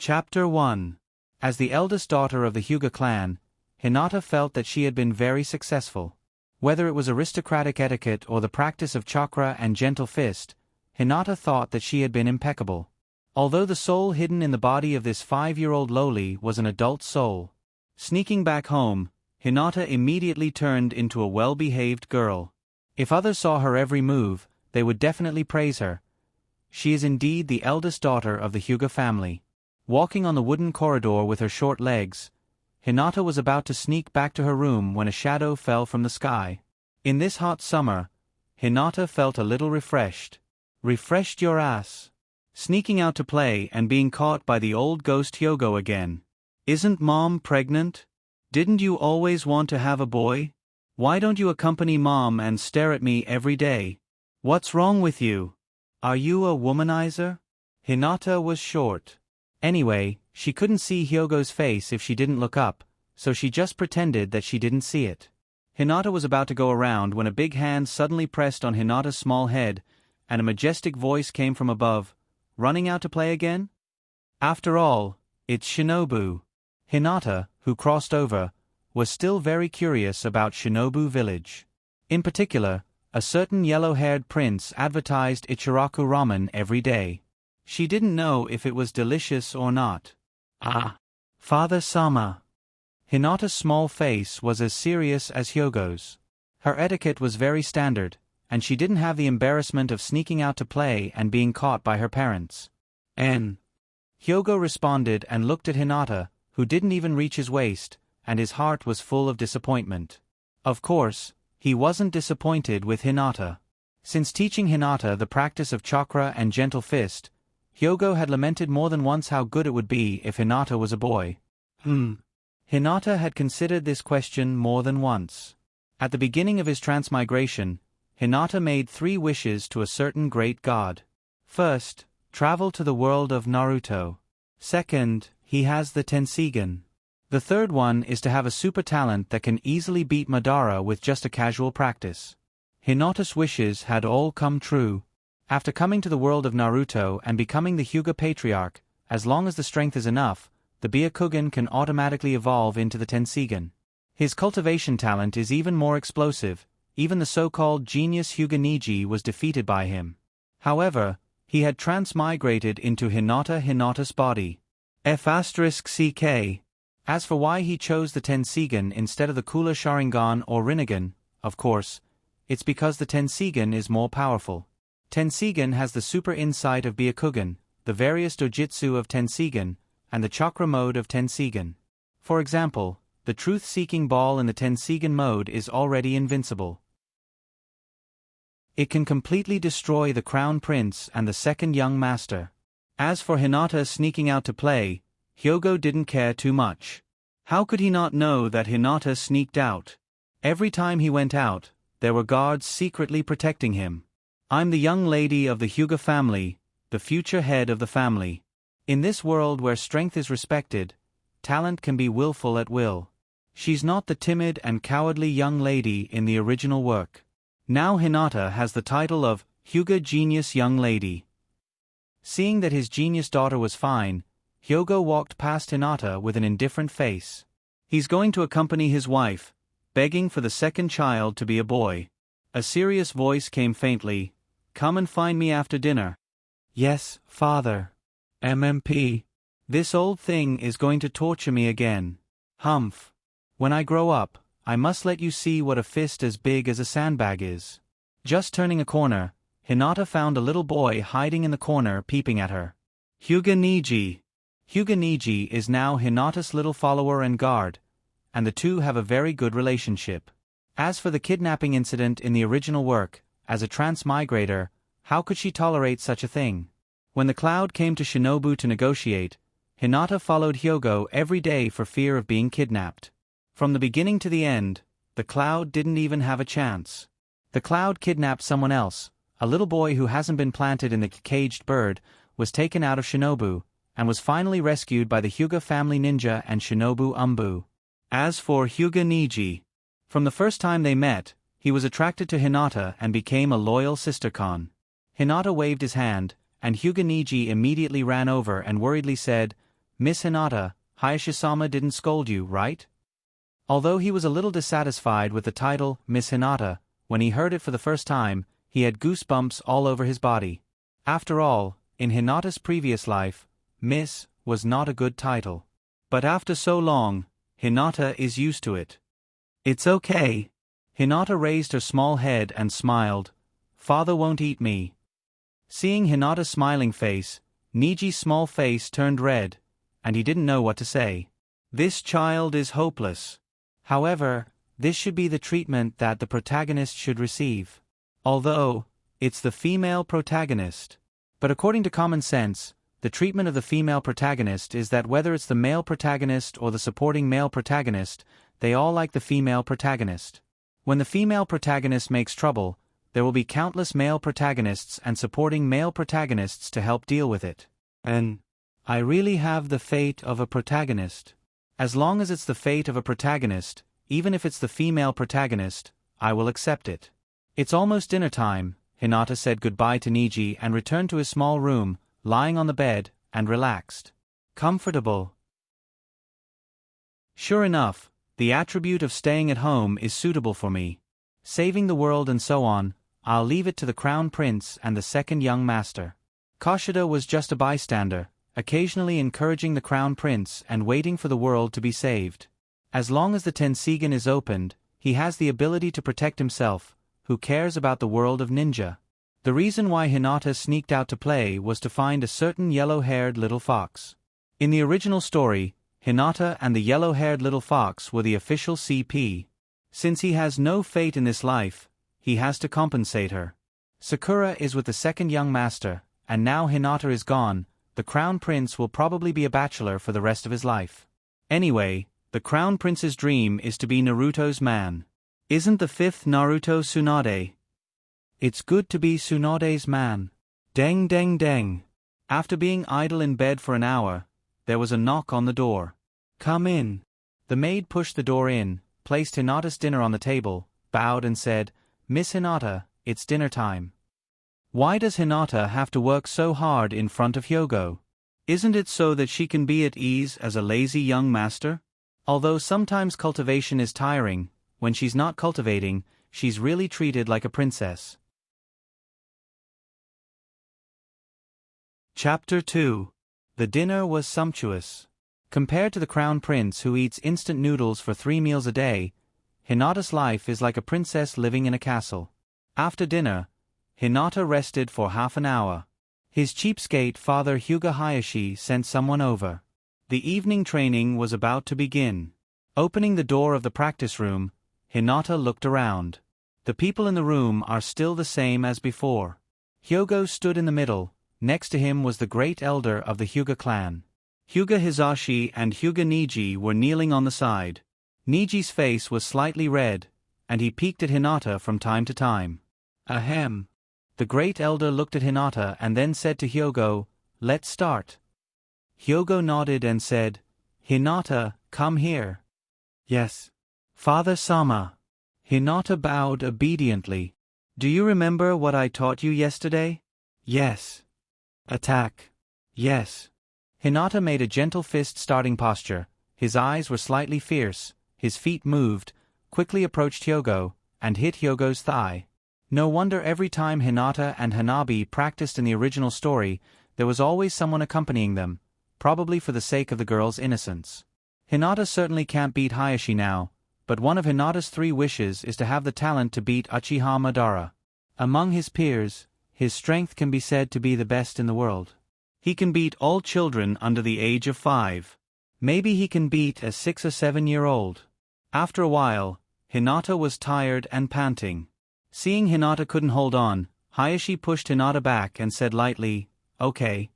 Chapter 1. As the eldest daughter of the Hyuga clan, Hinata felt that she had been very successful. Whether it was aristocratic etiquette or the practice of chakra and gentle fist, Hinata thought that she had been impeccable. Although the soul hidden in the body of this 5-year-old lowly was an adult soul. Sneaking back home, Hinata immediately turned into a well-behaved girl. If others saw her every move, they would definitely praise her. She is indeed the eldest daughter of the Hyuga family. Walking on the wooden corridor with her short legs, Hinata was about to sneak back to her room when a shadow fell from the sky. In this hot summer, Hinata felt a little refreshed. Refreshed your ass. Sneaking out to play and being caught by the old ghost Hyogo again. Isn't Mom pregnant? Didn't you always want to have a boy? Why don't you accompany Mom and stare at me every day? What's wrong with you? Are you a womanizer? Hinata was short. Anyway, she couldn't see Hyogo's face if she didn't look up, so she just pretended that she didn't see it. Hinata was about to go around when a big hand suddenly pressed on Hinata's small head, and a majestic voice came from above. Running out to play again? After all, it's Shinobu. Hinata, who crossed over, was still very curious about Shinobu Village. In particular, a certain yellow-haired prince advertised Ichiraku ramen every day. She didn't know if it was delicious or not. Ah! Father-sama. Hinata's small face was as serious as Hyogo's. Her etiquette was very standard, and she didn't have the embarrassment of sneaking out to play and being caught by her parents. Hyogo responded and looked at Hinata, who didn't even reach his waist, and his heart was full of disappointment. Of course, he wasn't disappointed with Hinata. Since teaching Hinata the practice of chakra and gentle fist, Hyogo had lamented more than once how good it would be if Hinata was a boy. Hinata had considered this question more than once. At the beginning of his transmigration, Hinata made 3 wishes to a certain great god. First, travel to the world of Naruto. Second, he has the Tensigen. The third one is to have a super talent that can easily beat Madara with just a casual practice. Hinata's wishes had all come true. After coming to the world of Naruto and becoming the Hyuga Patriarch, as long as the strength is enough, the Byakugan can automatically evolve into the Tensigen. His cultivation talent is even more explosive. Even the so-called genius Hyuga Niji was defeated by him. However, he had transmigrated into Hinata's body. F***ck. As for why he chose the Tensigen instead of the Kula Sharingan or Rinnegan, of course, it's because the Tensigen is more powerful. Tensigen has the super insight of Byakugan, the various dojutsu of Tensigen, and the chakra mode of Tensigen. For example, the truth-seeking ball in the Tensigen mode is already invincible. It can completely destroy the Crown Prince and the second young master. As for Hinata sneaking out to play, Hyogo didn't care too much. How could he not know that Hinata sneaked out? Every time he went out, there were guards secretly protecting him. I'm the young lady of the Hyuga family, the future head of the family. In this world where strength is respected, talent can be willful at will. She's not the timid and cowardly young lady in the original work. Now Hinata has the title of Hyuga Genius Young Lady. Seeing that his genius daughter was fine, Hyogo walked past Hinata with an indifferent face. He's going to accompany his wife, begging for the second child to be a boy. A serious voice came faintly, "Come and find me after dinner." "Yes, father." "MMP. This old thing is going to torture me again." "Humph. When I grow up, I must let you see what a fist as big as a sandbag is." Just turning a corner, Hinata found a little boy hiding in the corner peeping at her. Hyuga Niji. Hyuga Niji is now Hinata's little follower and guard, and the two have a very good relationship. As for the kidnapping incident in the original work, as a transmigrator, how could she tolerate such a thing? When the Cloud came to Shinobu to negotiate, Hinata followed Hyogo every day for fear of being kidnapped. From the beginning to the end, the Cloud didn't even have a chance. The Cloud kidnapped someone else. A little boy who hasn't been planted in the caged bird was taken out of Shinobu, and was finally rescued by the Hyuga family ninja and Shinobu Umbu. As for Hyuga Niji, from the first time they met, he was attracted to Hinata and became a loyal sister-con. Hinata waved his hand, and Hyuga Niji immediately ran over and worriedly said, Miss Hinata, Hayashi-sama didn't scold you, right? Although he was a little dissatisfied with the title, Miss Hinata, when he heard it for the first time, he had goosebumps all over his body. After all, in Hinata's previous life, Miss was not a good title. But after so long, Hinata is used to it. It's okay. Hinata raised her small head and smiled. Father won't eat me. Seeing Hinata's smiling face, Niji's small face turned red, and he didn't know what to say. This child is hopeless. However, this should be the treatment that the protagonist should receive. Although, it's the female protagonist. But according to common sense, the treatment of the female protagonist is that whether it's the male protagonist or the supporting male protagonist, they all like the female protagonist. When the female protagonist makes trouble, there will be countless male protagonists and supporting male protagonists to help deal with it. And I really have the fate of a protagonist. As long as it's the fate of a protagonist, even if it's the female protagonist, I will accept it. It's almost dinner time. Hinata said goodbye to Niji and returned to his small room, lying on the bed, and relaxed. Comfortable. Sure enough, the attribute of staying at home is suitable for me. Saving the world and so on, I'll leave it to the Crown Prince and the second young master. Kashida was just a bystander, occasionally encouraging the Crown Prince and waiting for the world to be saved. As long as the Tensigan is opened, he has the ability to protect himself. Who cares about the world of ninja? The reason why Hinata sneaked out to play was to find a certain yellow-haired little fox. In the original story, Hinata and the yellow-haired little fox were the official CP. Since he has no fate in this life, he has to compensate her. Sakura is with the second young master, and now Hinata is gone, the Crown Prince will probably be a bachelor for the rest of his life. Anyway, the Crown Prince's dream is to be Naruto's man. Isn't the fifth Naruto Tsunade? It's good to be Tsunade's man. Deng deng deng. After being idle in bed for an hour, there was a knock on the door. Come in. The maid pushed the door in, placed Hinata's dinner on the table, bowed and said, Miss Hinata, it's dinner time. Why does Hinata have to work so hard in front of Hyogo? Isn't it so that she can be at ease as a lazy young master? Although sometimes cultivation is tiring, when she's not cultivating, she's really treated like a princess. Chapter 2. The dinner was sumptuous. Compared to the Crown Prince who eats instant noodles for 3 meals a day, Hinata's life is like a princess living in a castle. After dinner, Hinata rested for half an hour. His cheapskate father Hyuga Hayashi sent someone over. The evening training was about to begin. Opening the door of the practice room, Hinata looked around. The people in the room are still the same as before. Hyogo stood in the middle, next to him was the great elder of the Hyuga clan. Hyuga Hizashi and Hyuga Niji were kneeling on the side. Niji's face was slightly red, and he peeked at Hinata from time to time. Ahem. The great elder looked at Hinata and then said to Hyogo, Let's start. Hyogo nodded and said, Hinata, come here. Yes. Father Sama. Hinata bowed obediently. Do you remember what I taught you yesterday? Yes. Attack. Yes. Hinata made a gentle fist starting posture, his eyes were slightly fierce, his feet moved, quickly approached Hyogo, and hit Hyogo's thigh. No wonder every time Hinata and Hanabi practiced in the original story, there was always someone accompanying them, probably for the sake of the girl's innocence. Hinata certainly can't beat Hayashi now, but one of Hinata's 3 wishes is to have the talent to beat Uchiha Madara. Among his peers, his strength can be said to be the best in the world. He can beat all children under the age of 5. Maybe he can beat a 6 or 7-year-old. After a while, Hinata was tired and panting. Seeing Hinata couldn't hold on, Hayashi pushed Hinata back and said lightly, Okay.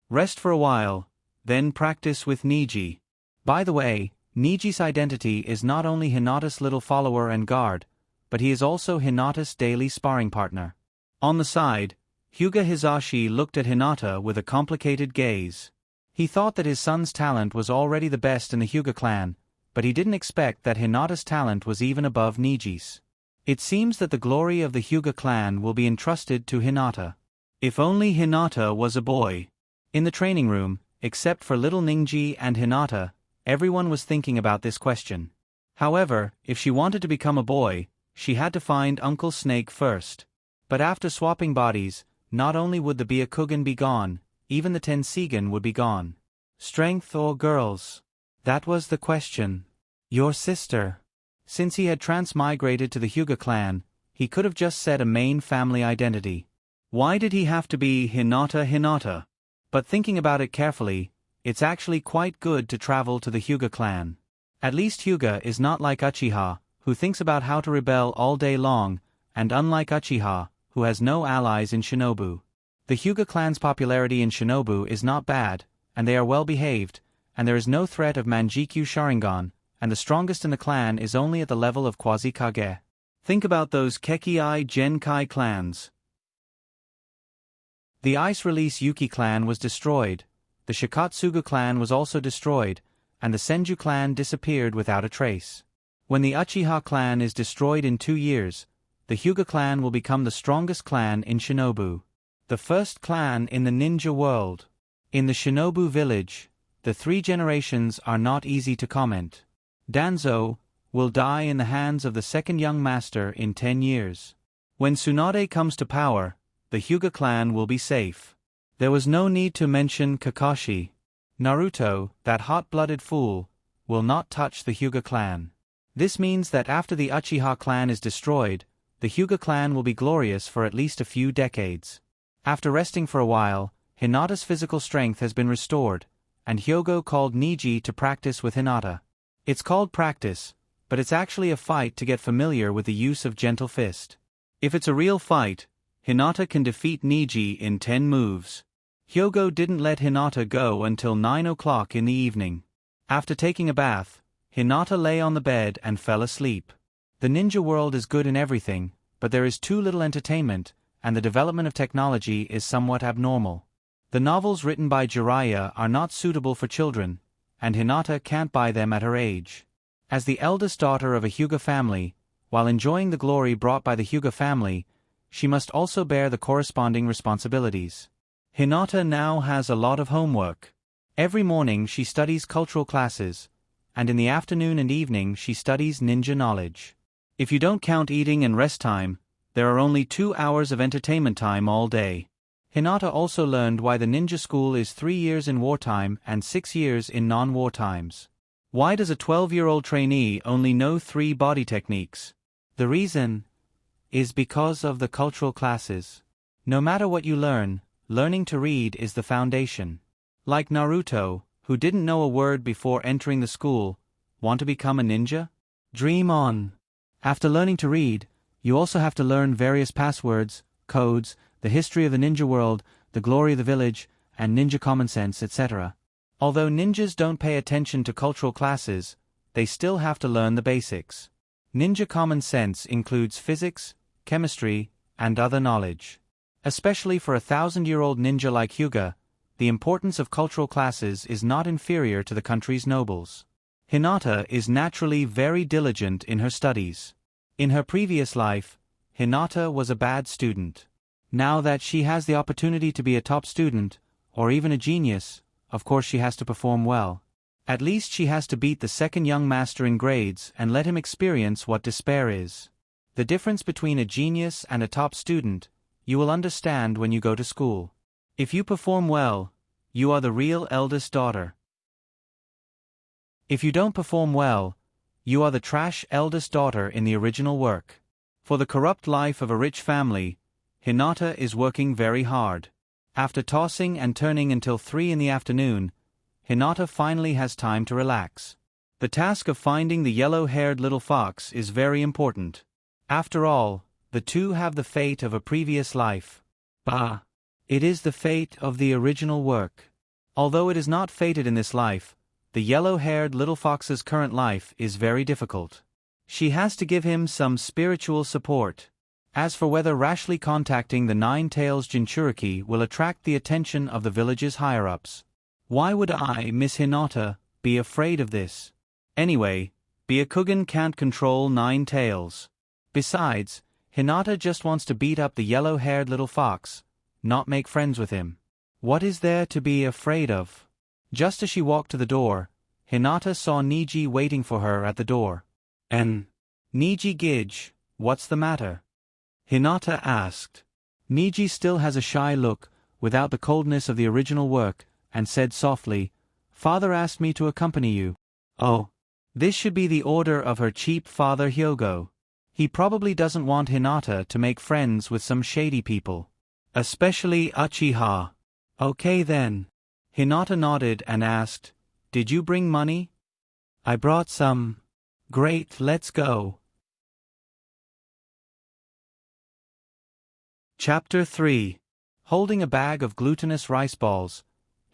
Rest for a while, then practice with Niji. By the way, Niji's identity is not only Hinata's little follower and guard, but he is also Hinata's daily sparring partner. On the side, Hyuga Hizashi looked at Hinata with a complicated gaze. He thought that his son's talent was already the best in the Hyuga clan, but he didn't expect that Hinata's talent was even above Niji's. It seems that the glory of the Hyuga clan will be entrusted to Hinata. If only Hinata was a boy. In the training room, Except for little Ningji and Hinata, everyone was thinking about this question. However, if she wanted to become a boy, she had to find Uncle Snake first. But after swapping bodies, not only would the Byakugan be gone, even the Tensigan would be gone. Strength or girls? That was the question. Your sister. Since he had transmigrated to the Hyuga clan, he could have just said a main family identity. Why did he have to be Hinata? But thinking about it carefully, it's actually quite good to travel to the Hyuga clan. At least Hyuga is not like Uchiha, who thinks about how to rebel all day long, and unlike Uchiha, who has no allies in Shinobu. The Hyuga clan's popularity in Shinobu is not bad, and they are well behaved, and there is no threat of Manjikyu Sharingan, and the strongest in the clan is only at the level of Quasi-Kage. Think about those Kekii Genkai clans. The Ice Release Yuki clan was destroyed, the Shikatsugu clan was also destroyed, and the Senju clan disappeared without a trace. When the Uchiha clan is destroyed in 2 years, the Hyuga clan will become the strongest clan in Shinobu. The first clan in the ninja world. In the Shinobu village, the 3 generations are not easy to comment. Danzo will die in the hands of the second young master in 10 years. When Tsunade comes to power, the Hyuga clan will be safe. There was no need to mention Kakashi. Naruto, that hot-blooded fool, will not touch the Hyuga clan. This means that after the Uchiha clan is destroyed, the Hyuga clan will be glorious for at least a few decades. After resting for a while, Hinata's physical strength has been restored, and Hyogo called Niji to practice with Hinata. It's called practice, but it's actually a fight to get familiar with the use of Gentle Fist. If it's a real fight, Hinata can defeat Niji in 10 moves. Hyogo didn't let Hinata go until 9 o'clock in the evening. After taking a bath, Hinata lay on the bed and fell asleep. The ninja world is good in everything, but there is too little entertainment, and the development of technology is somewhat abnormal. The novels written by Jiraiya are not suitable for children, and Hinata can't buy them at her age. As the eldest daughter of a Hyuga family, while enjoying the glory brought by the Hyuga family, she must also bear the corresponding responsibilities. Hinata now has a lot of homework. Every morning she studies cultural classes, and in the afternoon and evening she studies ninja knowledge. If you don't count eating and rest time, there are only 2 hours of entertainment time all day. Hinata also learned why the ninja school is 3 years in wartime and 6 years in non-war times. Why does a 12-year-old trainee only know 3 body techniques? The reason is because of the cultural classes. No matter what you learn, learning to read is the foundation. Like Naruto, who didn't know a word before entering the school, want to become a ninja? Dream on! After learning to read, you also have to learn various passwords, codes, the history of the ninja world, the glory of the village, and ninja common sense, etc. Although ninjas don't pay attention to cultural classes, they still have to learn the basics. Ninja common sense includes physics, chemistry, and other knowledge. Especially for a 1,000-year-old ninja like Hyuga, the importance of cultural classes is not inferior to the country's nobles. Hinata is naturally very diligent in her studies. In her previous life, Hinata was a bad student. Now that she has the opportunity to be a top student, or even a genius, of course she has to perform well. At least she has to beat the second young master in grades and let him experience what despair is. The difference between a genius and a top student, you will understand when you go to school. If you perform well, you are the real eldest daughter. If you don't perform well, you are the trash eldest daughter in the original work. For the corrupt life of a rich family, Hinata is working very hard. After tossing and turning until 3 in the afternoon, Hinata finally has time to relax. The task of finding the yellow-haired little fox is very important. After all, the two have the fate of a previous life. Bah! It is the fate of the original work. Although it is not fated in this life, the yellow-haired little fox's current life is very difficult. She has to give him some spiritual support. As for whether rashly contacting the Nine-Tails Jinchuriki will attract the attention of the village's higher-ups. Why would I, Miss Hinata, be afraid of this? Anyway, Byakugan can't control Nine-Tails. Besides, Hinata just wants to beat up the yellow-haired little fox, not make friends with him. What is there to be afraid of? Just as she walked to the door, Hinata saw Niji waiting for her at the door. Niji Gij, what's the matter? Hinata asked. Niji still has a shy look, without the coldness of the original work, and said softly, Father asked me to accompany you. Oh. This should be the order of her cheap father Hyogo. He probably doesn't want Hinata to make friends with some shady people. Especially Uchiha. Okay then. Hinata nodded and asked, Did you bring money? I brought some. Great, let's go. Chapter 3. Holding a bag of glutinous rice balls,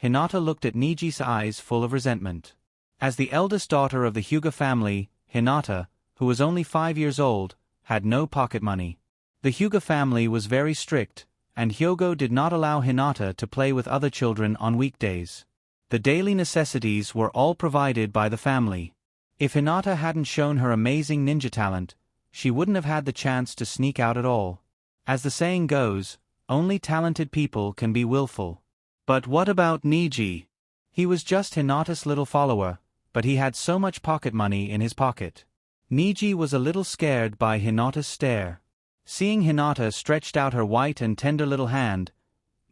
Hinata looked at Niji's eyes full of resentment. As the eldest daughter of the Hyuga family, Hinata, who was only 5 years old, had no pocket money. The Hyuga family was very strict, and Hyogo did not allow Hinata to play with other children on weekdays. The daily necessities were all provided by the family. If Hinata hadn't shown her amazing ninja talent, she wouldn't have had the chance to sneak out at all. As the saying goes, only talented people can be willful. But what about Niji? He was just Hinata's little follower, but he had so much pocket money in his pocket. Niji was a little scared by Hinata's stare. Seeing Hinata stretched out her white and tender little hand,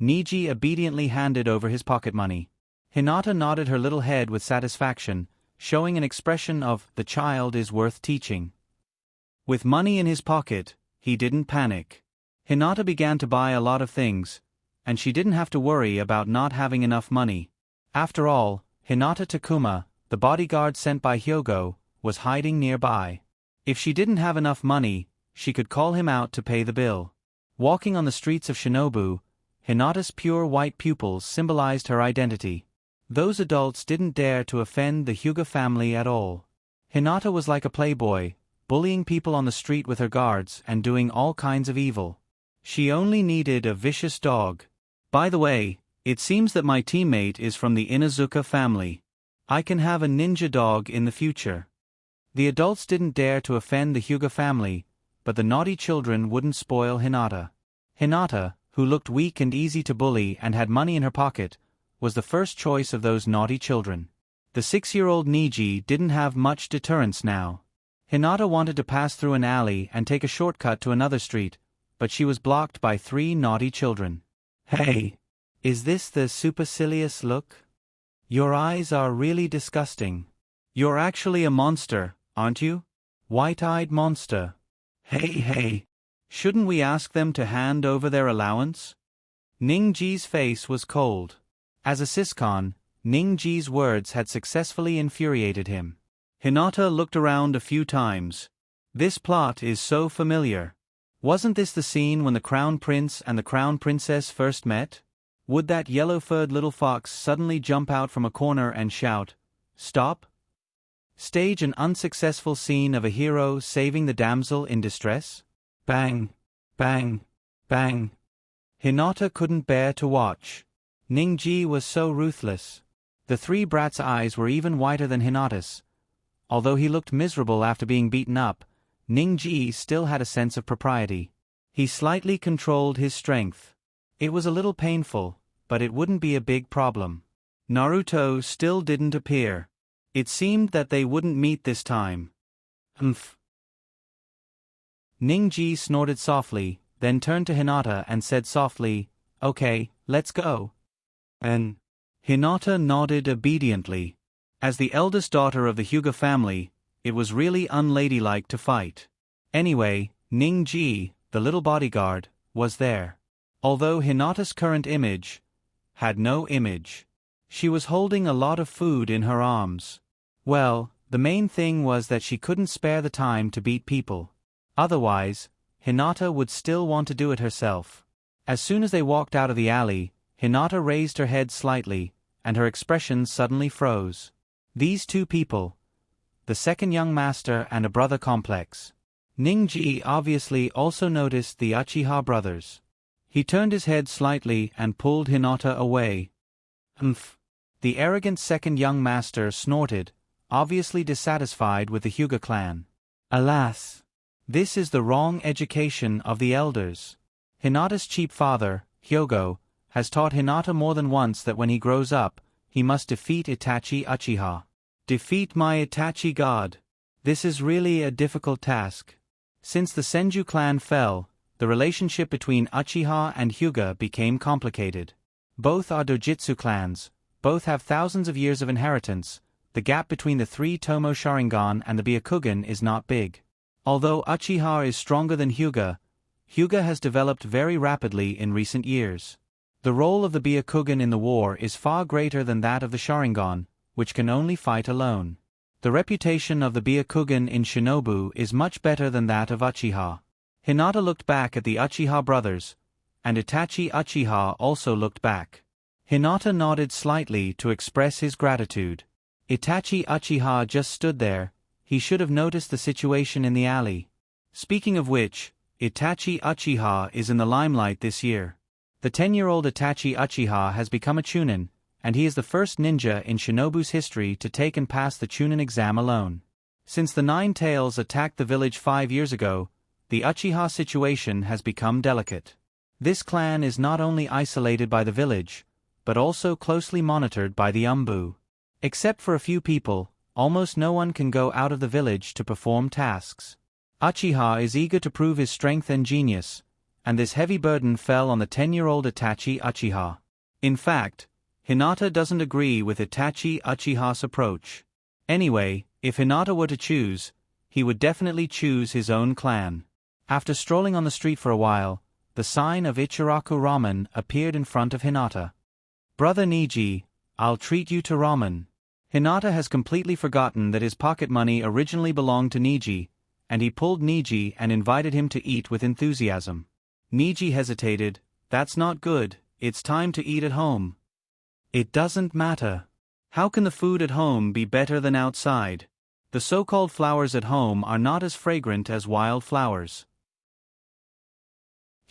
Niji obediently handed over his pocket money. Hinata nodded her little head with satisfaction, showing an expression of, the child is worth teaching. With money in his pocket, he didn't panic. Hinata began to buy a lot of things, and she didn't have to worry about not having enough money. After all, Hinata Takuma, the bodyguard sent by Hyogo, was hiding nearby. If she didn't have enough money, she could call him out to pay the bill. Walking on the streets of Shinobu, Hinata's pure white pupils symbolized her identity. Those adults didn't dare to offend the Hyuga family at all. Hinata was like a playboy, bullying people on the street with her guards and doing all kinds of evil. She only needed a vicious dog. By the way, it seems that my teammate is from the Inuzuka family. I can have a ninja dog in the future. The adults didn't dare to offend the Hyuga family, but the naughty children wouldn't spoil Hinata. Hinata, who looked weak and easy to bully and had money in her pocket, was the first choice of those naughty children. The 6-year-old Niji didn't have much deterrence now. Hinata wanted to pass through an alley and take a shortcut to another street, but she was blocked by 3 naughty children. Hey! Is this the supercilious look? Your eyes are really disgusting. You're actually a monster, aren't you? White-eyed monster. Hey! Shouldn't we ask them to hand over their allowance? Ningji's face was cold. As a siscon, Ningji's words had successfully infuriated him. Hinata looked around a few times. This plot is so familiar. Wasn't this the scene when the Crown Prince and the Crown Princess first met? Would that yellow-furred little fox suddenly jump out from a corner and shout, "Stop"? Stage an unsuccessful scene of a hero saving the damsel in distress? Bang! Bang! Bang! Hinata couldn't bear to watch. Ningji was so ruthless. The 3 brats' eyes were even whiter than Hinata's. Although he looked miserable after being beaten up, Ningji still had a sense of propriety. He slightly controlled his strength. It was a little painful, but it wouldn't be a big problem. Naruto still didn't appear. It seemed that they wouldn't meet this time. Humph. Ningji snorted softly, then turned to Hinata and said softly, "Okay, let's go." And Hinata nodded obediently. As the eldest daughter of the Hyuga family, it was really unladylike to fight. Anyway, Ningji, the little bodyguard, was there. Although Hinata's current image had no image. She was holding a lot of food in her arms. Well, the main thing was that she couldn't spare the time to beat people. Otherwise, Hinata would still want to do it herself. As soon as they walked out of the alley, Hinata raised her head slightly, and her expression suddenly froze. These 2 people, the second young master and a brother complex. Ningji obviously also noticed the Uchiha brothers. He turned his head slightly and pulled Hinata away. Humph. The arrogant second young master snorted, obviously dissatisfied with the Hyuga clan. Alas! This is the wrong education of the elders. Hinata's cheap father, Hyogo, has taught Hinata more than once that when he grows up, he must defeat Itachi Uchiha. Defeat my Itachi god. This is really a difficult task. Since the Senju clan fell, the relationship between Uchiha and Hyuga became complicated. Both are dojutsu clans, both have thousands of years of inheritance. The gap between the three Tomo Sharingan and the Byakugan is not big. Although Uchiha is stronger than Hyuga, Hyuga has developed very rapidly in recent years. The role of the Byakugan in the war is far greater than that of the Sharingan, which can only fight alone. The reputation of the Byakugan in Shinobu is much better than that of Uchiha. Hinata looked back at the Uchiha brothers, and Itachi Uchiha also looked back. Hinata nodded slightly to express his gratitude. Itachi Uchiha just stood there. He should have noticed the situation in the alley. Speaking of which, Itachi Uchiha is in the limelight this year. The 10-year-old Itachi Uchiha has become a Chunin, and he is the first ninja in Shinobu's history to take and pass the Chunin exam alone. Since the Nine Tails attacked the village 5 years ago, the Uchiha situation has become delicate. This clan is not only isolated by the village, but also closely monitored by the Umbu. Except for a few people, almost no one can go out of the village to perform tasks. Uchiha is eager to prove his strength and genius, and this heavy burden fell on the 10-year-old Itachi Uchiha. In fact, Hinata doesn't agree with Itachi Uchiha's approach. Anyway, if Hinata were to choose, he would definitely choose his own clan. After strolling on the street for a while, the sign of Ichiraku Ramen appeared in front of Hinata. Brother Niji, I'll treat you to ramen. Hinata has completely forgotten that his pocket money originally belonged to Niji, and he pulled Niji and invited him to eat with enthusiasm. Niji hesitated. That's not good, it's time to eat at home. It doesn't matter. How can the food at home be better than outside? The so-called flowers at home are not as fragrant as wild flowers.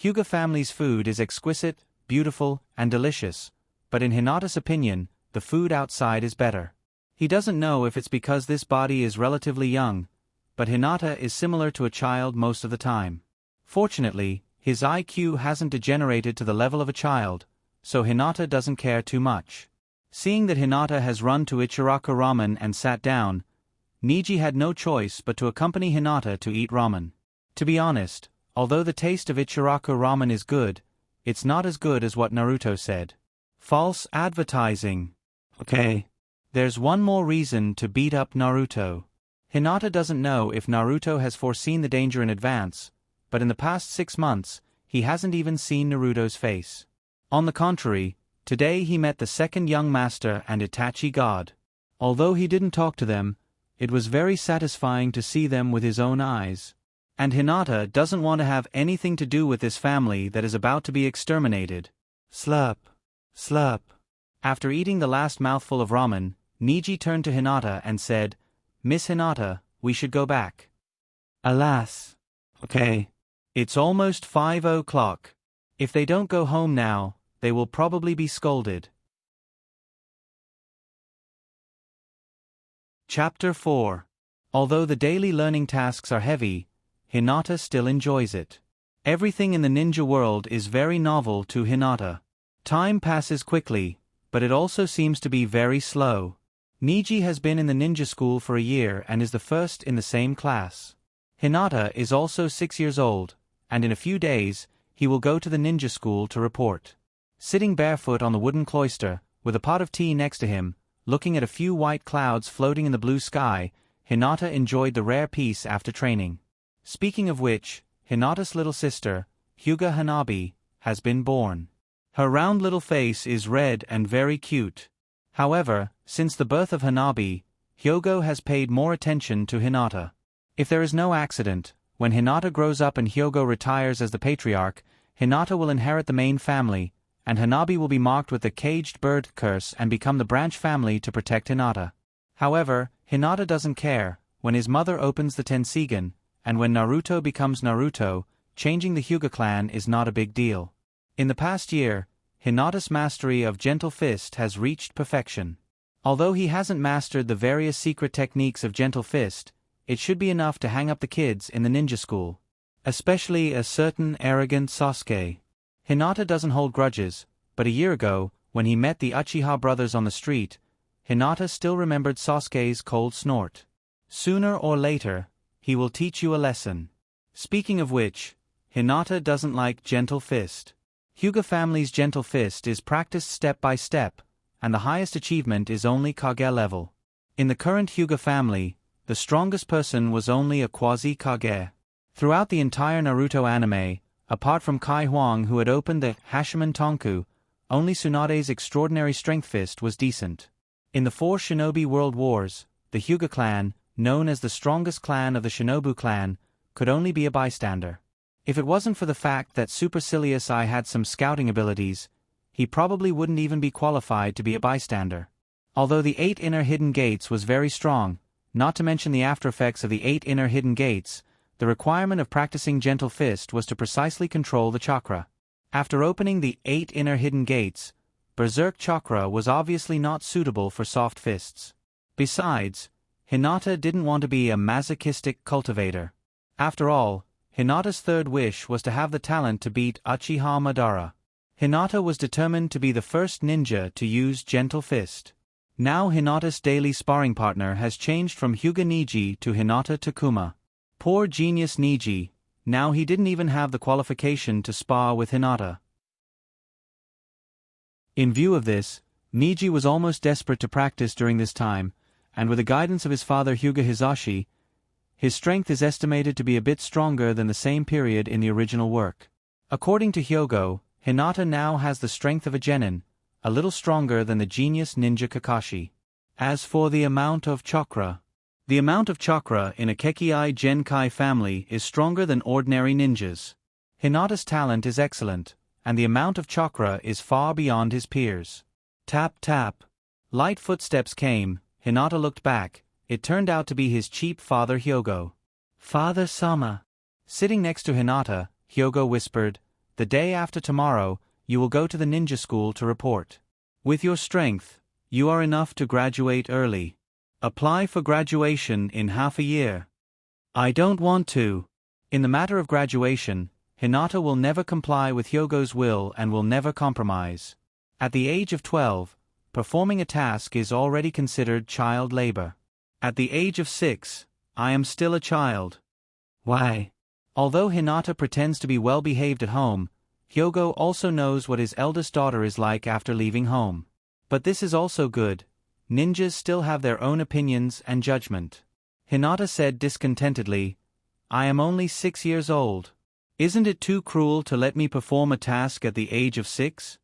Hyuga family's food is exquisite, beautiful, and delicious, but in Hinata's opinion, the food outside is better. He doesn't know if it's because this body is relatively young, but Hinata is similar to a child most of the time. Fortunately, his IQ hasn't degenerated to the level of a child, so Hinata doesn't care too much. Seeing that Hinata has run to Ichiraku Ramen and sat down, Niji had no choice but to accompany Hinata to eat ramen. To be honest, although the taste of Ichiraku Ramen is good, it's not as good as what Naruto said. False advertising. Okay. There's one more reason to beat up Naruto. Hinata doesn't know if Naruto has foreseen the danger in advance, but in the past 6 months, he hasn't even seen Naruto's face. On the contrary, today he met the second young master and Itachi God. Although he didn't talk to them, it was very satisfying to see them with his own eyes. And Hinata doesn't want to have anything to do with this family that is about to be exterminated. Slurp. Slurp. After eating the last mouthful of ramen, Niji turned to Hinata and said, "Miss Hinata, we should go back." Alas. Okay. It's almost 5 o'clock. If they don't go home now, they will probably be scolded. Chapter 4. Although the daily learning tasks are heavy, Hinata still enjoys it. Everything in the ninja world is very novel to Hinata. Time passes quickly, but it also seems to be very slow. Niji has been in the ninja school for a year and is the first in the same class. Hinata is also 6 years old, and in a few days, he will go to the ninja school to report. Sitting barefoot on the wooden cloister, with a pot of tea next to him, looking at a few white clouds floating in the blue sky, Hinata enjoyed the rare peace after training. Speaking of which, Hinata's little sister, Hyuga Hanabi, has been born. Her round little face is red and very cute. However, since the birth of Hanabi, Hyogo has paid more attention to Hinata. If there is no accident, when Hinata grows up and Hyogo retires as the patriarch, Hinata will inherit the main family, and Hanabi will be marked with the caged bird curse and become the branch family to protect Hinata. However, Hinata doesn't care. When his mother opens the Tensigen, and when Naruto becomes Naruto, changing the Hyuga clan is not a big deal. In the past year, Hinata's mastery of Gentle Fist has reached perfection. Although he hasn't mastered the various secret techniques of Gentle Fist, it should be enough to hang up the kids in the ninja school. Especially a certain arrogant Sasuke. Hinata doesn't hold grudges, but a year ago, when he met the Uchiha brothers on the street, Hinata still remembered Sasuke's cold snort. Sooner or later, he will teach you a lesson. Speaking of which, Hinata doesn't like Gentle Fist. Hyuga family's Gentle Fist is practiced step by step, and the highest achievement is only Kage level. In the current Hyuga family, the strongest person was only a quasi-Kage. Throughout the entire Naruto anime, apart from Kai Huang who had opened the Hashiman Tonku, only Tsunade's extraordinary strength fist was decent. In the 4 Shinobi World Wars, the Hyuga clan, known as the strongest clan of the Shinobu clan, could only be a bystander. If it wasn't for the fact that Supercilious Eye had some scouting abilities, he probably wouldn't even be qualified to be a bystander. Although the 8 inner hidden gates was very strong, not to mention the aftereffects of the 8 inner hidden gates, the requirement of practicing Gentle Fist was to precisely control the chakra. After opening the 8 inner hidden gates, Berserk chakra was obviously not suitable for soft fists. Besides, Hinata didn't want to be a masochistic cultivator. After all, Hinata's third wish was to have the talent to beat Uchiha Madara. Hinata was determined to be the first ninja to use Gentle Fist. Now Hinata's daily sparring partner has changed from Hyuga Niji to Hinata Takuma. Poor genius Niji, now he didn't even have the qualification to spar with Hinata. In view of this, Niji was almost desperate to practice during this time, and with the guidance of his father Hyuga Hizashi, his strength is estimated to be a bit stronger than the same period in the original work. According to Hyogo, Hinata now has the strength of a genin, a little stronger than the genius ninja Kakashi. As for the amount of chakra in a Kekkei Genkai family is stronger than ordinary ninjas. Hinata's talent is excellent, and the amount of chakra is far beyond his peers. Tap tap. Light footsteps came. Hinata looked back. It turned out to be his cheap father Hyogo. Father Sama. Sitting next to Hinata, Hyogo whispered, "The day after tomorrow, you will go to the ninja school to report. With your strength, you are enough to graduate early. Apply for graduation in half a year." "I don't want to." In the matter of graduation, Hinata will never comply with Hyogo's will and will never compromise. At the age of 12, performing a task is already considered child labor. At the age of 6, I am still a child. Why? Although Hinata pretends to be well behaved at home, Hyogo also knows what his eldest daughter is like after leaving home. But this is also good. Ninjas still have their own opinions and judgment. Hinata said discontentedly, "I am only 6 years old. Isn't it too cruel to let me perform a task at the age of 6?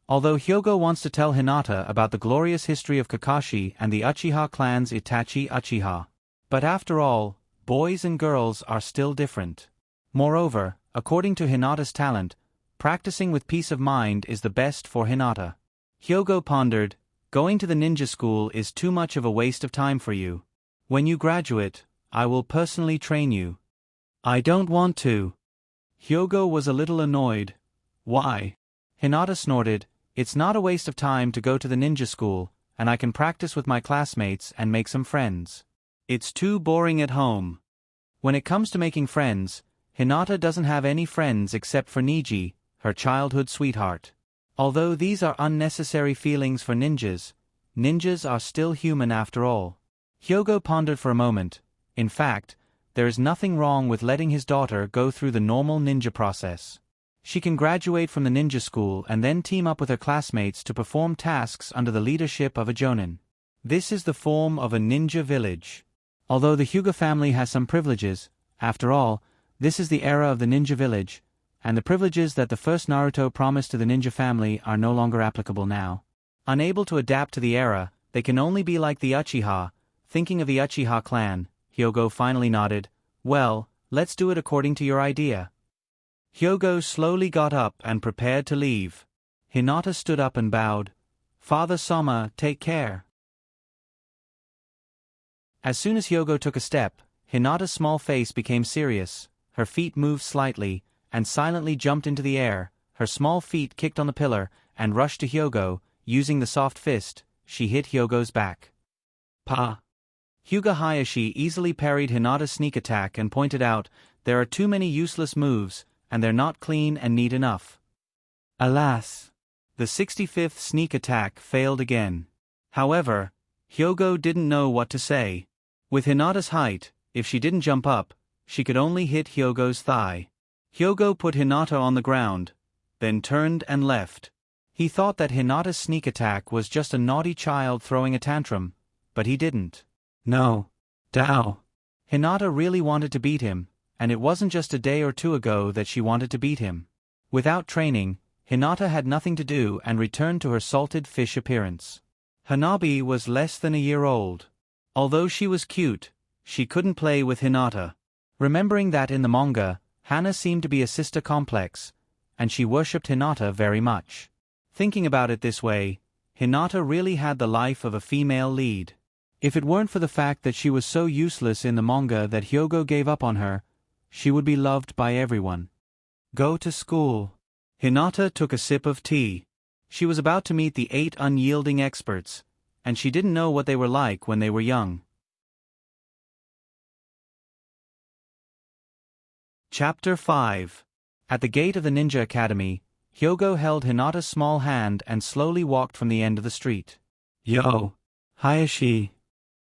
Although Hyogo wants to tell Hinata about the glorious history of Kakashi and the Uchiha clan's Itachi Uchiha. But after all, boys and girls are still different. Moreover, according to Hinata's talent, practicing with peace of mind is the best for Hinata. Hyogo pondered, "Going to the ninja school is too much of a waste of time for you. When you graduate, I will personally train you." "I don't want to." Hyogo was a little annoyed. "Why?" Hinata snorted, "It's not a waste of time to go to the ninja school, and I can practice with my classmates and make some friends. It's too boring at home." When it comes to making friends, Hinata doesn't have any friends except for Niji, her childhood sweetheart. Although these are unnecessary feelings for ninjas, ninjas are still human after all. Hyogo pondered for a moment. In fact, there is nothing wrong with letting his daughter go through the normal ninja process. She can graduate from the ninja school and then team up with her classmates to perform tasks under the leadership of a jonin. This is the form of a ninja village. Although the Hyuga family has some privileges, after all, this is the era of the ninja village, and the privileges that the first Naruto promised to the ninja family are no longer applicable now. Unable to adapt to the era, they can only be like the Uchiha. Thinking of the Uchiha clan, Hyogo finally nodded, "Well, let's do it according to your idea." Hyogo slowly got up and prepared to leave. Hinata stood up and bowed. "Father Sama, take care." As soon as Hyogo took a step, Hinata's small face became serious, her feet moved slightly, and silently jumped into the air. Her small feet kicked on the pillar, and rushed to Hyogo. Using the soft fist, she hit Hyogo's back. "Pa!" Hyuga Hayashi easily parried Hinata's sneak attack and pointed out, "There are too many useless moves, and they're not clean and neat enough." "Alas!" The 65th sneak attack failed again. However, Hyogo didn't know what to say. With Hinata's height, if she didn't jump up, she could only hit Hyogo's thigh. Hyogo put Hinata on the ground, then turned and left. He thought that Hinata's sneak attack was just a naughty child throwing a tantrum, but he didn't. No. Dao. Hinata really wanted to beat him, and it wasn't just a day or two ago that she wanted to beat him. Without training, Hinata had nothing to do and returned to her salted fish appearance. Hanabi was less than a year old. Although she was cute, she couldn't play with Hinata. Remembering that in the manga, Hana seemed to be a sister complex, and she worshipped Hinata very much. Thinking about it this way, Hinata really had the life of a female lead. If it weren't for the fact that she was so useless in the manga that Hyogo gave up on her, she would be loved by everyone. Go to school. Hinata took a sip of tea. She was about to meet the 8 unyielding experts, and she didn't know what they were like when they were young. Chapter 5. At the gate of the Ninja Academy, Hyogo held Hinata's small hand and slowly walked from the end of the street. Yo. Hayashi.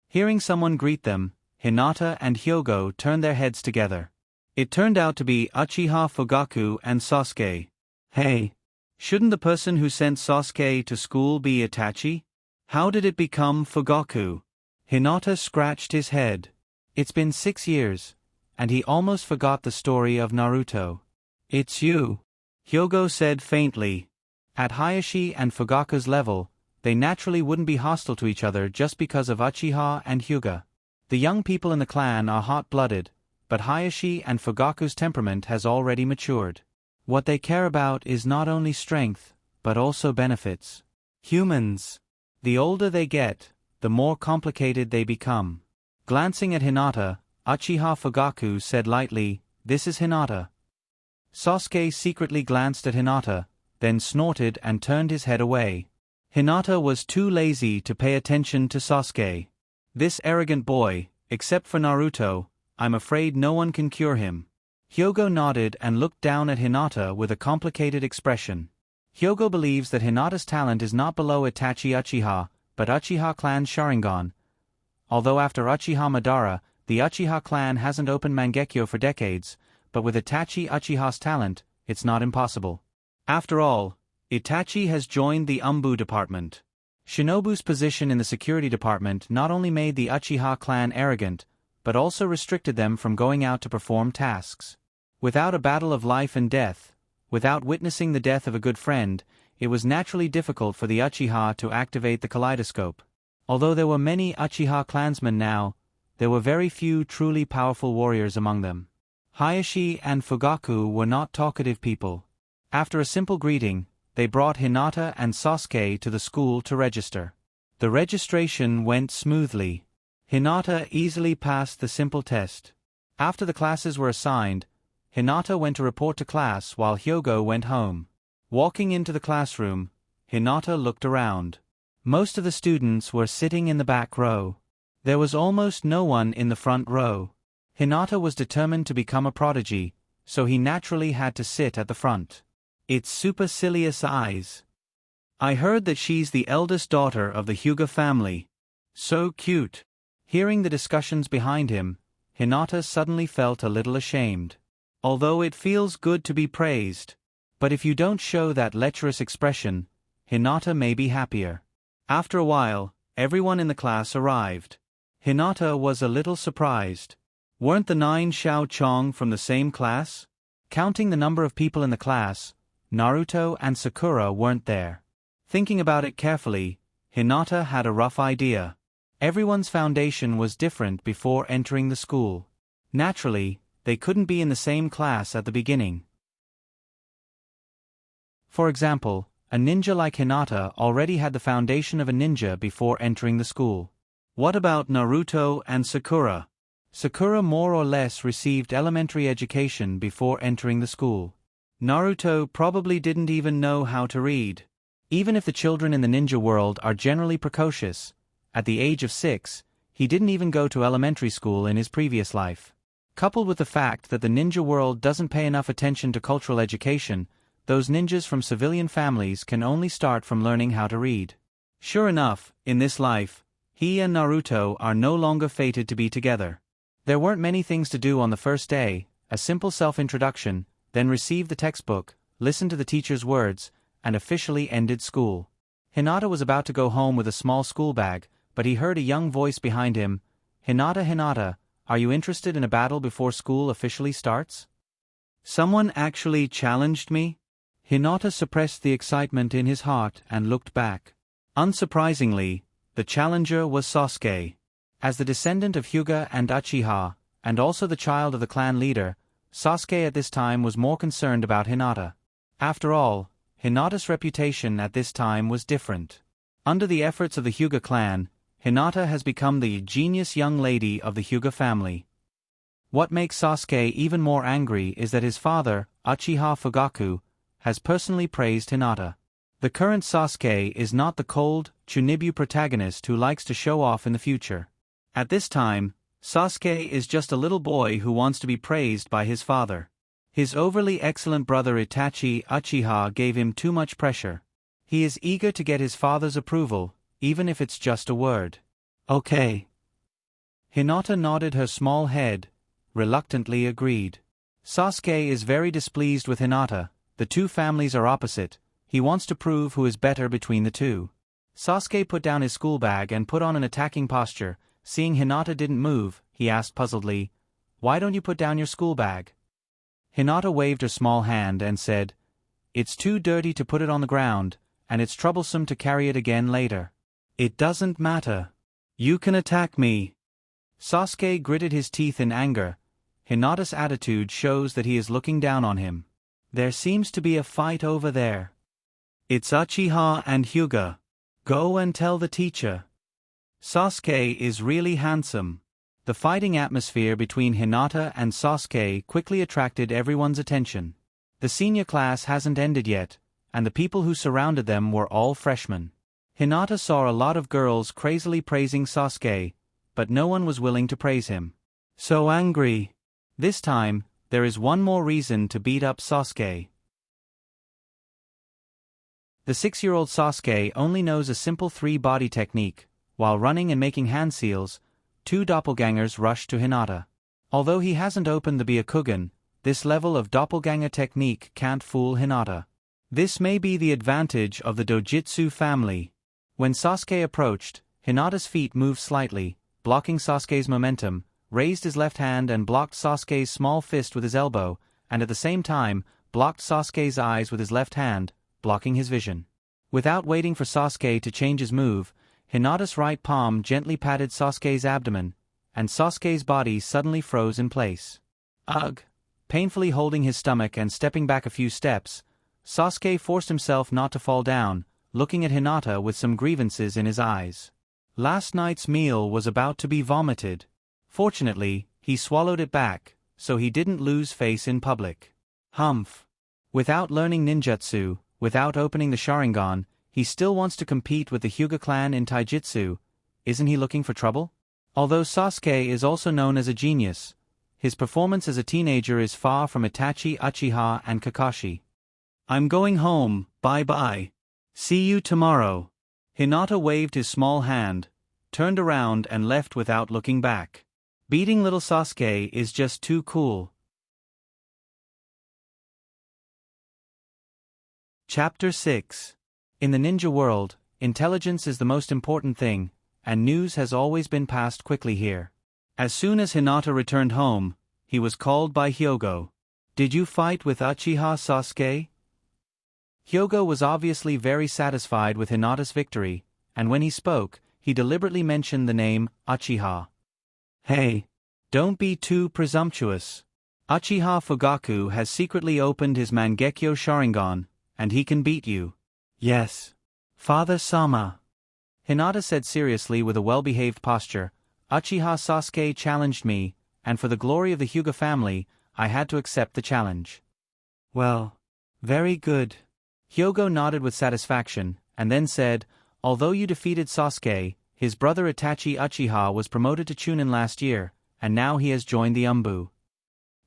Hearing someone greet them, Hinata and Hyogo turned their heads together. It turned out to be Uchiha Fugaku and Sasuke. Hey. Shouldn't the person who sent Sasuke to school be Itachi? How did it become Fugaku? Hinata scratched his head. It's been 6 years, and he almost forgot the story of Naruto. It's you. Hyogo said faintly. At Hayashi and Fugaku's level, they naturally wouldn't be hostile to each other just because of Uchiha and Hyuga. The young people in the clan are hot-blooded, but Hayashi and Fugaku's temperament has already matured. What they care about is not only strength, but also benefits. Humans. The older they get, the more complicated they become. Glancing at Hinata, Uchiha Fugaku said lightly, "This is Hinata." Sasuke secretly glanced at Hinata, then snorted and turned his head away. Hinata was too lazy to pay attention to Sasuke. This arrogant boy, except for Naruto, I'm afraid no one can cure him. Hyogo nodded and looked down at Hinata with a complicated expression. Hyogo believes that Hinata's talent is not below Itachi Uchiha, but Uchiha clan's Sharingan. Although after Uchiha Madara, the Uchiha clan hasn't opened Mangekyo for decades, but with Itachi Uchiha's talent, it's not impossible. After all, Itachi has joined the Umbu department. Shinobu's position in the security department not only made the Uchiha clan arrogant, but also restricted them from going out to perform tasks. Without a battle of life and death, without witnessing the death of a good friend, it was naturally difficult for the Uchiha to activate the kaleidoscope. Although there were many Uchiha clansmen now, there were very few truly powerful warriors among them. Hayashi and Fugaku were not talkative people. After a simple greeting, they brought Hinata and Sasuke to the school to register. The registration went smoothly. Hinata easily passed the simple test. After the classes were assigned, Hinata went to report to class while Hyogo went home. Walking into the classroom, Hinata looked around. Most of the students were sitting in the back row. There was almost no one in the front row. Hinata was determined to become a prodigy, so he naturally had to sit at the front. Its supercilious eyes. I heard that she's the eldest daughter of the Hyuga family. So cute. Hearing the discussions behind him, Hinata suddenly felt a little ashamed. Although it feels good to be praised. But if you don't show that lecherous expression, Hinata may be happier. After a while, everyone in the class arrived. Hinata was a little surprised. Weren't the 9 Xiao Chong from the same class? Counting the number of people in the class, Naruto and Sakura weren't there. Thinking about it carefully, Hinata had a rough idea. Everyone's foundation was different before entering the school. Naturally, they couldn't be in the same class at the beginning. For example, a ninja like Hinata already had the foundation of a ninja before entering the school. What about Naruto and Sakura? Sakura more or less received elementary education before entering the school. Naruto probably didn't even know how to read. Even if the children in the ninja world are generally precocious, at the age of 6, he didn't even go to elementary school in his previous life. Coupled with the fact that the ninja world doesn't pay enough attention to cultural education, those ninjas from civilian families can only start from learning how to read. Sure enough, in this life, he and Naruto are no longer fated to be together. There weren't many things to do on the first day: a simple self-introduction, then receive the textbook, listen to the teacher's words, and officially ended school. Hinata was about to go home with a small school bag, but he heard a young voice behind him. "Hinata, Hinata, are you interested in a battle before school officially starts?" Someone actually challenged me? Hinata suppressed the excitement in his heart and looked back. Unsurprisingly, the challenger was Sasuke. As the descendant of Hyuga and Uchiha, and also the child of the clan leader, Sasuke at this time was more concerned about Hinata. After all, Hinata's reputation at this time was different. Under the efforts of the Hyuga clan, Hinata has become the genius young lady of the Hyuga family. What makes Sasuke even more angry is that his father, Uchiha Fugaku, has personally praised Hinata. The current Sasuke is not the cold, Chunibyu protagonist who likes to show off in the future. At this time, Sasuke is just a little boy who wants to be praised by his father. His overly excellent brother Itachi Uchiha gave him too much pressure. He is eager to get his father's approval, even if it's just a word. Okay. Hinata nodded her small head, reluctantly agreed. Sasuke is very displeased with Hinata. The two families are opposite. He wants to prove who is better between the two. Sasuke put down his school bag and put on an attacking posture. Seeing Hinata didn't move, he asked puzzledly, "Why don't you put down your school bag?" Hinata waved her small hand and said, "It's too dirty to put it on the ground, and it's troublesome to carry it again later." "It doesn't matter. You can attack me." Sasuke gritted his teeth in anger. Hinata's attitude shows that he is looking down on him. "There seems to be a fight over there. It's Uchiha and Hyuga. Go and tell the teacher." Sasuke is really handsome. The fighting atmosphere between Hinata and Sasuke quickly attracted everyone's attention. The senior class hasn't ended yet, and the people who surrounded them were all freshmen. Hinata saw a lot of girls crazily praising Sasuke, but no one was willing to praise him. So angry. This time, there is one more reason to beat up Sasuke. The 6-year-old Sasuke only knows a simple 3-body technique. While running and making hand seals, 2 doppelgangers rush to Hinata. Although he hasn't opened the Byakugan, this level of doppelganger technique can't fool Hinata. This may be the advantage of the Dojutsu family. When Sasuke approached, Hinata's feet moved slightly, blocking Sasuke's momentum, raised his left hand and blocked Sasuke's small fist with his elbow, and at the same time, blocked Sasuke's eyes with his left hand, blocking his vision. Without waiting for Sasuke to change his move, Hinata's right palm gently patted Sasuke's abdomen, and Sasuke's body suddenly froze in place. Ugh! Painfully holding his stomach and stepping back a few steps, Sasuke forced himself not to fall down, looking at Hinata with some grievances in his eyes. Last night's meal was about to be vomited. Fortunately, he swallowed it back, so he didn't lose face in public. Humph! Without learning ninjutsu, without opening the Sharingan, he still wants to compete with the Hyuga clan in taijutsu. Isn't he looking for trouble? Although Sasuke is also known as a genius, his performance as a teenager is far from Itachi, Uchiha and Kakashi. "I'm going home, bye-bye. See you tomorrow." Hinata waved his small hand, turned around and left without looking back. Beating little Sasuke is just too cool. Chapter 6. In the ninja world, intelligence is the most important thing, and news has always been passed quickly here. As soon as Hinata returned home, he was called by Hyogo. "Did you fight with Uchiha, Sasuke?" Hyogo was obviously very satisfied with Hinata's victory, and when he spoke, he deliberately mentioned the name Uchiha. "Hey, don't be too presumptuous. Uchiha Fugaku has secretly opened his Mangekyo Sharingan, and he can beat you." "Yes, Father-sama," Hinata said seriously with a well-behaved posture. "Uchiha Sasuke challenged me, and for the glory of the Hyuga family, I had to accept the challenge." "Well, very good." Hyogo nodded with satisfaction, and then said, "Although you defeated Sasuke, his brother Itachi Uchiha was promoted to Chunin last year, and now he has joined the Umbu."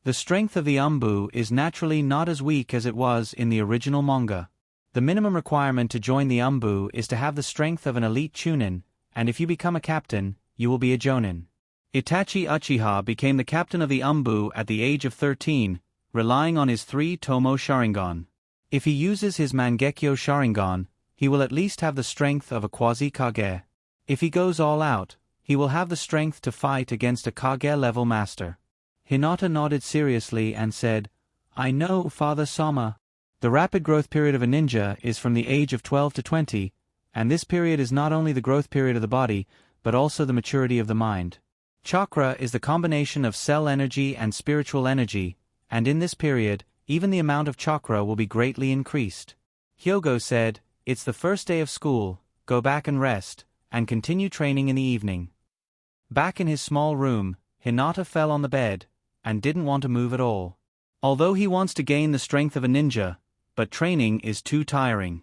The strength of the Umbu is naturally not as weak as it was in the original manga. The minimum requirement to join the Umbu is to have the strength of an elite chunin, and if you become a captain, you will be a jonin. Itachi Uchiha became the captain of the Umbu at the age of 13, relying on his 3 Tomo Sharingan. If he uses his Mangekyo Sharingan, he will at least have the strength of a quasi-Kage. If he goes all out, he will have the strength to fight against a Kage-level master. Hinata nodded seriously and said, "I know, Father Sama." The rapid growth period of a ninja is from the age of 12 to 20, and this period is not only the growth period of the body, but also the maturity of the mind. Chakra is the combination of cell energy and spiritual energy, and in this period, even the amount of chakra will be greatly increased. Hyogo said, "It's the first day of school, go back and rest, and continue training in the evening." Back in his small room, Hinata fell on the bed, and didn't want to move at all. Although he wants to gain the strength of a ninja, but training is too tiring.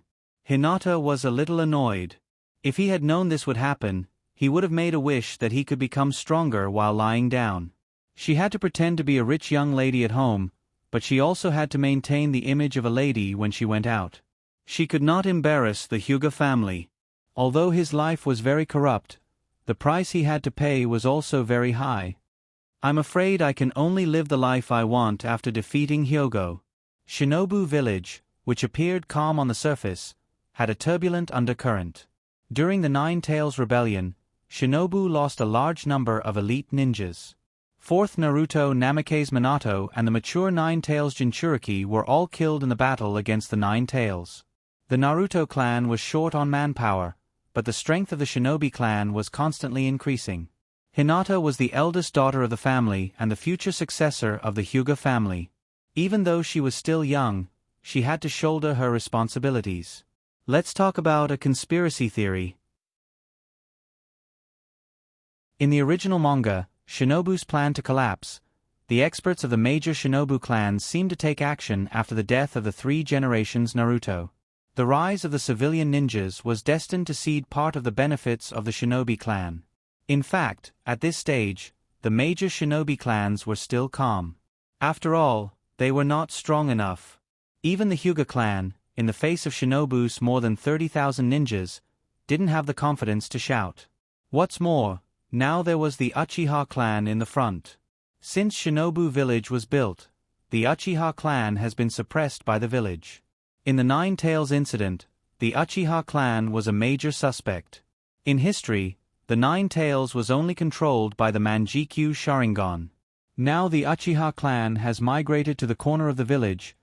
Hinata was a little annoyed. If he had known this would happen, he would have made a wish that he could become stronger while lying down. She had to pretend to be a rich young lady at home, but she also had to maintain the image of a lady when she went out. She could not embarrass the Hyuga family. Although his life was very corrupt, the price he had to pay was also very high. "I'm afraid I can only live the life I want after defeating Hyogo." Shinobu Village, which appeared calm on the surface, had a turbulent undercurrent. During the Nine Tails Rebellion, Shinobu lost a large number of elite ninjas. 4th Naruto Namake's Minato and the mature Nine Tails Jinchuriki were all killed in the battle against the Nine Tails. The Naruto clan was short on manpower, but the strength of the Shinobi clan was constantly increasing. Hinata was the eldest daughter of the family and the future successor of the Hyuga family. Even though she was still young, she had to shoulder her responsibilities. Let's talk about a conspiracy theory. In the original manga, Shinobu's plan to collapse, the experts of the major Shinobu clans seemed to take action after the death of the 3 generations Naruto. The rise of the civilian ninjas was destined to cede part of the benefits of the Shinobi clan. In fact, at this stage, the major Shinobi clans were still calm. After all, they were not strong enough. Even the Hyuga clan, in the face of Shinobu's more than 30,000 ninjas, didn't have the confidence to shout. What's more, now there was the Uchiha clan in the front. Since Shinobu Village was built, the Uchiha clan has been suppressed by the village. In the Nine Tails incident, the Uchiha clan was a major suspect. In history, the Nine Tails was only controlled by the Mangekyo Sharingan. Now the Uchiha clan has migrated to the corner of the village,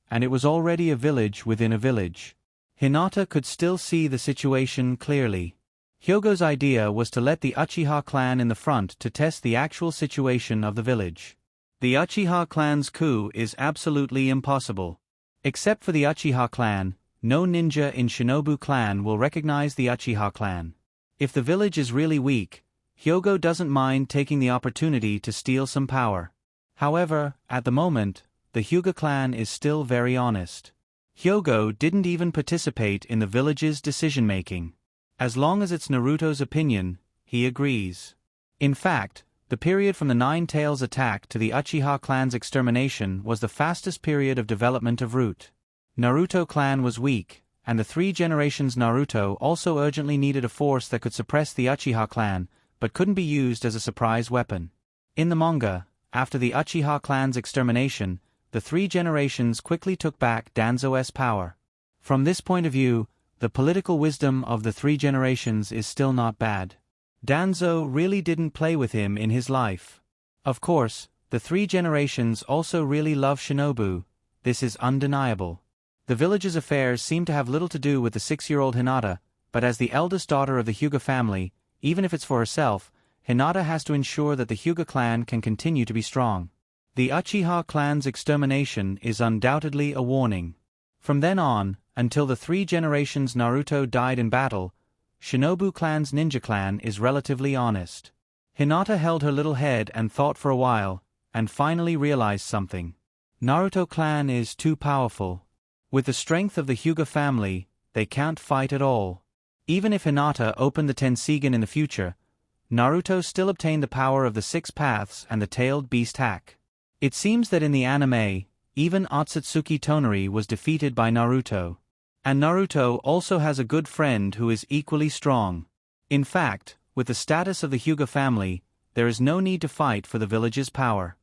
and it was already a village within a village. Hinata could still see the situation clearly. Hyogo's idea was to let the Uchiha clan in the front to test the actual situation of the village. The Uchiha clan's coup is absolutely impossible. Except for the Uchiha clan, no ninja in Shinobu clan will recognize the Uchiha clan. If the village is really weak, Hyogo doesn't mind taking the opportunity to steal some power. However, at the moment, the Hyuga clan is still very honest. Hyogo didn't even participate in the village's decision-making. As long as it's Naruto's opinion, he agrees. In fact, the period from the Nine Tails attack to the Uchiha clan's extermination was the fastest period of development of Root. Naruto clan was weak, and the 3 generations Naruto also urgently needed a force that could suppress the Uchiha clan, but couldn't be used as a surprise weapon. In the manga, after the Uchiha clan's extermination, the 3 generations quickly took back Danzo's power. From this point of view, the political wisdom of the 3 generations is still not bad. Danzo really didn't play with him in his life. Of course, the 3 generations also really love Shinobu, this is undeniable. The village's affairs seem to have little to do with the 6-year-old Hinata, but as the eldest daughter of the Hyuga family, even if it's for herself, Hinata has to ensure that the Hyuga clan can continue to be strong. The Uchiha clan's extermination is undoubtedly a warning. From then on, until the 3 generations Naruto died in battle, Shinobu clan's ninja clan is relatively honest. Hinata held her little head and thought for a while, and finally realized something. Naruto clan is too powerful. With the strength of the Hyuga family, they can't fight at all. Even if Hinata opened the Tenseigan in the future, Naruto still obtained the power of the 6 paths and the tailed beast hack. It seems that in the anime, even Otsutsuki Tonari was defeated by Naruto. And Naruto also has a good friend who is equally strong. In fact, with the status of the Hyuga family, there is no need to fight for the village's power.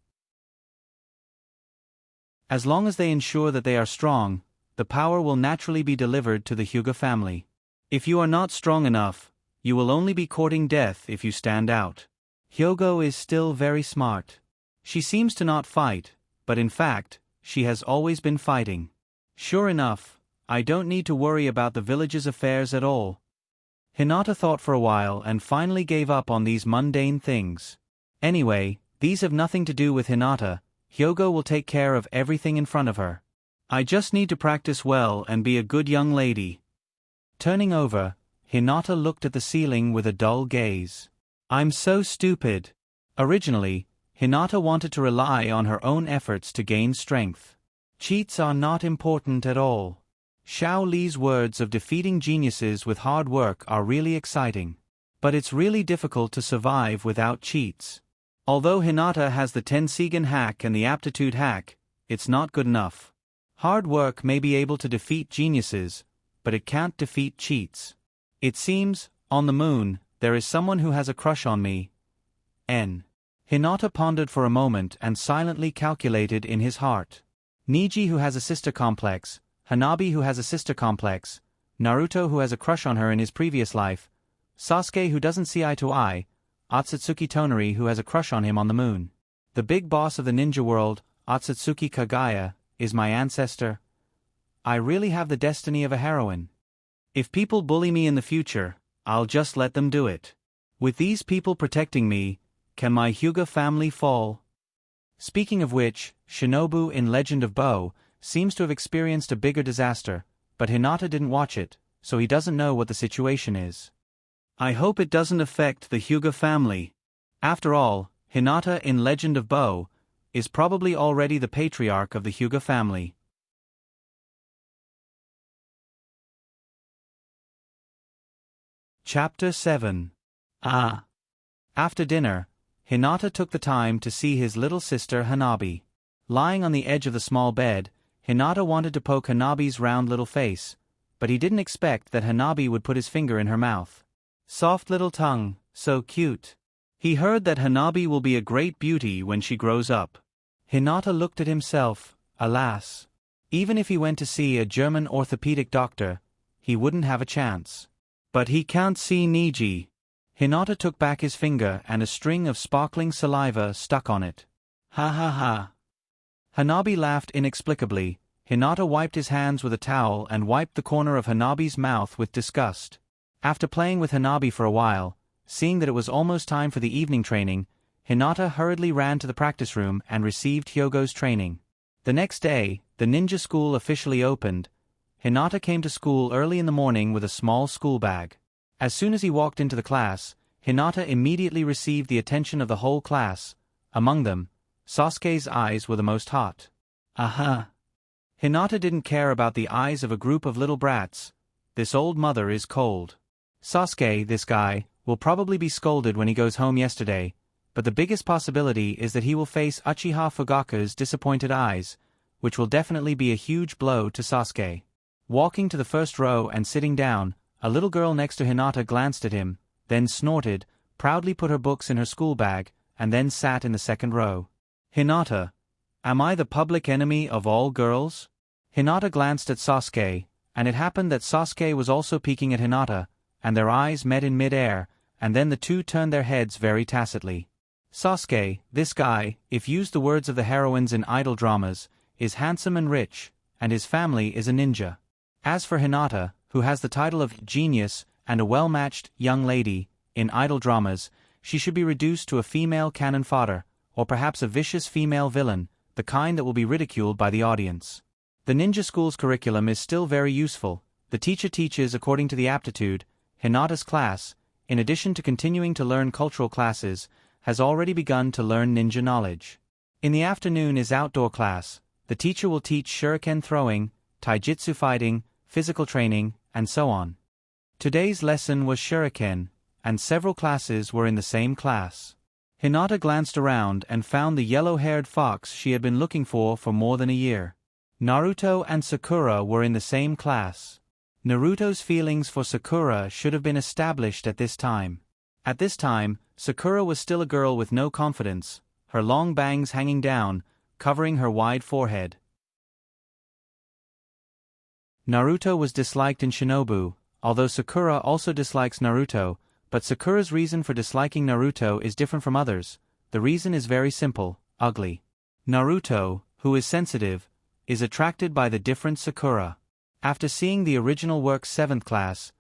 As long as they ensure that they are strong, the power will naturally be delivered to the Hyuga family. If you are not strong enough, you will only be courting death if you stand out. Hyogo is still very smart. She seems to not fight, but in fact, she has always been fighting. Sure enough, I don't need to worry about the village's affairs at all. Hinata thought for a while and finally gave up on these mundane things. Anyway, these have nothing to do with Hinata. Hyogo will take care of everything in front of her. I just need to practice well and be a good young lady. Turning over, Hinata looked at the ceiling with a dull gaze. I'm so stupid. Originally, Hinata wanted to rely on her own efforts to gain strength. Cheats are not important at all. Xiao Li's words of defeating geniuses with hard work are really exciting. But it's really difficult to survive without cheats. Although Hinata has the Tensigen hack and the aptitude hack, it's not good enough. Hard work may be able to defeat geniuses, but it can't defeat cheats. It seems, on the moon, there is someone who has a crush on me. Hinata pondered for a moment and silently calculated in his heart. Niji who has a sister complex, Hanabi who has a sister complex, Naruto who has a crush on her in his previous life, Sasuke who doesn't see eye to eye, Otsutsuki Tonari who has a crush on him on the moon. The big boss of the ninja world, Otsutsuki Kagaya, is my ancestor. I really have the destiny of a heroine. If people bully me in the future, I'll just let them do it. With these people protecting me, can my Hyuga family fall? Speaking of which, Shinobu in Legend of Bo seems to have experienced a bigger disaster, but Hinata didn't watch it, so he doesn't know what the situation is. I hope it doesn't affect the Hyuga family. After all, Hinata in Legend of Bo is probably already the patriarch of the Hyuga family. Chapter 7. After dinner, Hinata took the time to see his little sister Hanabi. Lying on the edge of the small bed, Hinata wanted to poke Hanabi's round little face, but he didn't expect that Hanabi would put his finger in her mouth. Soft little tongue, so cute. He heard that Hanabi will be a great beauty when she grows up. Hinata looked at himself, alas. Even if he went to see a German orthopedic doctor, he wouldn't have a chance. But he can't see Niji. Hinata took back his finger and a string of sparkling saliva stuck on it. Ha ha ha. Hanabi laughed inexplicably. Hinata wiped his hands with a towel and wiped the corner of Hanabi's mouth with disgust. After playing with Hanabi for a while, seeing that it was almost time for the evening training, Hinata hurriedly ran to the practice room and received Hyogo's training. The next day, the ninja school officially opened. Hinata came to school early in the morning with a small school bag. As soon as he walked into the class, Hinata immediately received the attention of the whole class. Among them, Sasuke's eyes were the most hot. Aha! Hinata didn't care about the eyes of a group of little brats. This old mother is cold. Sasuke, this guy, will probably be scolded when he goes home yesterday, but the biggest possibility is that he will face Uchiha Fugaku's disappointed eyes, which will definitely be a huge blow to Sasuke. Walking to the first row and sitting down, a little girl next to Hinata glanced at him, then snorted, proudly put her books in her school bag, and then sat in the second row. Hinata, am I the public enemy of all girls? Hinata glanced at Sasuke, and it happened that Sasuke was also peeking at Hinata, and their eyes met in mid-air, and then the two turned their heads very tacitly. Sasuke, this guy, if used the words of the heroines in idol dramas, is handsome and rich, and his family is a ninja. As for Hinata, who has the title of genius and a well-matched young lady, in idol dramas, she should be reduced to a female cannon fodder, or perhaps a vicious female villain, the kind that will be ridiculed by the audience. The ninja school's curriculum is still very useful. The teacher teaches according to the aptitude. Hinata's class, in addition to continuing to learn cultural classes, has already begun to learn ninja knowledge. In the afternoon is outdoor class. The teacher will teach shuriken throwing, taijutsu fighting, physical training, and so on. Today's lesson was shuriken, and several classes were in the same class. Hinata glanced around and found the yellow-haired fox she had been looking for more than a year. Naruto and Sakura were in the same class. Naruto's feelings for Sakura should have been established at this time. At this time, Sakura was still a girl with no confidence, her long bangs hanging down, covering her wide forehead. Naruto was disliked in Shinobu, although Sakura also dislikes Naruto, but Sakura's reason for disliking Naruto is different from others. The reason is very simple: ugly. Naruto, who is sensitive, is attracted by the different Sakura. After seeing the original work's 7th class,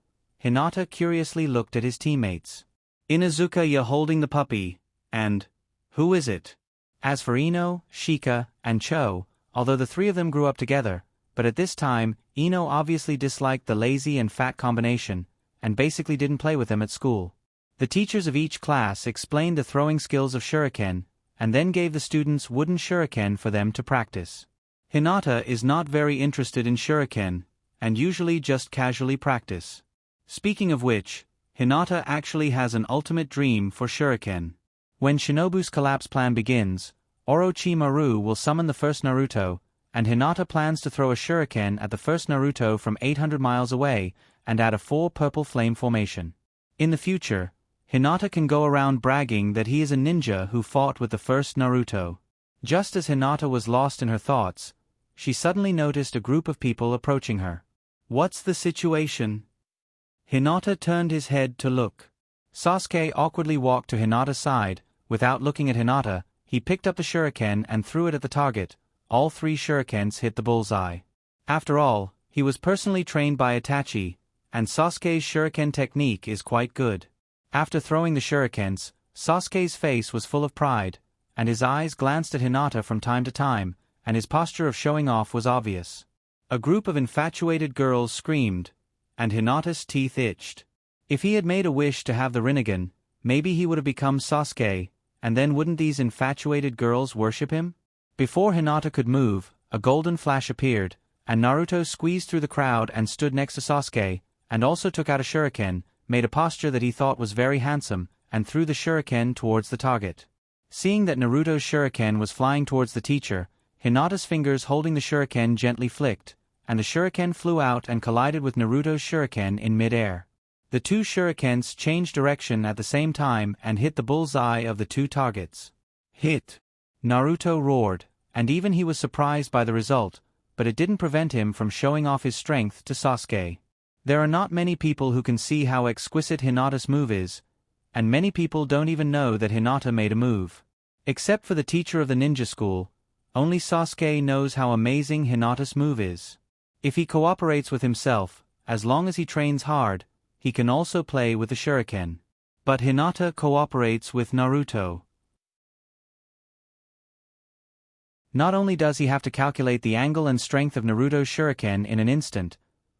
Hinata curiously looked at his teammates. Inuzuka, you're holding the puppy, and who is it? As for Ino, Shika, and Cho, although the three of them grew up together, but at this time, Ino obviously disliked the lazy and fat combination, and basically didn't play with them at school. The teachers of each class explained the throwing skills of shuriken, and then gave the students wooden shuriken for them to practice. Hinata is not very interested in shuriken, and usually just casually practice. Speaking of which, Hinata actually has an ultimate dream for shuriken. When Shinobu's collapse plan begins, Orochimaru will summon the first Naruto, and Hinata plans to throw a shuriken at the first Naruto from 800 miles away, and add a 4 purple flame formation. In the future, Hinata can go around bragging that he is a ninja who fought with the first Naruto. Just as Hinata was lost in her thoughts, she suddenly noticed a group of people approaching her. What's the situation? Hinata turned his head to look. Sasuke awkwardly walked to Hinata's side. Without looking at Hinata, he picked up the shuriken and threw it at the target. All 3 shurikens hit the bullseye. After all, he was personally trained by Itachi, and Sasuke's shuriken technique is quite good. After throwing the shurikens, Sasuke's face was full of pride, and his eyes glanced at Hinata from time to time, and his posture of showing off was obvious. A group of infatuated girls screamed, and Hinata's teeth itched. If he had made a wish to have the Rinnegan, maybe he would have become Sasuke, and then wouldn't these infatuated girls worship him? Before Hinata could move, a golden flash appeared, and Naruto squeezed through the crowd and stood next to Sasuke, and also took out a shuriken, made a posture that he thought was very handsome, and threw the shuriken towards the target. Seeing that Naruto's shuriken was flying towards the teacher, Hinata's fingers holding the shuriken gently flicked, and the shuriken flew out and collided with Naruto's shuriken in mid-air. The 2 shurikens changed direction at the same time and hit the bullseye of the 2 targets. Hit! Naruto roared, and even he was surprised by the result, but it didn't prevent him from showing off his strength to Sasuke. There are not many people who can see how exquisite Hinata's move is, and many people don't even know that Hinata made a move. Except for the teacher of the ninja school, only Sasuke knows how amazing Hinata's move is. If he cooperates with himself, as long as he trains hard, he can also play with the shuriken. But Hinata cooperates with Naruto. Not only does he have to calculate the angle and strength of Naruto's shuriken in an instant,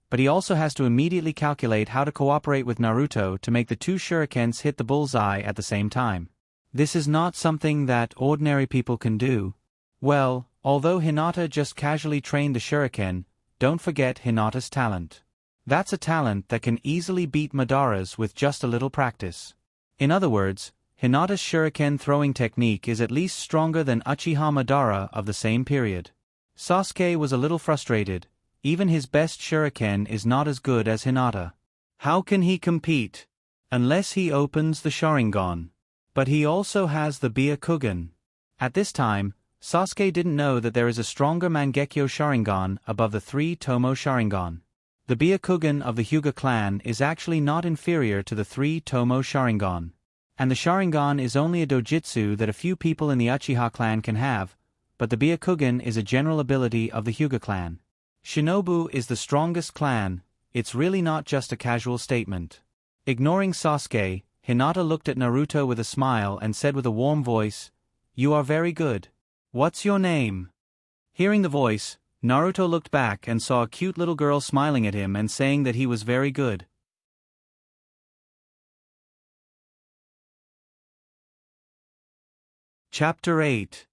but he also has to immediately calculate how to cooperate with Naruto to make the 2 shurikens hit the bullseye at the same time. This is not something that ordinary people can do. Well, although Hinata just casually trained the shuriken, don't forget Hinata's talent. That's a talent that can easily beat Madara's with just a little practice. In other words, Hinata's shuriken throwing technique is at least stronger than Uchiha Madara of the same period. Sasuke was a little frustrated. Even his best shuriken is not as good as Hinata. How can he compete? Unless he opens the Sharingan. But he also has the Byakugan. At this time, Sasuke didn't know that there is a stronger Mangekyo Sharingan above the 3 Tomo Sharingan. The Byakugan of the Hyuga clan is actually not inferior to the 3 Tomo Sharingan. And the Sharingan is only a dojutsu that a few people in the Uchiha clan can have, but the Byakugan is a general ability of the Hyuga clan. Shinobu is the strongest clan, it's really not just a casual statement. Ignoring Sasuke, Hinata looked at Naruto with a smile and said with a warm voice, "You are very good. What's your name?" Hearing the voice, Naruto looked back and saw a cute little girl smiling at him and saying that he was very good. Chapter 8.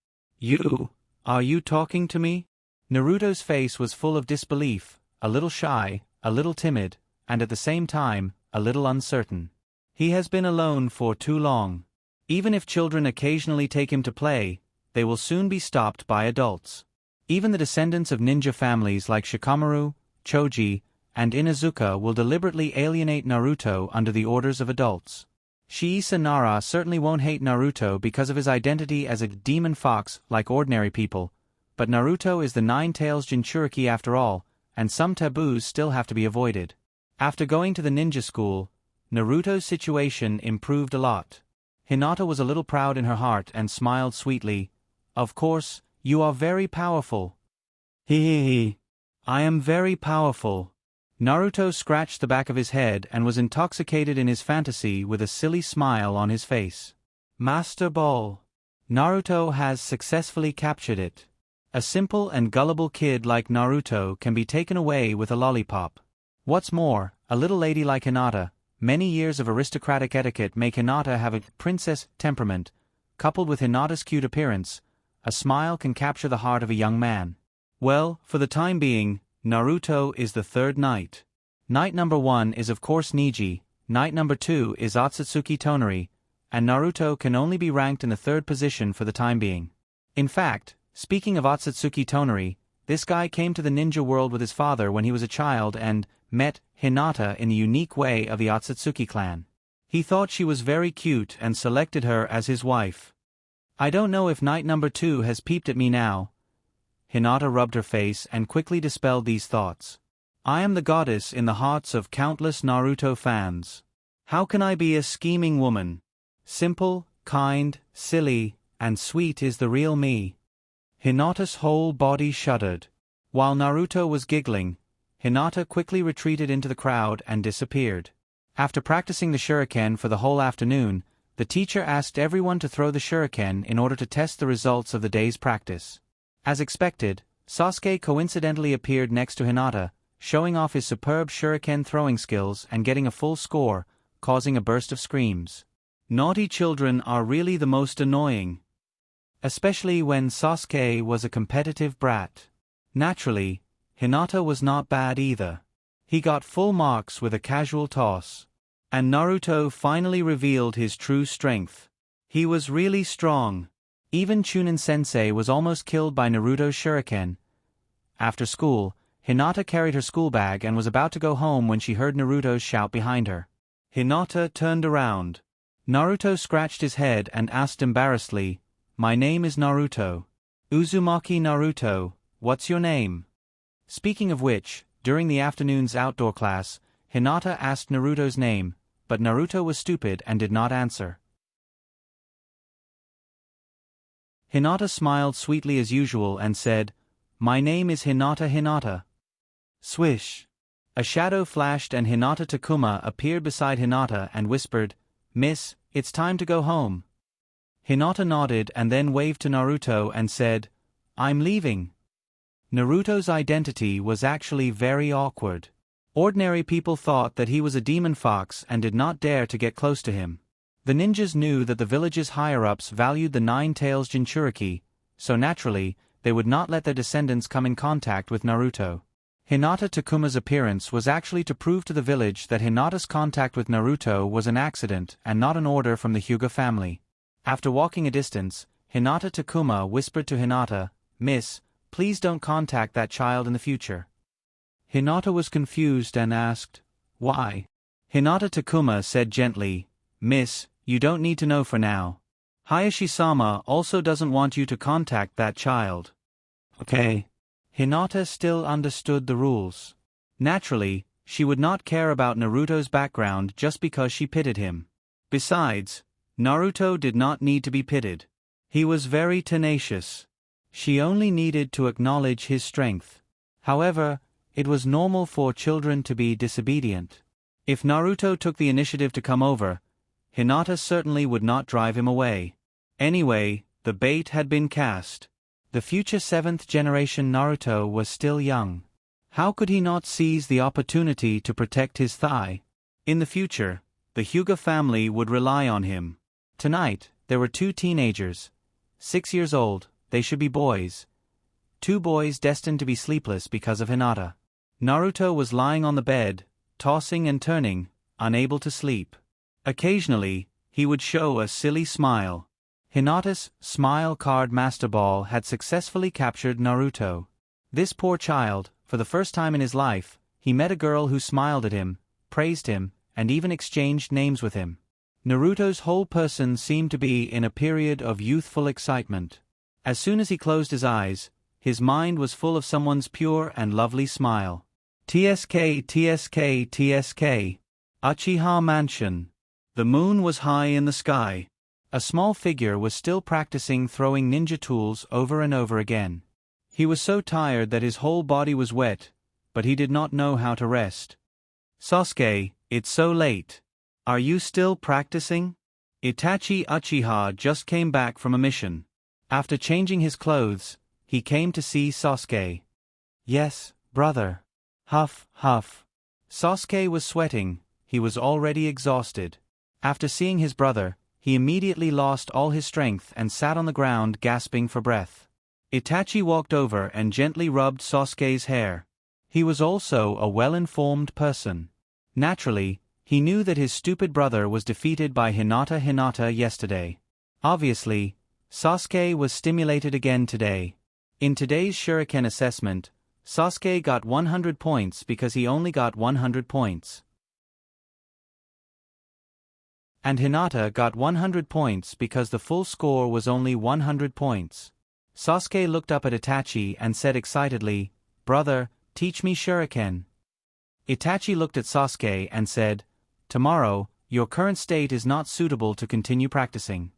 Are you talking to me? Naruto's face was full of disbelief, a little shy, a little timid, and at the same time, a little uncertain. He has been alone for too long. Even if children occasionally take him to play, they will soon be stopped by adults. Even the descendants of ninja families like Shikamaru, Choji, and Inuzuka will deliberately alienate Naruto under the orders of adults. Shiisa Nara certainly won't hate Naruto because of his identity as a demon fox like ordinary people, but Naruto is the Nine-Tails Jinchuriki after all, and some taboos still have to be avoided. After going to the ninja school, Naruto's situation improved a lot. Hinata was a little proud in her heart and smiled sweetly. "Of course, you are very powerful." "He. I am very powerful." Naruto scratched the back of his head and was intoxicated in his fantasy with a silly smile on his face. Master Ball. Naruto has successfully captured it. A simple and gullible kid like Naruto can be taken away with a lollipop. What's more, a little lady like Hinata, many years of aristocratic etiquette make Hinata have a princess temperament, coupled with Hinata's cute appearance, a smile can capture the heart of a young man. Well, for the time being, Naruto is the third knight. Knight number 1 is of course Neji, knight number 2 is Otsutsuki Tonari, and Naruto can only be ranked in the third position for the time being. In fact, speaking of Otsutsuki Tonari, this guy came to the ninja world with his father when he was a child and met Hinata in the unique way of the Otsutsuki clan. He thought she was very cute and selected her as his wife. I don't know if knight number 2 has peeped at me now. Hinata rubbed her face and quickly dispelled these thoughts. I am the goddess in the hearts of countless Naruto fans. How can I be a scheming woman? Simple, kind, silly, and sweet is the real me. Hinata's whole body shuddered. While Naruto was giggling, Hinata quickly retreated into the crowd and disappeared. After practicing the shuriken for the whole afternoon, the teacher asked everyone to throw the shuriken in order to test the results of the day's practice. As expected, Sasuke coincidentally appeared next to Hinata, showing off his superb shuriken throwing skills and getting a full score, causing a burst of screams. Naughty children are really the most annoying. Especially when Sasuke was a competitive brat. Naturally, Hinata was not bad either. He got full marks with a casual toss. And Naruto finally revealed his true strength. He was really strong. Even Chunin-sensei was almost killed by Naruto's shuriken. After school, Hinata carried her school bag and was about to go home when she heard Naruto's shout behind her. Hinata turned around. Naruto scratched his head and asked embarrassedly, "My name is Naruto." "Uzumaki Naruto, what's your name?" Speaking of which, during the afternoon's outdoor class, Hinata asked Naruto's name, but Naruto was stupid and did not answer. Hinata smiled sweetly as usual and said, "My name is Hinata. Swish. A shadow flashed and Hinata Takuma appeared beside Hinata and whispered, "Miss, it's time to go home." Hinata nodded and then waved to Naruto and said, "I'm leaving." Naruto's identity was actually very awkward. Ordinary people thought that he was a demon fox and did not dare to get close to him. The ninjas knew that the village's higher-ups valued the Nine-Tails Jinchuriki, so naturally, they would not let their descendants come in contact with Naruto. Hinata Takuma's appearance was actually to prove to the village that Hinata's contact with Naruto was an accident and not an order from the Hyuga family. After walking a distance, Hinata Takuma whispered to Hinata, "Miss, please don't contact that child in the future." Hinata was confused and asked, "Why?" Hinata Takuma said gently, "Miss, you don't need to know for now. Hayashi-sama also doesn't want you to contact that child." Okay. Hinata still understood the rules. Naturally, she would not care about Naruto's background just because she pitied him. Besides, Naruto did not need to be pitied. He was very tenacious. She only needed to acknowledge his strength. However, it was normal for children to be disobedient. If Naruto took the initiative to come over, Hinata certainly would not drive him away. Anyway, the bait had been cast. The future 7th generation Naruto was still young. How could he not seize the opportunity to protect his thigh? In the future, the Hyuga family would rely on him. Tonight, there were 2 teenagers. 6 years old, they should be boys. 2 boys destined to be sleepless because of Hinata. Naruto was lying on the bed, tossing and turning, unable to sleep. Occasionally, he would show a silly smile. Hinata's smile card master ball had successfully captured Naruto. This poor child, for the first time in his life, he met a girl who smiled at him, praised him, and even exchanged names with him. Naruto's whole person seemed to be in a period of youthful excitement. As soon as he closed his eyes, his mind was full of someone's pure and lovely smile. TSK, TSK, TSK. Uchiha Mansion. The moon was high in the sky. A small figure was still practicing throwing ninja tools over and over again. He was so tired that his whole body was wet, but he did not know how to rest. Sasuke, it's so late. Are you still practicing? Itachi Uchiha just came back from a mission. After changing his clothes, he came to see Sasuke. Yes, brother. Huff, huff. Sasuke was sweating, he was already exhausted. After seeing his brother, he immediately lost all his strength and sat on the ground gasping for breath. Itachi walked over and gently rubbed Sasuke's hair. He was also a well-informed person. Naturally, he knew that his stupid brother was defeated by Hinata yesterday. Obviously, Sasuke was stimulated again today. In today's Shuriken assessment, Sasuke got 100 points because he only got 100 points. And Hinata got 100 points because the full score was only 100 points. Sasuke looked up at Itachi and said excitedly, "Brother, teach me Shuriken." Itachi looked at Sasuke and said, "Tomorrow, your current state is not suitable to continue practicing."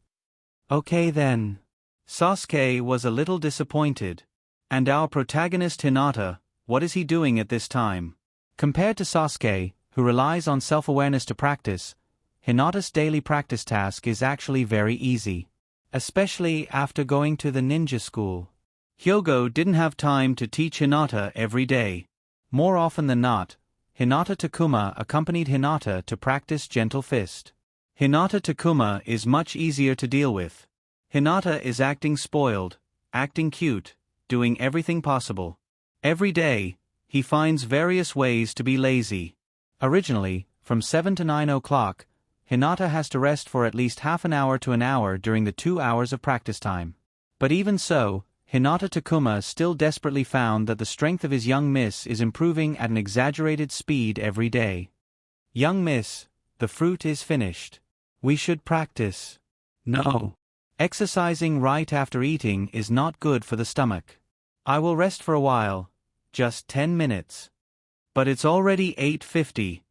Okay then. Sasuke was a little disappointed. And our protagonist Hinata, what is he doing at this time? Compared to Sasuke, who relies on self-awareness to practice, Hinata's daily practice task is actually very easy. Especially after going to the ninja school. Hyogo didn't have time to teach Hinata every day. More often than not, Hinata Takuma accompanied Hinata to practice Gentle Fist. Hinata Takuma is much easier to deal with. Hinata is acting spoiled, acting cute, doing everything possible. Every day, he finds various ways to be lazy. Originally, from 7 to 9 o'clock, Hinata has to rest for at least half an hour to an hour during the 2 hours of practice time. But even so, Hinata Takuma still desperately found that the strength of his young miss is improving at an exaggerated speed every day. Young miss, the fruit is finished. We should practice. No. Exercising right after eating is not good for the stomach. I will rest for a while, just 10 minutes. But it's already 8:50.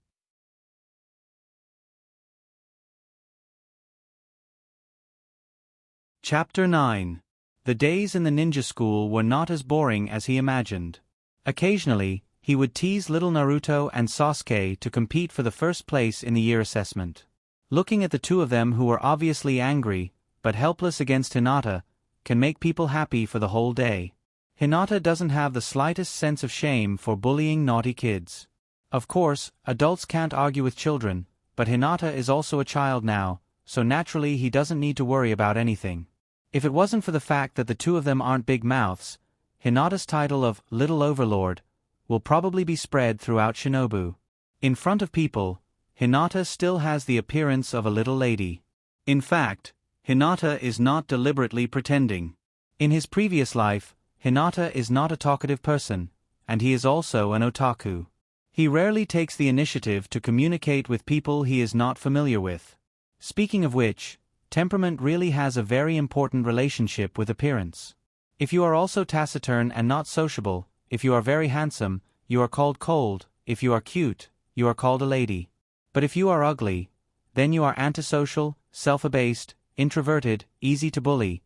Chapter 9. The days in the ninja school were not as boring as he imagined. Occasionally, he would tease little Naruto and Sasuke to compete for the first place in the year assessment. Looking at the two of them who were obviously angry, but helpless against Hinata, can make people happy for the whole day. Hinata doesn't have the slightest sense of shame for bullying naughty kids. Of course, adults can't argue with children, but Hinata is also a child now, so naturally he doesn't need to worry about anything. If it wasn't for the fact that the two of them aren't big mouths, Hinata's title of Little Overlord will probably be spread throughout Shinobu. In front of people, Hinata still has the appearance of a little lady. In fact, Hinata is not deliberately pretending. In his previous life, Hinata is not a talkative person, and he is also an otaku. He rarely takes the initiative to communicate with people he is not familiar with. Speaking of which, temperament really has a very important relationship with appearance. If you are also taciturn and not sociable, if you are very handsome, you are called cold, if you are cute, you are called a lady. But if you are ugly, then you are antisocial, self-abased, introverted, easy to bully.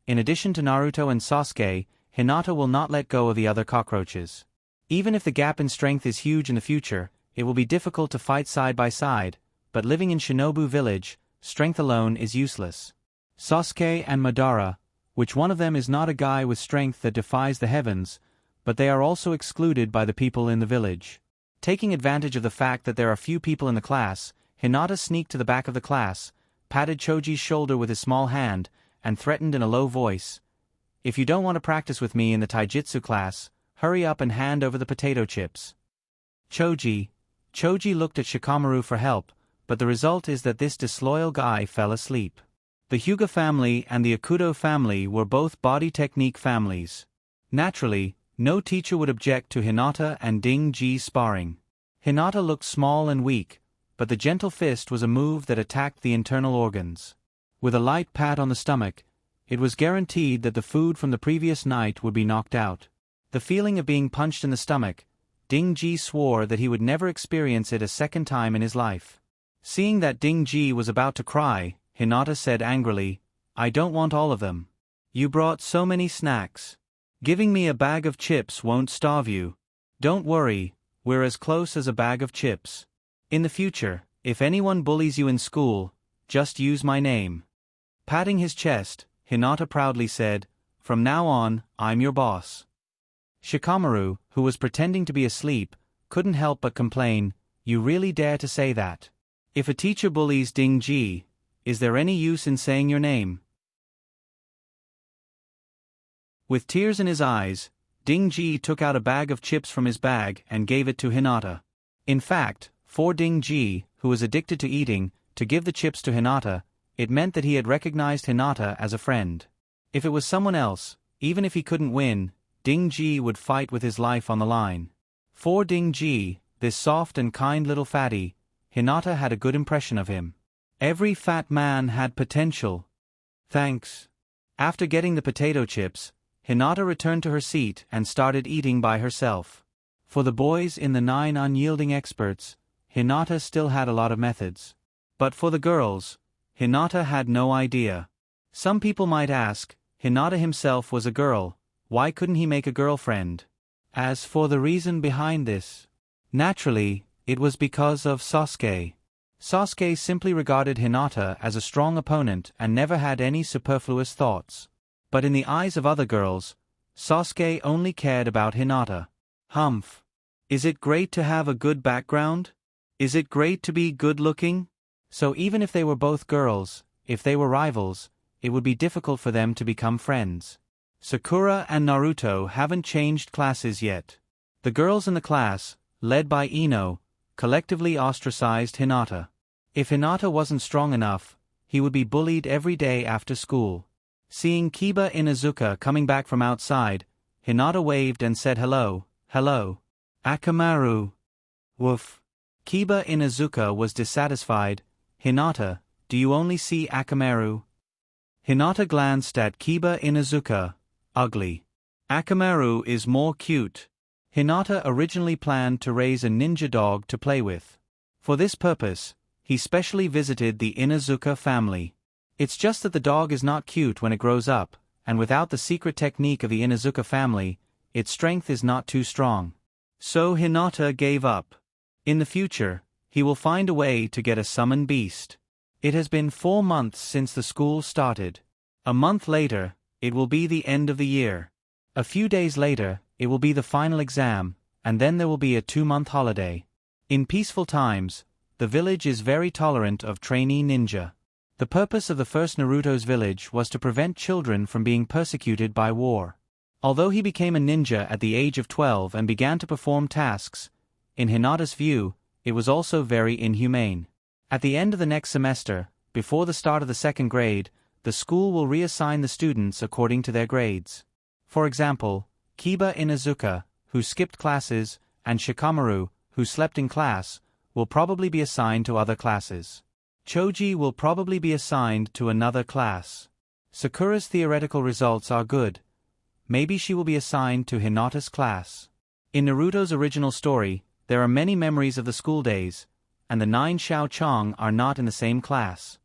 In addition to Naruto and Sasuke, Hinata will not let go of the other cockroaches. Even if the gap in strength is huge in the future, it will be difficult to fight side by side, but living in Shinobu Village, strength alone is useless. Sasuke and Madara, which one of them is not a guy with strength that defies the heavens, but they are also excluded by the people in the village. Taking advantage of the fact that there are few people in the class, Hinata sneaked to the back of the class, patted Choji's shoulder with his small hand, and threatened in a low voice, "If you don't want to practice with me in the taijutsu class, hurry up and hand over the potato chips." Choji looked at Shikamaru for help, but the result is that this disloyal guy fell asleep. The Hyuga family and the Akudo family were both body technique families. Naturally, no teacher would object to Hinata and Ding-ji sparring. Hinata looked small and weak, but the gentle fist was a move that attacked the internal organs. With a light pat on the stomach, it was guaranteed that the food from the previous night would be knocked out. The feeling of being punched in the stomach, Ding-ji swore that he would never experience it a second time in his life. Seeing that Ding-ji was about to cry, Hinata said angrily, "I don't want all of them. You brought so many snacks. Giving me a bag of chips won't starve you. Don't worry, we're as close as a bag of chips. In the future, if anyone bullies you in school, just use my name." Patting his chest, Hinata proudly said, "From now on, I'm your boss." Shikamaru, who was pretending to be asleep, couldn't help but complain, "You really dare to say that? If a teacher bullies Ding-ji, is there any use in saying your name?" With tears in his eyes, Ding-ji took out a bag of chips from his bag and gave it to Hinata. In fact, for Ding-ji, who was addicted to eating, to give the chips to Hinata, it meant that he had recognized Hinata as a friend. If it was someone else, even if he couldn't win, Ding-ji would fight with his life on the line. For Ding-ji, this soft and kind little fatty, Hinata had a good impression of him. Every fat man had potential. Thanks. After getting the potato chips, Hinata returned to her seat and started eating by herself. For the boys in the 9 unyielding experts, Hinata still had a lot of methods. But for the girls, Hinata had no idea. Some people might ask, Hinata himself was a girl, why couldn't he make a girlfriend? As for the reason behind this, naturally, it was because of Sasuke. Sasuke simply regarded Hinata as a strong opponent and never had any superfluous thoughts. But in the eyes of other girls, Sasuke only cared about Hinata. Humph. Is it great to have a good background? Is it great to be good-looking? So even if they were both girls, if they were rivals, it would be difficult for them to become friends. Sakura and Naruto haven't changed classes yet. The girls in the class, led by Ino, collectively ostracized Hinata. If Hinata wasn't strong enough, he would be bullied every day after school. Seeing Kiba Inuzuka coming back from outside, Hinata waved and said hello, "Hello. Akamaru." Woof. Kiba Inuzuka was dissatisfied. "Hinata, do you only see Akamaru?" Hinata glanced at Kiba Inuzuka. Ugly. Akamaru is more cute. Hinata originally planned to raise a ninja dog to play with. For this purpose, he specially visited the Inuzuka family. It's just that the dog is not cute when it grows up, and without the secret technique of the Inuzuka family, its strength is not too strong. So Hinata gave up. In the future, he will find a way to get a summon beast. It has been 4 months since the school started. A month later, it will be the end of the year. A few days later, it will be the final exam, and then there will be a 2-month holiday. In peaceful times, the village is very tolerant of trainee ninja. The purpose of the first Naruto's village was to prevent children from being persecuted by war. Although he became a ninja at the age of 12 and began to perform tasks, in Hinata's view, it was also very inhumane. At the end of the next semester, before the start of the 2nd grade, the school will reassign the students according to their grades. For example, Kiba Inuzuka, who skipped classes, and Shikamaru, who slept in class, will probably be assigned to other classes. Choji will probably be assigned to another class. Sakura's theoretical results are good. Maybe she will be assigned to Hinata's class. In Naruto's original story, there are many memories of the school days, and the 9 Xiao Chong are not in the same class.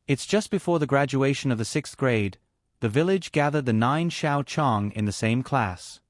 It's just before the graduation of the 6th grade, the village gathered the 9 Xiao Chong in the same class.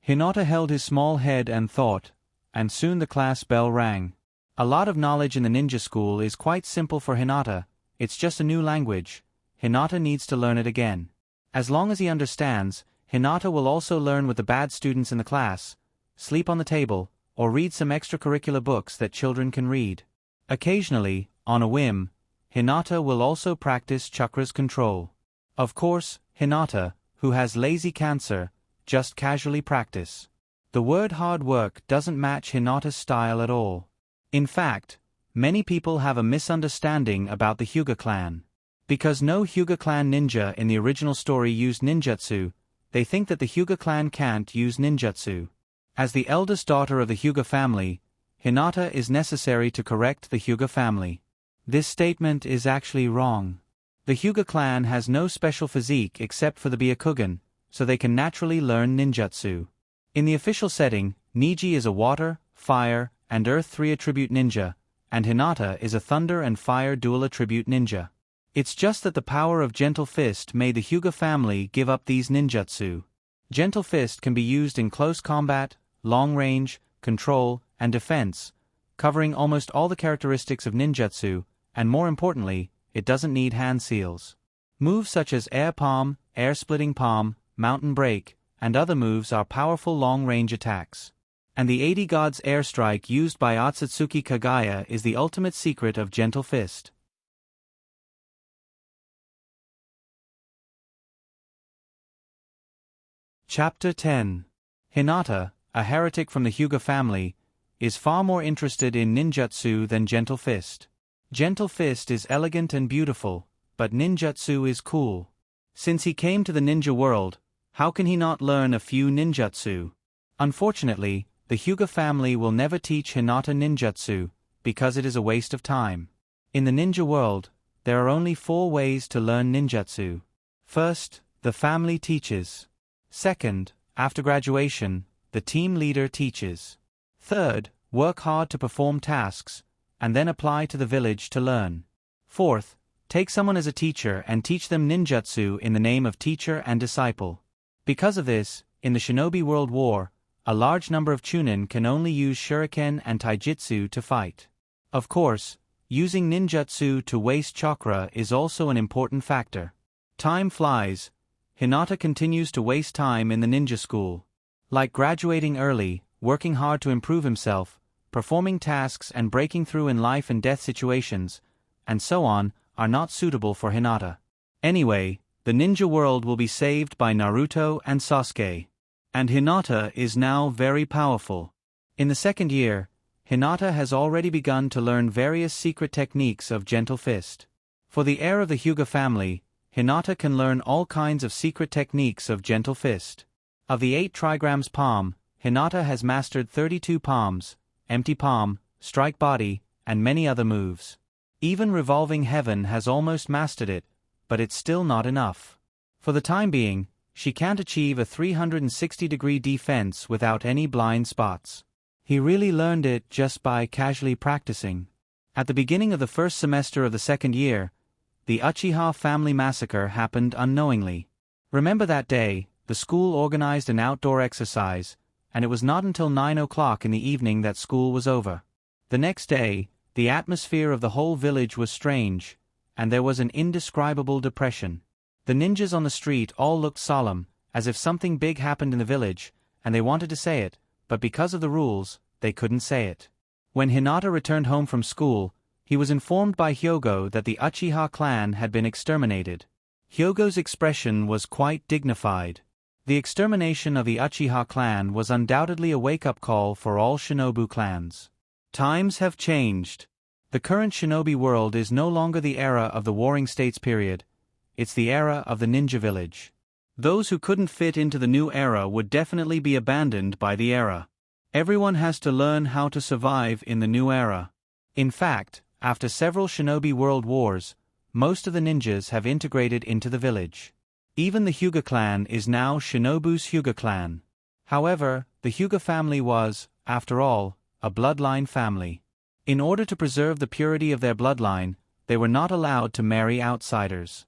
Hinata held his small head and thought, and soon the class bell rang. A lot of knowledge in the ninja school is quite simple for Hinata, it's just a new language. Hinata needs to learn it again. As long as he understands, Hinata will also learn with the bad students in the class, sleep on the table, or read some extracurricular books that children can read. Occasionally, on a whim, Hinata will also practice chakra's control. Of course, Hinata, who has lazy cancer, just casually practice. The word hard work doesn't match Hinata's style at all. In fact, many people have a misunderstanding about the Hyuga clan. Because no Hyuga clan ninja in the original story used ninjutsu, they think that the Hyuga clan can't use ninjutsu. As the eldest daughter of the Hyuga family, Hinata is necessary to correct the Hyuga family. This statement is actually wrong. The Hyuga clan has no special physique except for the Byakugan, so they can naturally learn ninjutsu. In the official setting, Niji is a water, fire, and earth 3-attribute ninja, and Hinata is a thunder and fire dual-attribute ninja. It's just that the power of Gentle Fist made the Hyuga family give up these ninjutsu. Gentle Fist can be used in close combat, long range, control, and defense, covering almost all the characteristics of ninjutsu, and more importantly, it doesn't need hand seals. Moves such as air palm, air splitting palm, mountain break, and other moves are powerful long-range attacks. And the 80 Gods airstrike used by Otsutsuki Kagaya is the ultimate secret of Gentle Fist. Chapter 10. Hinata, a heretic from the Hyuga family, is far more interested in ninjutsu than Gentle Fist. Gentle Fist is elegant and beautiful, but ninjutsu is cool. Since he came to the ninja world, how can he not learn a few ninjutsu? Unfortunately, the Hyuga family will never teach Hinata ninjutsu, because it is a waste of time. In the ninja world, there are only 4 ways to learn ninjutsu. First, the family teaches. Second, after graduation, the team leader teaches. Third, work hard to perform tasks, and then apply to the village to learn. Fourth, take someone as a teacher and teach them ninjutsu in the name of teacher and disciple. Because of this, in the Shinobi World War, a large number of Chunin can only use shuriken and taijutsu to fight. Of course, using ninjutsu to waste chakra is also an important factor. Time flies. Hinata continues to waste time in the ninja school. Like graduating early, working hard to improve himself, performing tasks and breaking through in life and death situations, and so on, are not suitable for Hinata. Anyway, the ninja world will be saved by Naruto and Sasuke. And Hinata is now very powerful. In the second year, Hinata has already begun to learn various secret techniques of Gentle Fist. For the heir of the Hyuga family, Hinata can learn all kinds of secret techniques of Gentle Fist. Of the 8 trigrams palm, Hinata has mastered 32 palms, empty palm, strike body, and many other moves. Even revolving heaven has almost mastered it, but it's still not enough. For the time being, she can't achieve a 360-degree defense without any blind spots. He really learned it just by casually practicing. At the beginning of the first semester of the second year, the Uchiha family massacre happened unknowingly. Remember that day, the school organized an outdoor exercise, and it was not until 9 o'clock in the evening that school was over. The next day, the atmosphere of the whole village was strange, and there was an indescribable depression. The ninjas on the street all looked solemn, as if something big happened in the village, and they wanted to say it, but because of the rules, they couldn't say it. When Hinata returned home from school, he was informed by Hyogo that the Uchiha clan had been exterminated. Hyogo's expression was quite dignified. The extermination of the Uchiha clan was undoubtedly a wake-up call for all shinobu clans. Times have changed. The current shinobi world is no longer the era of the Warring States period. It's the era of the ninja village. Those who couldn't fit into the new era would definitely be abandoned by the era. Everyone has to learn how to survive in the new era. In fact, after several shinobi world wars, most of the ninjas have integrated into the village. Even the Hyuga clan is now Shinobu's Hyuga clan. However, the Hyuga family was, after all, a bloodline family. In order to preserve the purity of their bloodline, they were not allowed to marry outsiders.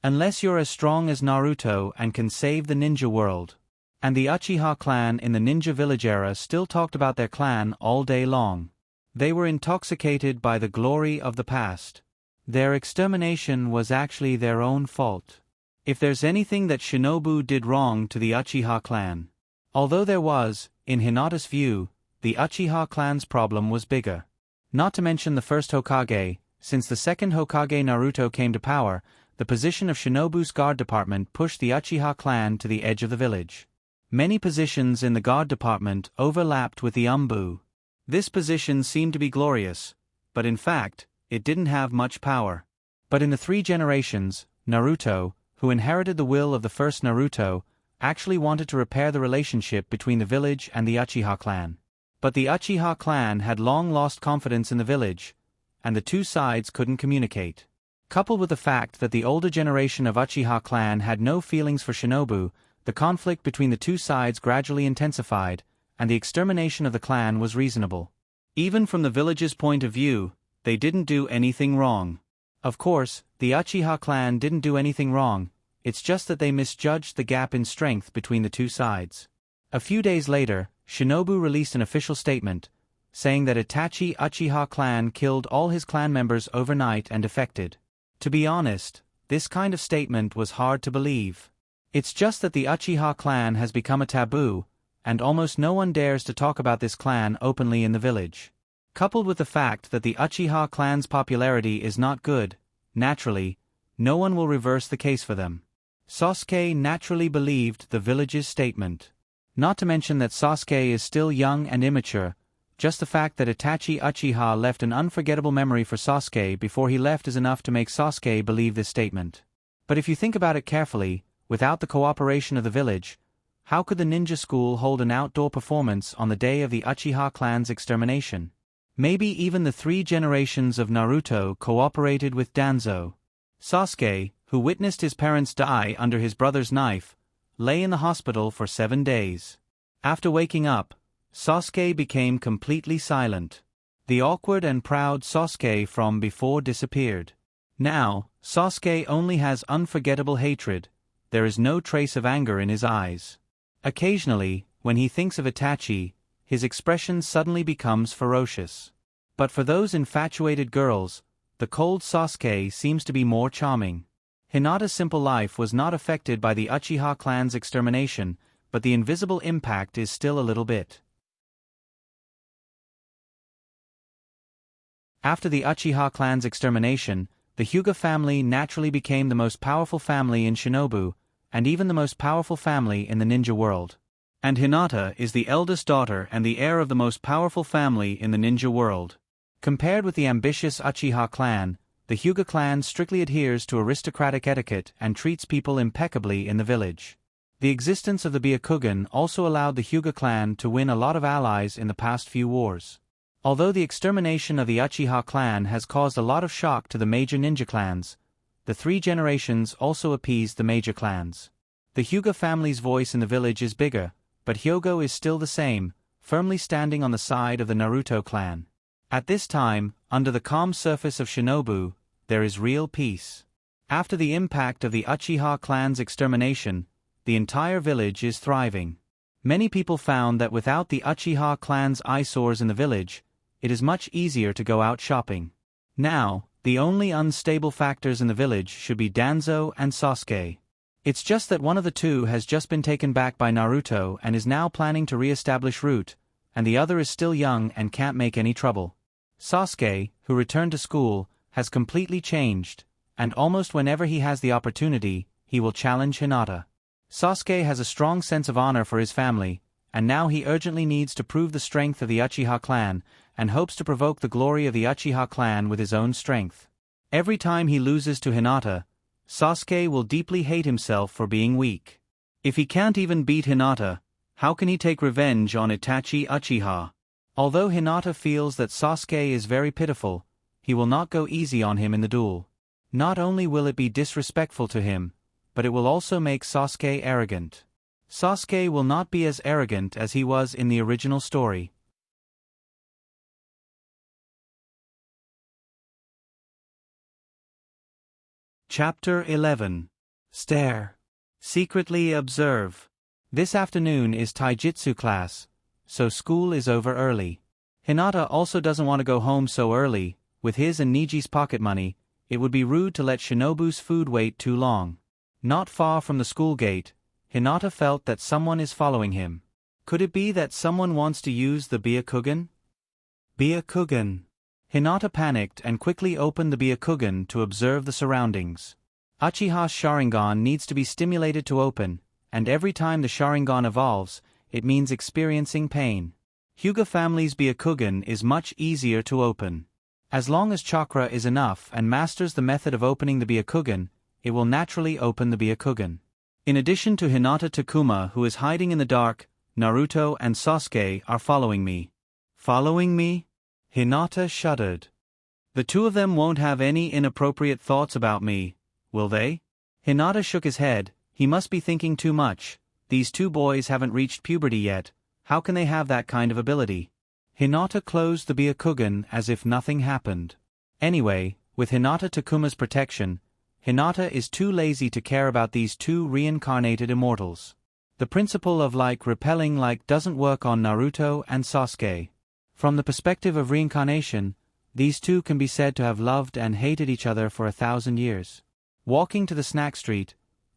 Unless you're as strong as Naruto and can save the ninja world. And the Uchiha clan in the ninja village era still talked about their clan all day long. They were intoxicated by the glory of the past. Their extermination was actually their own fault. If there's anything that Shinobu did wrong to the Uchiha clan. Although there was, in Hinata's view, the Uchiha clan's problem was bigger. Not to mention the first Hokage, since the second Hokage Naruto came to power, the position of Shinobu's guard department pushed the Uchiha clan to the edge of the village. Many positions in the guard department overlapped with the Umbu. This position seemed to be glorious, but in fact, it didn't have much power. But in the 3 generations, Naruto, who inherited the will of the first Naruto, actually wanted to repair the relationship between the village and the Uchiha clan. But the Uchiha clan had long lost confidence in the village, and the two sides couldn't communicate. Coupled with the fact that the older generation of Uchiha clan had no feelings for Shinobu, the conflict between the two sides gradually intensified, and the extermination of the clan was reasonable. Even from the village's point of view, they didn't do anything wrong. Of course, the Uchiha clan didn't do anything wrong, it's just that they misjudged the gap in strength between the two sides. A few days later, Shinobu released an official statement, saying that Itachi Uchiha clan killed all his clan members overnight and defected. To be honest, this kind of statement was hard to believe. It's just that the Uchiha clan has become a taboo, and almost no one dares to talk about this clan openly in the village. Coupled with the fact that the Uchiha clan's popularity is not good, naturally, no one will reverse the case for them. Sasuke naturally believed the village's statement. Not to mention that Sasuke is still young and immature, just the fact that Itachi Uchiha left an unforgettable memory for Sasuke before he left is enough to make Sasuke believe this statement. But if you think about it carefully, without the cooperation of the village, how could the ninja school hold an outdoor performance on the day of the Uchiha clan's extermination? Maybe even the 3 generations of Naruto cooperated with Danzo. Sasuke, who witnessed his parents die under his brother's knife, lay in the hospital for 7 days. After waking up, Sasuke became completely silent. The awkward and proud Sasuke from before disappeared. Now, Sasuke only has unforgettable hatred, there is no trace of anger in his eyes. Occasionally, when he thinks of Itachi, his expression suddenly becomes ferocious. But for those infatuated girls, the cold Sasuke seems to be more charming. Hinata's simple life was not affected by the Uchiha clan's extermination, but the invisible impact is still a little bit. After the Uchiha clan's extermination, the Hyuga family naturally became the most powerful family in Shinobu, and even the most powerful family in the ninja world. And Hinata is the eldest daughter and the heir of the most powerful family in the ninja world. Compared with the ambitious Uchiha clan, the Hyuga clan strictly adheres to aristocratic etiquette and treats people impeccably in the village. The existence of the Byakugan also allowed the Hyuga clan to win a lot of allies in the past few wars. Although the extermination of the Uchiha clan has caused a lot of shock to the major ninja clans, the 3 generations also appeased the major clans. The Hyuga family's voice in the village is bigger, but Hyogo is still the same, firmly standing on the side of the Naruto clan. At this time, under the calm surface of Shinobu, there is real peace. After the impact of the Uchiha clan's extermination, the entire village is thriving. Many people found that without the Uchiha clan's eyesores in the village, it is much easier to go out shopping. Now, the only unstable factors in the village should be Danzo and Sasuke. It's just that one of the two has just been taken back by Naruto and is now planning to re-establish root, and the other is still young and can't make any trouble. Sasuke, who returned to school, has completely changed, and almost whenever he has the opportunity, he will challenge Hinata. Sasuke has a strong sense of honor for his family, and now he urgently needs to prove the strength of the Uchiha clan, and hopes to provoke the glory of the Uchiha clan with his own strength. Every time he loses to Hinata, Sasuke will deeply hate himself for being weak. If he can't even beat Hinata, how can he take revenge on Itachi Uchiha? Although Hinata feels that Sasuke is very pitiful, he will not go easy on him in the duel. Not only will it be disrespectful to him, but it will also make Sasuke arrogant. Sasuke will not be as arrogant as he was in the original story. Chapter 11. Stare. Secretly observe. This afternoon is Taijutsu class, so school is over early. Hinata also doesn't want to go home so early. With his and Niji's pocket money, it would be rude to let Shinobu's food wait too long. Not far from the school gate, Hinata felt that someone is following him. Could it be that someone wants to use the Byakugan? Byakugan. Hinata panicked and quickly opened the Byakugan to observe the surroundings. Uchiha's Sharingan needs to be stimulated to open, and every time the Sharingan evolves, it means experiencing pain. Hyuga family's Byakugan is much easier to open. As long as chakra is enough and masters the method of opening the Byakugan, it will naturally open the Byakugan. In addition to Hinata Takuma, who is hiding in the dark, Naruto and Sasuke are following me. Following me? Hinata shuddered. The two of them won't have any inappropriate thoughts about me, will they? Hinata shook his head. He must be thinking too much. These two boys haven't reached puberty yet. How can they have that kind of ability? Hinata closed the Byakugan as if nothing happened. Anyway, with Hinata Takuma's protection, Hinata is too lazy to care about these two reincarnated immortals. The principle of like repelling like doesn't work on Naruto and Sasuke. From the perspective of reincarnation, these two can be said to have loved and hated each other for 1,000 years. Walking to the snack street,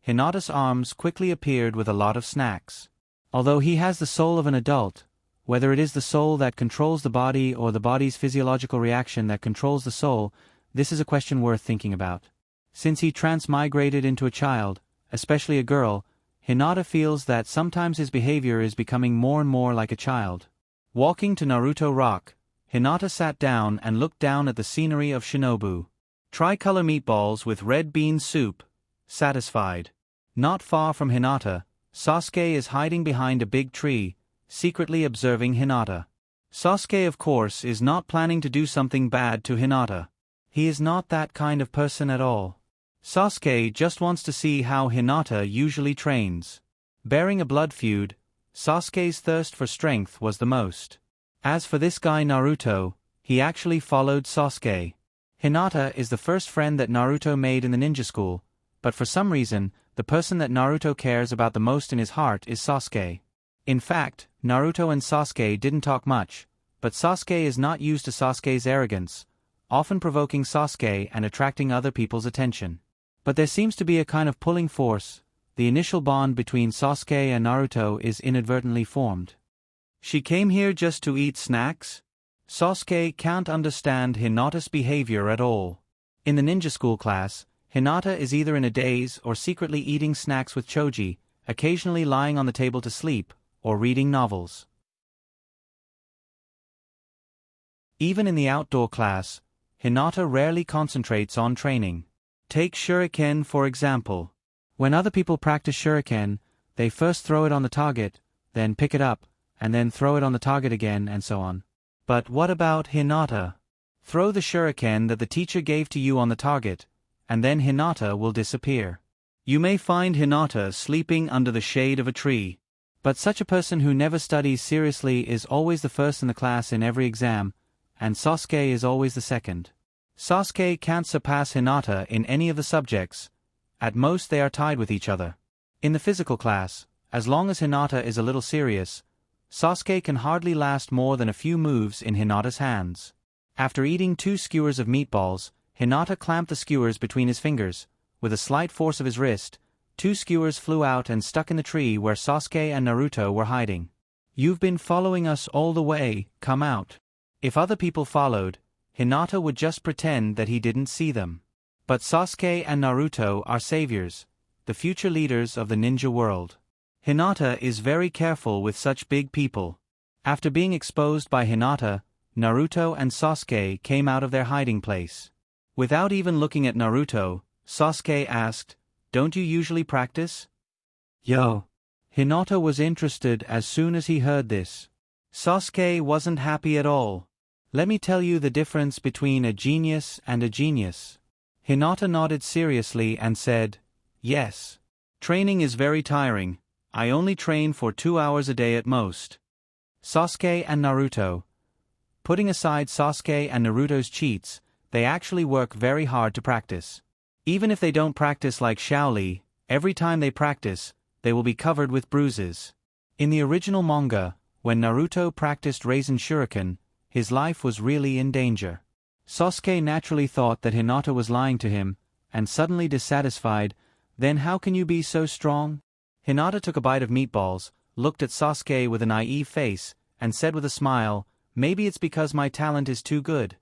Hinata's arms quickly appeared with a lot of snacks. Although he has the soul of an adult, whether it is the soul that controls the body or the body's physiological reaction that controls the soul, this is a question worth thinking about. Since he transmigrated into a child, especially a girl, Hinata feels that sometimes his behavior is becoming more and more like a child. Walking to Naruto Rock, Hinata sat down and looked down at the scenery of Shinobu. Tricolor meatballs with red bean soup. Satisfied. Not far from Hinata, Sasuke is hiding behind a big tree, secretly observing Hinata. Sasuke, of course, is not planning to do something bad to Hinata. He is not that kind of person at all. Sasuke just wants to see how Hinata usually trains. Bearing a blood feud, Sasuke's thirst for strength was the most. As for this guy Naruto, he actually followed Sasuke. Hinata is the first friend that Naruto made in the ninja school, but for some reason, the person that Naruto cares about the most in his heart is Sasuke. In fact, Naruto and Sasuke didn't talk much, but Sasuke is not used to Sasuke's arrogance, often provoking Sasuke and attracting other people's attention. But there seems to be a kind of pulling force. The initial bond between Sasuke and Naruto is inadvertently formed. She came here just to eat snacks? Sasuke can't understand Hinata's behavior at all. In the ninja school class, Hinata is either in a daze or secretly eating snacks with Choji, occasionally lying on the table to sleep, or reading novels. Even in the outdoor class, Hinata rarely concentrates on training. Take Shuriken for example. When other people practice Shuriken, they first throw it on the target, then pick it up, and then throw it on the target again, and so on. But what about Hinata? Throw the Shuriken that the teacher gave to you on the target, and then Hinata will disappear. You may find Hinata sleeping under the shade of a tree. But such a person who never studies seriously is always the first in the class in every exam, and Sasuke is always the second. Sasuke can't surpass Hinata in any of the subjects. At most they are tied with each other. In the physical class, as long as Hinata is a little serious, Sasuke can hardly last more than a few moves in Hinata's hands. After eating 2 skewers of meatballs, Hinata clamped the skewers between his fingers. With a slight force of his wrist, 2 skewers flew out and stuck in the tree where Sasuke and Naruto were hiding. You've been following us all the way, come out. If other people followed, Hinata would just pretend that he didn't see them. But Sasuke and Naruto are saviors, the future leaders of the ninja world. Hinata is very careful with such big people. After being exposed by Hinata, Naruto and Sasuke came out of their hiding place. Without even looking at Naruto, Sasuke asked, "Don't you usually practice?" "Yo." Hinata was interested as soon as he heard this. Sasuke wasn't happy at all. "Let me tell you the difference between a genius and a genius." Hinata nodded seriously and said, "Yes. Training is very tiring. I only train for 2 hours a day at most." Sasuke and Naruto. Putting aside Sasuke and Naruto's cheats, they actually work very hard to practice. Even if they don't practice like Shaoli, every time they practice, they will be covered with bruises. In the original manga, when Naruto practiced Rasen Shuriken, his life was really in danger. Sasuke naturally thought that Hinata was lying to him, and suddenly dissatisfied, "Then how can you be so strong?" Hinata took a bite of meatballs, looked at Sasuke with a naive face, and said with a smile, "Maybe it's because my talent is too good."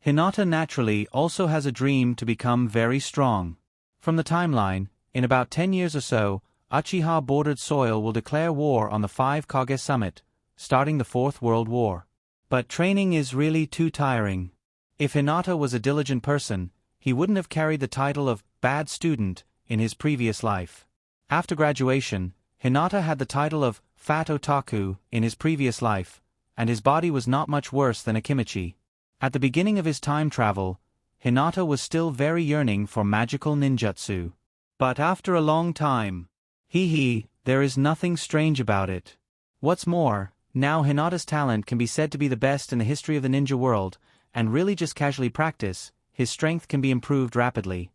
Hinata naturally also has a dream to become very strong. From the timeline, in about 10 years or so, Uchiha-bordered soil will declare war on the 5 Kage summit, starting the Fourth World War. But training is really too tiring. If Hinata was a diligent person, he wouldn't have carried the title of bad student in his previous life. After graduation, Hinata had the title of fat otaku in his previous life, and his body was not much worse than a kimichi. At the beginning of his time travel, Hinata was still very yearning for magical ninjutsu. But after a long time, there is nothing strange about it. What's more, now Hinata's talent can be said to be the best in the history of the ninja world, and really just casually practice, his strength can be improved rapidly.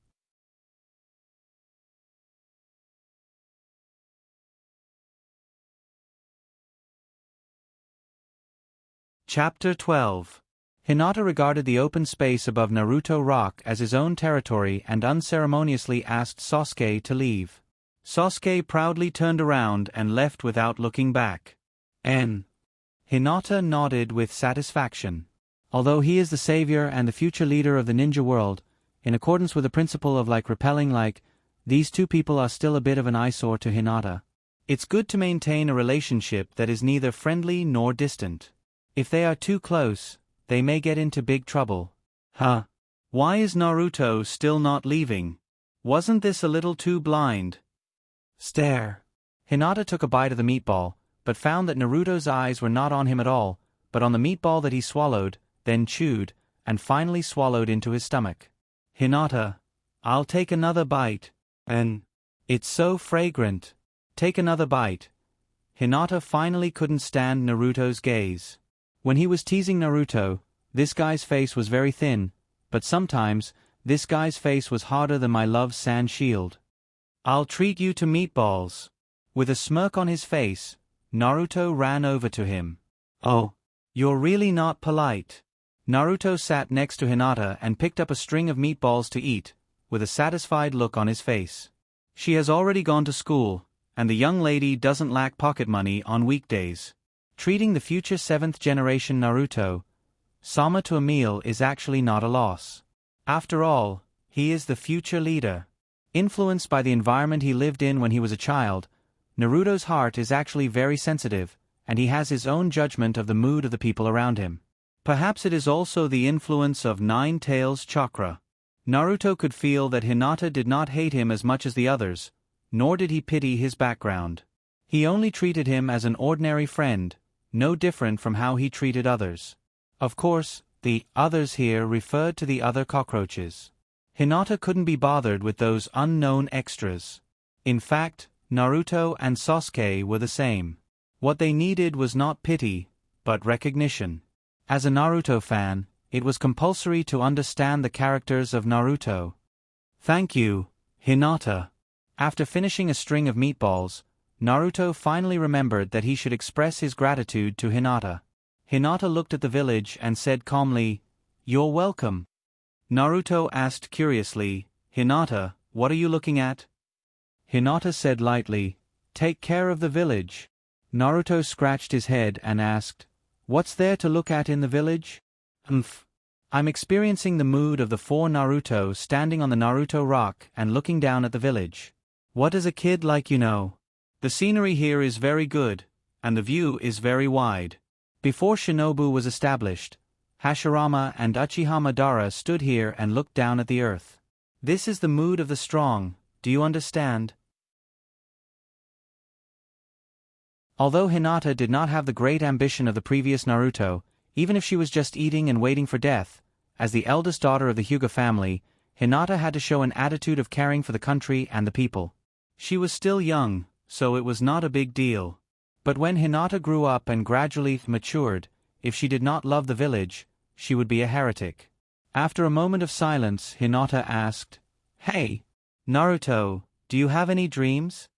Chapter 12. Hinata regarded the open space above Naruto Rock as his own territory and unceremoniously asked Sasuke to leave. Sasuke proudly turned around and left without looking back. Hinata nodded with satisfaction. Although he is the savior and the future leader of the ninja world, in accordance with the principle of like repelling like, these two people are still a bit of an eyesore to Hinata. It's good to maintain a relationship that is neither friendly nor distant. If they are too close, they may get into big trouble. Why is Naruto still not leaving? Wasn't this a little too blind? Stare. Hinata took a bite of the meatball, but found that Naruto's eyes were not on him at all, but on the meatball that he swallowed, then chewed, and finally swallowed into his stomach. Hinata, I'll take another bite. It's so fragrant. Take another bite. Hinata finally couldn't stand Naruto's gaze. When he was teasing Naruto, this guy's face was very thin, but sometimes, this guy's face was harder than my love's sand shield. I'll treat you to meatballs. With a smirk on his face, Naruto ran over to him. Oh, you're really not polite. Naruto sat next to Hinata and picked up a string of meatballs to eat, with a satisfied look on his face. She has already gone to school, and the young lady doesn't lack pocket money on weekdays. Treating the future 7th generation Naruto Sama to a meal is actually not a loss. After all, he is the future leader. Influenced by the environment he lived in when he was a child, Naruto's heart is actually very sensitive, and he has his own judgment of the mood of the people around him. Perhaps it is also the influence of Nine Tails chakra. Naruto could feel that Hinata did not hate him as much as the others, nor did he pity his background. He only treated him as an ordinary friend, no different from how he treated others. Of course, the others here referred to the other cockroaches. Hinata couldn't be bothered with those unknown extras. In fact, Naruto and Sasuke were the same. What they needed was not pity, but recognition. As a Naruto fan, it was compulsory to understand the characters of Naruto. Thank you, Hinata. After finishing a string of meatballs, Naruto finally remembered that he should express his gratitude to Hinata. Hinata looked at the village and said calmly, "You're welcome." Naruto asked curiously, "Hinata, what are you looking at?" Hinata said lightly, "Take care of the village." Naruto scratched his head and asked, "What's there to look at in the village?" I'm experiencing the mood of the 4 Naruto standing on the Naruto rock and looking down at the village. What does a kid like you know? The scenery here is very good, and the view is very wide. Before Shinobu was established, Hashirama and Uchiha Madara stood here and looked down at the earth. This is the mood of the strong, do you understand? Although Hinata did not have the great ambition of the previous Naruto, even if she was just eating and waiting for death, as the eldest daughter of the Hyuga family, Hinata had to show an attitude of caring for the country and the people. She was still young, so it was not a big deal. But when Hinata grew up and gradually matured, if she did not love the village, she would be a heretic. After a moment of silence, Hinata asked, "Hey, Naruto, do you have any dreams?"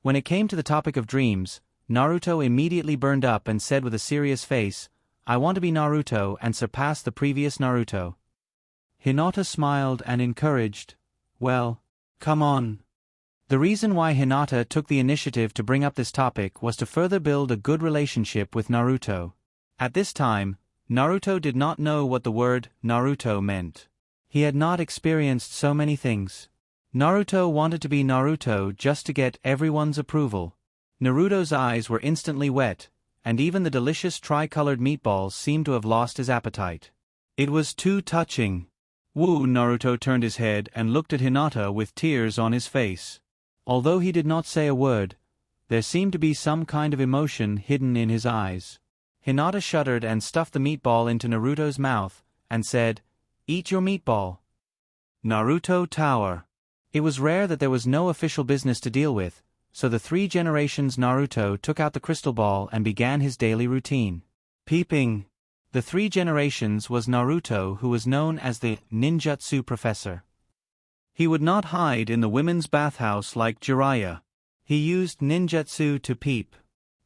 When it came to the topic of dreams, Naruto immediately burned up and said with a serious face, "I want to be Naruto and surpass the previous Naruto." Hinata smiled and encouraged, "Well, come on." The reason why Hinata took the initiative to bring up this topic was to further build a good relationship with Naruto. At this time, Naruto did not know what the word Naruto meant. He had not experienced so many things. Naruto wanted to be Naruto just to get everyone's approval. Naruto's eyes were instantly wet, and even the delicious tri-colored meatballs seemed to have lost his appetite. It was too touching. Woo! Naruto turned his head and looked at Hinata with tears on his face. Although he did not say a word, there seemed to be some kind of emotion hidden in his eyes. Hinata shuddered and stuffed the meatball into Naruto's mouth, and said, "Eat your meatball." Naruto Tower. It was rare that there was no official business to deal with, so the 3 generations Naruto took out the crystal ball and began his daily routine. Peeping. The 3 generations was Naruto, who was known as the ninjutsu professor. He would not hide in the women's bathhouse like Jiraiya. He used ninjutsu to peep.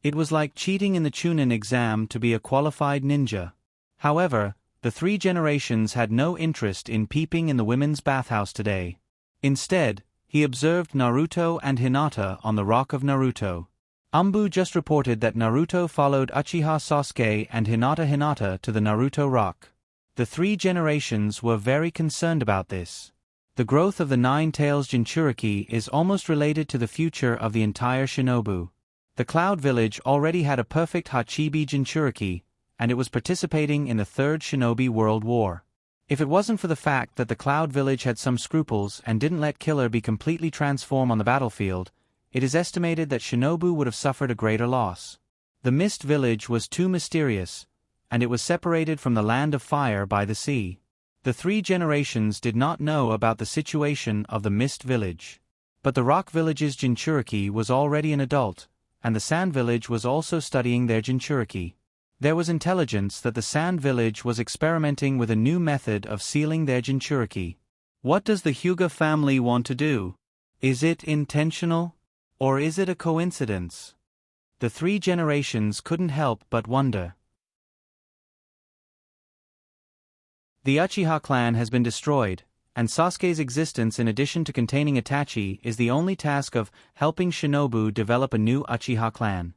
It was like cheating in the Chunin exam to be a qualified ninja. However, the 3 generations had no interest in peeping in the women's bathhouse today. Instead, he observed Naruto and Hinata on the Rock of Naruto. Umbu just reported that Naruto followed Uchiha Sasuke and Hinata to the Naruto Rock. The 3 generations were very concerned about this. The growth of the 9 Tails Jinchuriki is almost related to the future of the entire Shinobu. The Cloud Village already had a perfect Hachibi Jinchuriki, and it was participating in the Third Shinobi World War. If it wasn't for the fact that the Cloud Village had some scruples and didn't let Killer Bee completely transform on the battlefield, it is estimated that Shinobu would have suffered a greater loss. The Mist Village was too mysterious, and it was separated from the Land of Fire by the sea. The 3 generations did not know about the situation of the Mist Village. But the Rock Village's Jinchuriki was already an adult, and the Sand Village was also studying their Jinchuriki. There was intelligence that the Sand Village was experimenting with a new method of sealing their Jinchuriki. What does the Hyuga family want to do? Is it intentional? Or is it a coincidence? The 3 generations couldn't help but wonder. The Uchiha clan has been destroyed, and Sasuke's existence, in addition to containing Itachi, is the only task of helping Shinobu develop a new Uchiha clan.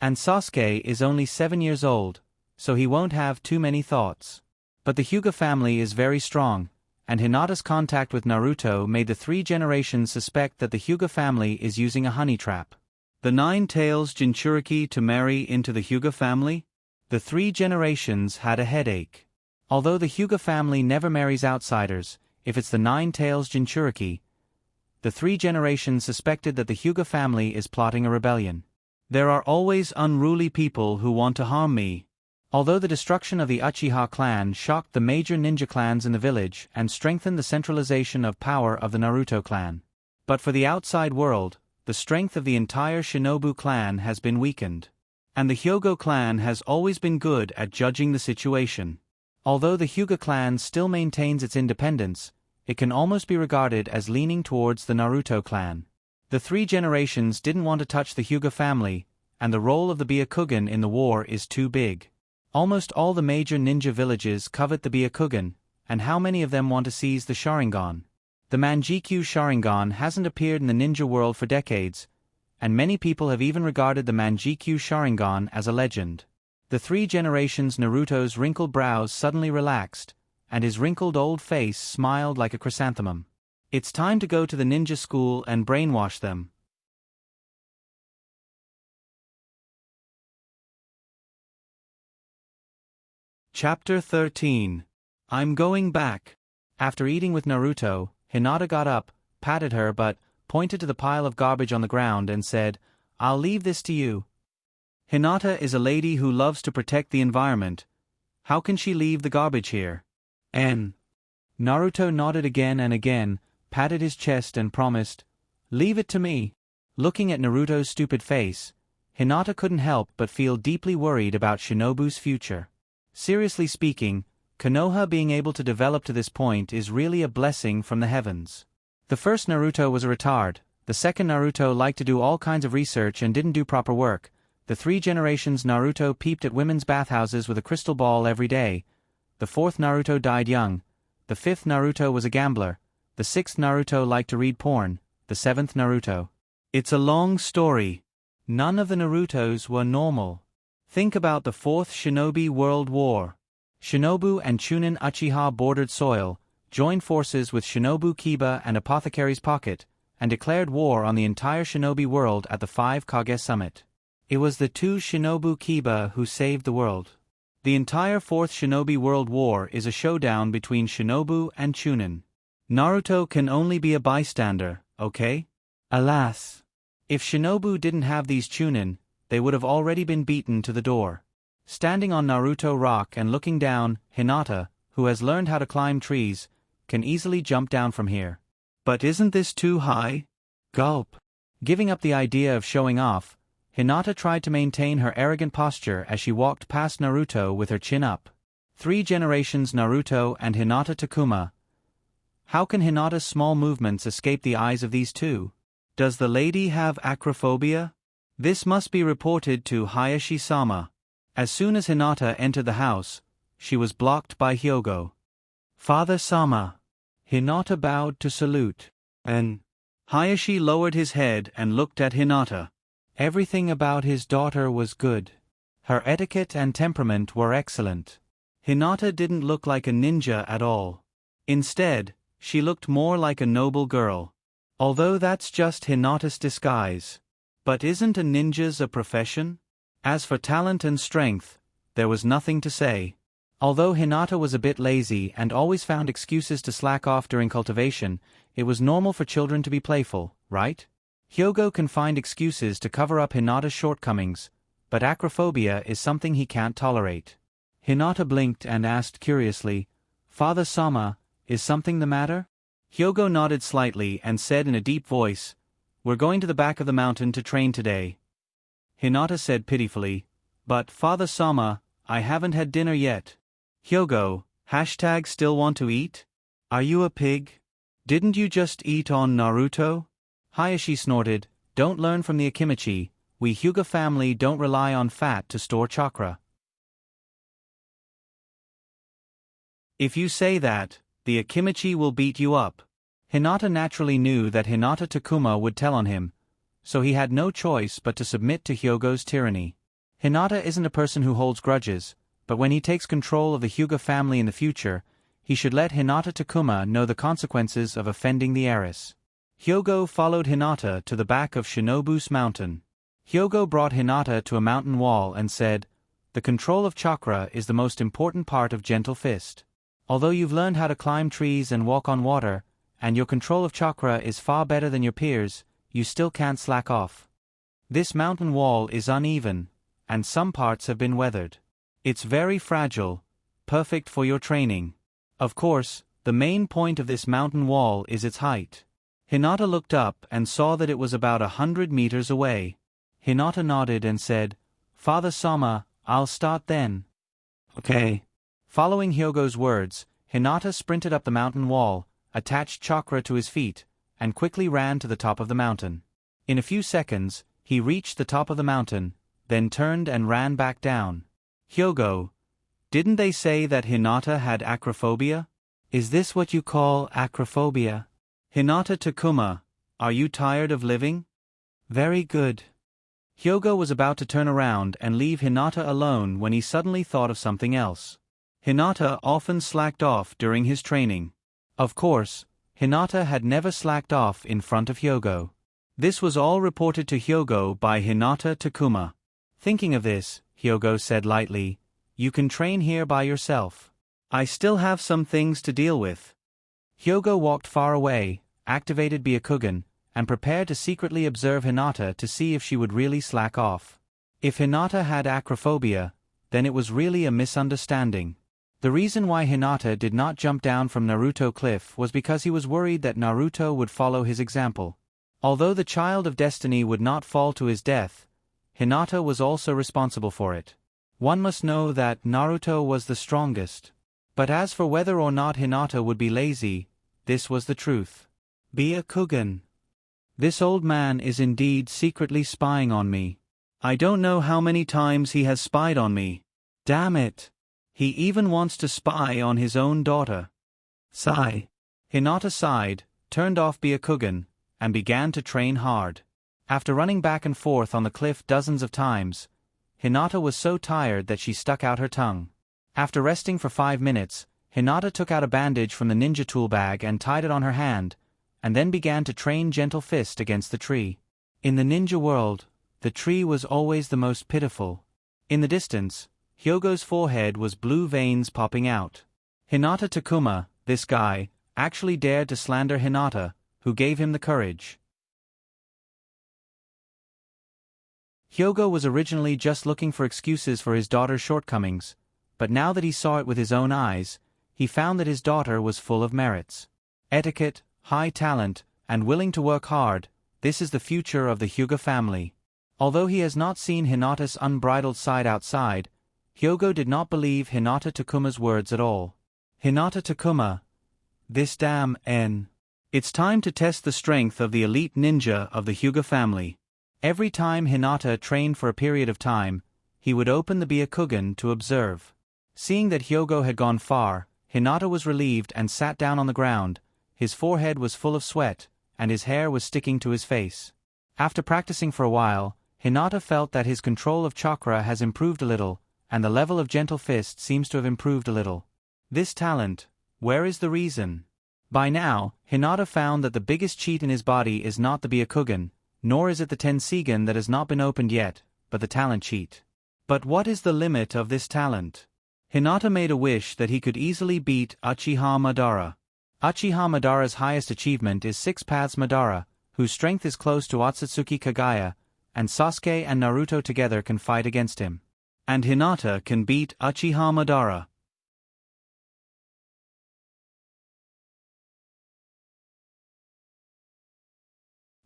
And Sasuke is only 7 years old, so he won't have too many thoughts. But the Hyuga family is very strong, and Hinata's contact with Naruto made the 3 generations suspect that the Hyuga family is using a honey trap. The 9 Tails Jinchuriki to marry into the Hyuga family? The 3 generations had a headache. Although the Hyuga family never marries outsiders, if it's the 9 Tails Jinchuriki, the 3 generations suspected that the Hyuga family is plotting a rebellion. There are always unruly people who want to harm me. Although the destruction of the Uchiha clan shocked the major ninja clans in the village and strengthened the centralization of power of the Naruto clan. But for the outside world, the strength of the entire Shinobu clan has been weakened. And the Hyogo clan has always been good at judging the situation. Although the Hyuga clan still maintains its independence, it can almost be regarded as leaning towards the Naruto clan. The 3 generations didn't want to touch the Hyuga family, and the role of the Byakugan in the war is too big. Almost all the major ninja villages covet the Byakugan, and how many of them want to seize the Sharingan? The Manjikyu Sharingan hasn't appeared in the ninja world for decades, and many people have even regarded the Manjikyu Sharingan as a legend. The 3 generations Naruto's wrinkled brows suddenly relaxed, and his wrinkled old face smiled like a chrysanthemum. It's time to go to the ninja school and brainwash them. Chapter 13. I'm going back. After eating with Naruto, Hinata got up, patted her but pointed to the pile of garbage on the ground and said, "I'll leave this to you." Hinata is a lady who loves to protect the environment. How can she leave the garbage here? Naruto nodded again and again, patted his chest and promised, "Leave it to me." Looking at Naruto's stupid face, Hinata couldn't help but feel deeply worried about Shinobu's future. Seriously speaking, Konoha being able to develop to this point is really a blessing from the heavens. The first Naruto was a retard, the second Naruto liked to do all kinds of research and didn't do proper work, the 3 generations Naruto peeped at women's bathhouses with a crystal ball every day, the 4th Naruto died young, the 5th Naruto was a gambler, the 6th Naruto liked to read porn, the 7th Naruto. It's a long story. None of the Narutos were normal. Think about the 4th Shinobi World War. Shinobu and Chunin Uchiha bordered soil, joined forces with Shinobu Kiba and Apothecary's Pocket, and declared war on the entire shinobi world at the 5 Kage Summit. It was the 2 Shinobu Kiba who saved the world. The entire 4th Shinobi World War is a showdown between Shinobu and Chunin. Naruto can only be a bystander, okay? Alas. If Shinobu didn't have these Chunin, they would have already been beaten to the door. Standing on Naruto Rock and looking down, Hinata, who has learned how to climb trees, can easily jump down from here. But isn't this too high? Gulp. Giving up the idea of showing off, Hinata tried to maintain her arrogant posture as she walked past Naruto with her chin up. 3 generations Naruto and Hinata Takuma. How can Hinata's small movements escape the eyes of these 2? Does the lady have acrophobia? This must be reported to Hayashi-sama. As soon as Hinata entered the house, she was blocked by Hyogo. Father-sama. Hinata bowed to salute. And Hayashi lowered his head and looked at Hinata. Everything about his daughter was good. Her etiquette and temperament were excellent. Hinata didn't look like a ninja at all. Instead, she looked more like a noble girl. Although that's just Hinata's disguise. But isn't a ninja's a profession? As for talent and strength, there was nothing to say. Although Hinata was a bit lazy and always found excuses to slack off during cultivation, it was normal for children to be playful, right? Hyogo can find excuses to cover up Hinata's shortcomings, but acrophobia is something he can't tolerate. Hinata blinked and asked curiously, Father-sama, is something the matter? Hyogo nodded slightly and said in a deep voice, We're going to the back of the mountain to train today. Hinata said pitifully, But Father-sama, I haven't had dinner yet. Hyogo, #still want to eat? Are you a pig? Didn't you just eat on Naruto? Hayashi snorted, Don't learn from the Akimichi, we Hyuga family don't rely on fat to store chakra. If you say that, the Akimichi will beat you up. Hinata naturally knew that Hinata Takuma would tell on him, so he had no choice but to submit to Hyogo's tyranny. Hinata isn't a person who holds grudges, but when he takes control of the Hyuga family in the future, he should let Hinata Takuma know the consequences of offending the heiress. Hyogo followed Hinata to the back of Shinobu's mountain. Hyogo brought Hinata to a mountain wall and said, The control of chakra is the most important part of Gentle Fist. Although you've learned how to climb trees and walk on water, and your control of chakra is far better than your peers, you still can't slack off. This mountain wall is uneven, and some parts have been weathered. It's very fragile, perfect for your training. Of course, the main point of this mountain wall is its height. Hinata looked up and saw that it was about 100 meters away. Hinata nodded and said, Father-sama, I'll start then. Okay. Following Hyogo's words, Hinata sprinted up the mountain wall, attached chakra to his feet, and quickly ran to the top of the mountain. In a few seconds, he reached the top of the mountain, then turned and ran back down. Hyogo, didn't they say that Hinata had acrophobia? Is this what you call acrophobia? Hinata Takuma, are you tired of living? Very good. Hyogo was about to turn around and leave Hinata alone when he suddenly thought of something else. Hinata often slacked off during his training. Of course, Hinata had never slacked off in front of Hyogo. This was all reported to Hyogo by Hinata Takuma. Thinking of this, Hyogo said lightly, You can train here by yourself. I still have some things to deal with. Hyogo walked far away, activated Byakugan, and prepared to secretly observe Hinata to see if she would really slack off. If Hinata had acrophobia, then it was really a misunderstanding. The reason why Hinata did not jump down from Naruto Cliff was because he was worried that Naruto would follow his example. Although the child of destiny would not fall to his death, Hinata was also responsible for it. One must know that Naruto was the strongest. But as for whether or not Hinata would be lazy, this was the truth. Byakugan. This old man is indeed secretly spying on me. I don't know how many times he has spied on me. Damn it. He even wants to spy on his own daughter. Sigh. Hinata sighed, turned off Byakugan, and began to train hard. After running back and forth on the cliff dozens of times, Hinata was so tired that she stuck out her tongue. After resting for 5 minutes, Hinata took out a bandage from the ninja tool bag and tied it on her hand, and then began to train Gentle Fist against the tree. In the ninja world, the tree was always the most pitiful. In the distance, Hyogo's forehead was blue veins popping out. Hinata Takuma, this guy, actually dared to slander Hinata, who gave him the courage. Hyogo was originally just looking for excuses for his daughter's shortcomings, but now that he saw it with his own eyes, he found that his daughter was full of merits. Etiquette, high talent, and willing to work hard, this is the future of the Hyuga family. Although he has not seen Hinata's unbridled side outside, Hyogo did not believe Hinata Takuma's words at all. Hinata Takuma, this damn N. It's time to test the strength of the elite ninja of the Hyuga family. Every time Hinata trained for a period of time, he would open the Byakugan to observe. Seeing that Hyogo had gone far, Hinata was relieved and sat down on the ground. His forehead was full of sweat, and his hair was sticking to his face. After practicing for a while, Hinata felt that his control of chakra has improved a little, and the level of Gentle Fist seems to have improved a little. This talent, where is the reason? By now, Hinata found that the biggest cheat in his body is not the Byakugan, nor is it the Tensigan that has not been opened yet, but the talent cheat. But what is the limit of this talent? Hinata made a wish that he could easily beat Uchiha Madara. Uchiha Madara's highest achievement is 6 Paths Madara, whose strength is close to Otsutsuki Kagaya, and Sasuke and Naruto together can fight against him. And Hinata can beat Uchiha Madara.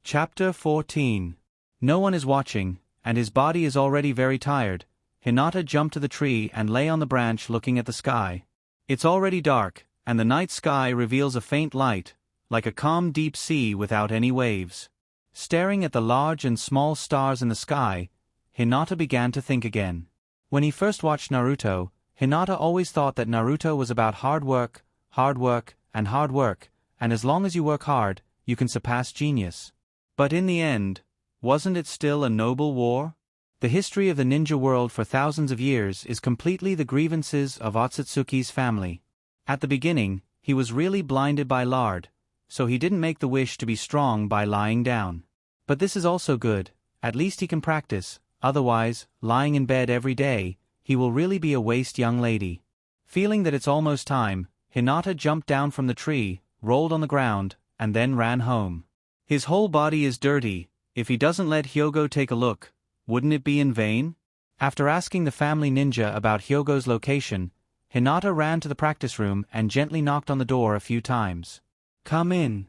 Chapter 14. No one is watching, and his body is already very tired. Hinata jumped to the tree and lay on the branch looking at the sky. It's already dark, and the night sky reveals a faint light, like a calm deep sea without any waves. Staring at the large and small stars in the sky, Hinata began to think again. When he first watched Naruto, Hinata always thought that Naruto was about hard work, and as long as you work hard, you can surpass genius. But in the end, wasn't it still a noble war? The history of the ninja world for thousands of years is completely the grievances of Otsutsuki's family. At the beginning, he was really blinded by lard, so he didn't make the wish to be strong by lying down. But this is also good, at least he can practice, otherwise, lying in bed every day, he will really be a waste young lady. Feeling that it's almost time, Hinata jumped down from the tree, rolled on the ground, and then ran home. His whole body is dirty. If he doesn't let Hyogo take a look, wouldn't it be in vain? After asking the family ninja about Hyogo's location, Hinata ran to the practice room and gently knocked on the door a few times. Come in.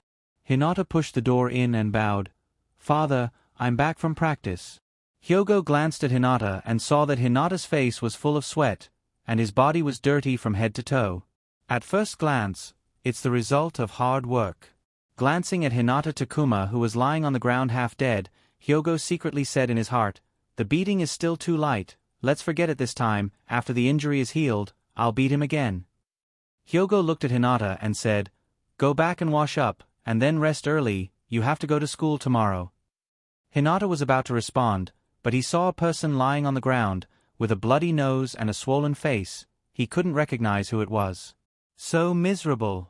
Hinata pushed the door in and bowed. Father, I'm back from practice. Hyogo glanced at Hinata and saw that Hinata's face was full of sweat, and his body was dirty from head to toe. At first glance, it's the result of hard work. Glancing at Hinata Takuma, who was lying on the ground half dead, Hyogo secretly said in his heart, the beating is still too light, let's forget it this time, after the injury is healed, I'll beat him again. Hyogo looked at Hinata and said, go back and wash up, and then rest early, you have to go to school tomorrow. Hinata was about to respond, but he saw a person lying on the ground, with a bloody nose and a swollen face. He couldn't recognize who it was. So miserable.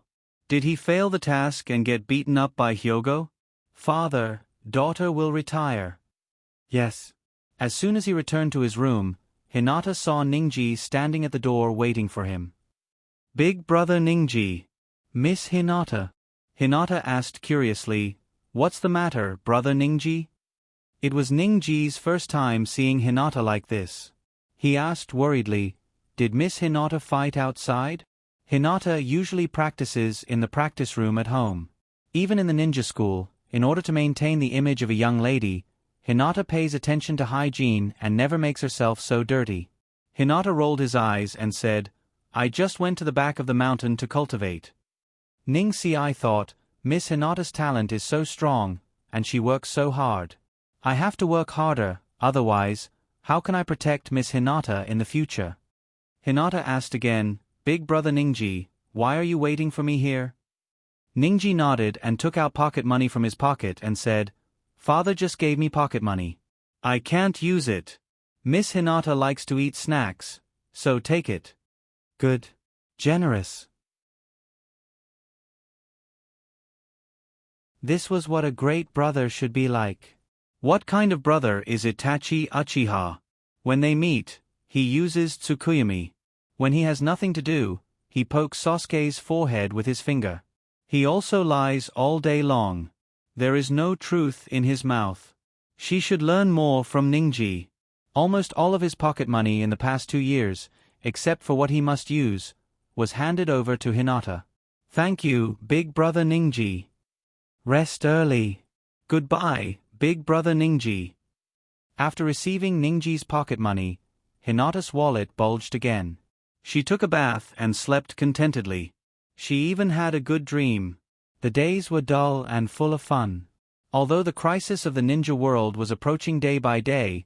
Did he fail the task and get beaten up by Hyogo? Father, daughter will retire. Yes. As soon as he returned to his room, Hinata saw Ningji standing at the door waiting for him. Big brother Ningji. Miss Hinata. Hinata asked curiously, what's the matter, brother Ningji? It was Ningji's first time seeing Hinata like this. He asked worriedly, did Miss Hinata fight outside? Hinata usually practices in the practice room at home. Even in the ninja school, in order to maintain the image of a young lady, Hinata pays attention to hygiene and never makes herself so dirty. Hinata rolled his eyes and said, I just went to the back of the mountain to cultivate. Ningxi thought, Miss Hinata's talent is so strong, and she works so hard. I have to work harder, otherwise, how can I protect Miss Hinata in the future? Hinata asked again, Big brother Ningji, why are you waiting for me here? Ningji nodded and took out pocket money from his pocket and said, Father just gave me pocket money. I can't use it. Miss Hinata likes to eat snacks, so take it. Good. Generous. This was what a great brother should be like. What kind of brother is Itachi Uchiha? When they meet, he uses Tsukuyomi. When he has nothing to do, he pokes Sasuke's forehead with his finger. He also lies all day long. There is no truth in his mouth. She should learn more from Ningji. Almost all of his pocket money in the past 2 years, except for what he must use, was handed over to Hinata. Thank you, Big Brother Ningji. Rest early. Goodbye, Big Brother Ningji. After receiving Ningji's pocket money, Hinata's wallet bulged again. She took a bath and slept contentedly. She even had a good dream. The days were dull and full of fun. Although the crisis of the ninja world was approaching day by day,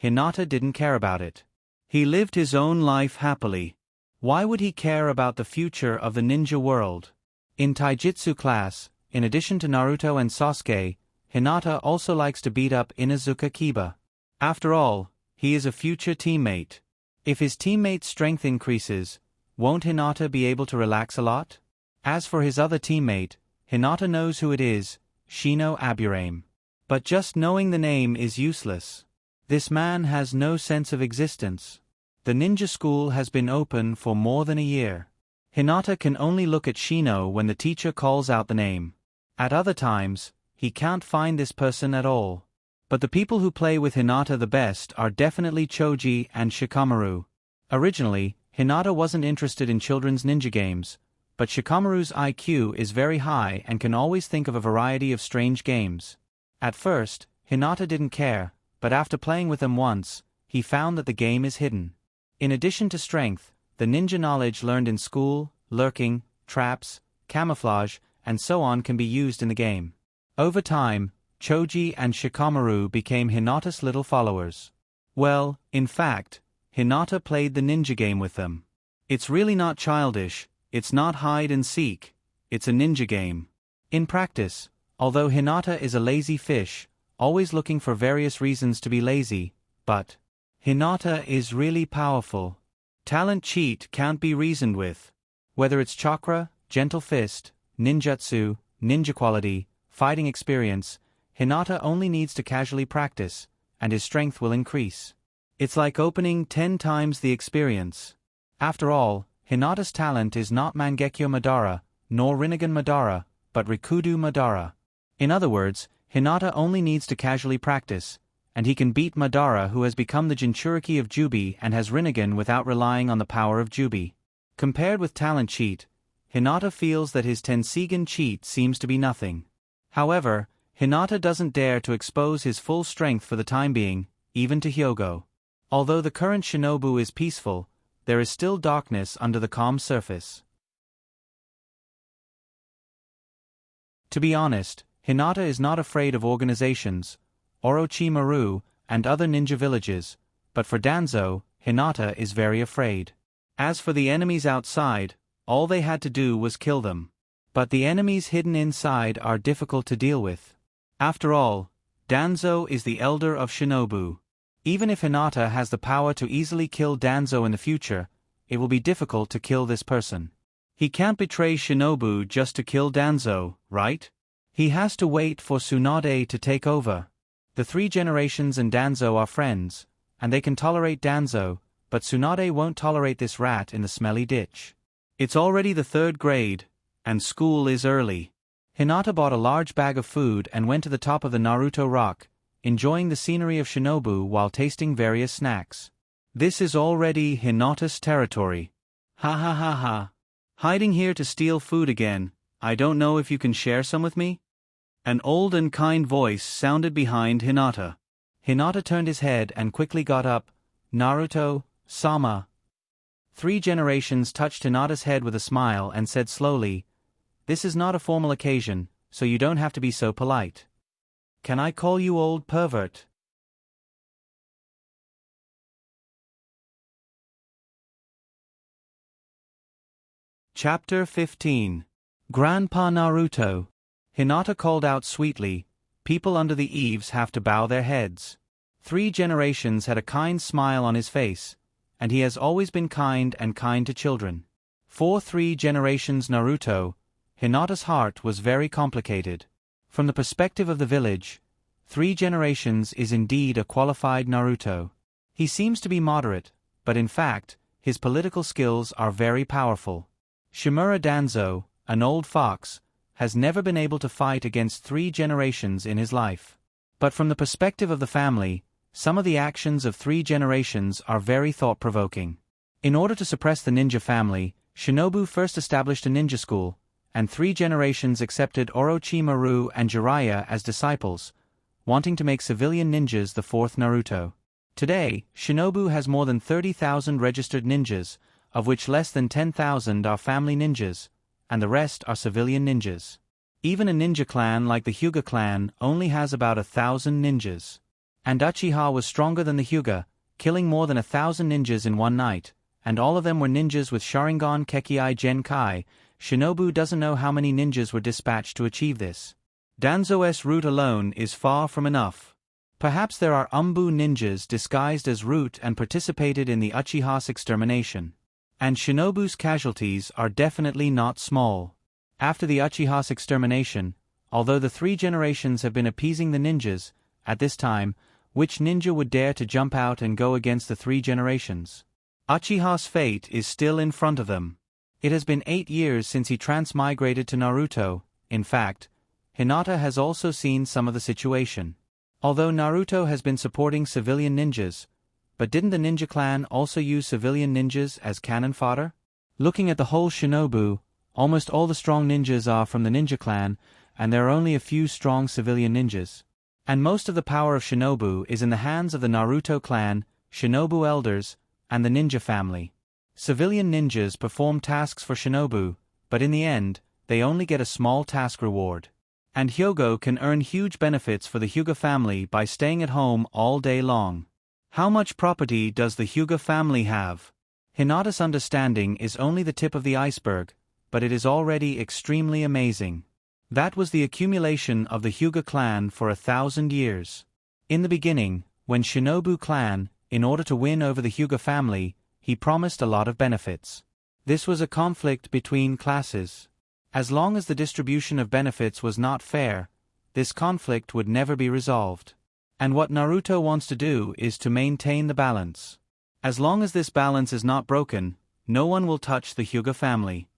Hinata didn't care about it. He lived his own life happily. Why would he care about the future of the ninja world? In taijutsu class, in addition to Naruto and Sasuke, Hinata also likes to beat up Inuzuka Kiba. After all, he is a future teammate. If his teammate's strength increases, won't Hinata be able to relax a lot? As for his other teammate, Hinata knows who it is, Shino Aburame. But just knowing the name is useless. This man has no sense of existence. The ninja school has been open for more than a year. Hinata can only look at Shino when the teacher calls out the name. At other times, he can't find this person at all. But the people who play with Hinata the best are definitely Choji and Shikamaru. Originally, Hinata wasn't interested in children's ninja games, but Shikamaru's IQ is very high and can always think of a variety of strange games. At first, Hinata didn't care, but after playing with them once, he found that the game is hidden. In addition to strength, the ninja knowledge learned in school, lurking, traps, camouflage, and so on can be used in the game. Over time, Choji and Shikamaru became Hinata's little followers. Well, in fact, Hinata played the ninja game with them. It's really not childish, it's not hide and seek, it's a ninja game. In practice, although Hinata is a lazy fish, always looking for various reasons to be lazy, but Hinata is really powerful. Talent cheat can't be reasoned with. Whether it's chakra, gentle fist, ninjutsu, ninja quality, fighting experience, Hinata only needs to casually practice, and his strength will increase. It's like opening 10 times the experience. After all, Hinata's talent is not Mangekyo Madara, nor Rinnegan Madara, but Rikudo Madara. In other words, Hinata only needs to casually practice, and he can beat Madara, who has become the Jinchuriki of Jubi and has Rinnegan without relying on the power of Jubi. Compared with talent cheat, Hinata feels that his Tensigen cheat seems to be nothing. However, Hinata doesn't dare to expose his full strength for the time being, even to Hyogo. Although the current shinobu is peaceful, there is still darkness under the calm surface. To be honest, Hinata is not afraid of organizations, Orochimaru, and other ninja villages, but for Danzo, Hinata is very afraid. As for the enemies outside, all they had to do was kill them. But the enemies hidden inside are difficult to deal with. After all, Danzo is the elder of Shinobu. Even if Hinata has the power to easily kill Danzo in the future, it will be difficult to kill this person. He can't betray Shinobu just to kill Danzo, right? He has to wait for Tsunade to take over. The 3 generations and Danzo are friends, and they can tolerate Danzo, but Tsunade won't tolerate this rat in the smelly ditch. It's already the 3rd grade, and school is early. Hinata bought a large bag of food and went to the top of the Naruto rock, enjoying the scenery of Shinobu while tasting various snacks. This is already Hinata's territory. Ha ha ha ha. Hiding here to steal food again, I don't know if you can share some with me? An old and kind voice sounded behind Hinata. Hinata turned his head and quickly got up. Naruto, Sama. 3 generations touched Hinata's head with a smile and said slowly, "This is not a formal occasion, so you don't have to be so polite. Can I call you old pervert?" Chapter 15. Grandpa Naruto. Hinata called out sweetly, "People under the eaves have to bow their heads." 3 generations had a kind smile on his face, and he has always been kind to children. For 3 generations Naruto, Hinata's heart was very complicated. From the perspective of the village, 3 generations is indeed a qualified Naruto. He seems to be moderate, but in fact, his political skills are very powerful. Shimura Danzo, an old fox, has never been able to fight against 3 generations in his life. But from the perspective of the family, some of the actions of 3 generations are very thought-provoking. In order to suppress the ninja family, Shinobu first established a ninja school, and 3 generations accepted Orochimaru and Jiraiya as disciples, wanting to make civilian ninjas the 4th Naruto. Today, Shinobu has more than 30,000 registered ninjas, of which less than 10,000 are family ninjas, and the rest are civilian ninjas. Even a ninja clan like the Hyuga clan only has about 1,000 ninjas. And Uchiha was stronger than the Hyuga, killing more than 1,000 ninjas in one night, and all of them were ninjas with Sharingan Kekkei Genkai. Shinobu doesn't know how many ninjas were dispatched to achieve this. Danzo's route alone is far from enough. Perhaps there are Umbu ninjas disguised as root and participated in the Uchiha's extermination. And Shinobu's casualties are definitely not small. After the Uchiha's extermination, although the 3 generations have been appeasing the ninjas, at this time, which ninja would dare to jump out and go against the 3 generations? Uchiha's fate is still in front of them. It has been 8 years since he transmigrated to Naruto. In fact, Hinata has also seen some of the situation. Although Naruto has been supporting civilian ninjas, but didn't the ninja clan also use civilian ninjas as cannon fodder? Looking at the whole Shinobu, almost all the strong ninjas are from the ninja clan, and there are only a few strong civilian ninjas. And most of the power of Shinobu is in the hands of the Naruto clan, Shinobu elders, and the ninja family. Civilian ninjas perform tasks for Shinobu, but in the end, they only get a small task reward. And Hyogo can earn huge benefits for the Hyuga family by staying at home all day long. How much property does the Hyuga family have? Hinata's understanding is only the tip of the iceberg, but it is already extremely amazing. That was the accumulation of the Hyuga clan for 1,000 years. In the beginning, when Shinobu clan, in order to win over the Hyuga family, he promised a lot of benefits. This was a conflict between classes. As long as the distribution of benefits was not fair, this conflict would never be resolved. And what Naruto wants to do is to maintain the balance. As long as this balance is not broken, no one will touch the Hyuga family.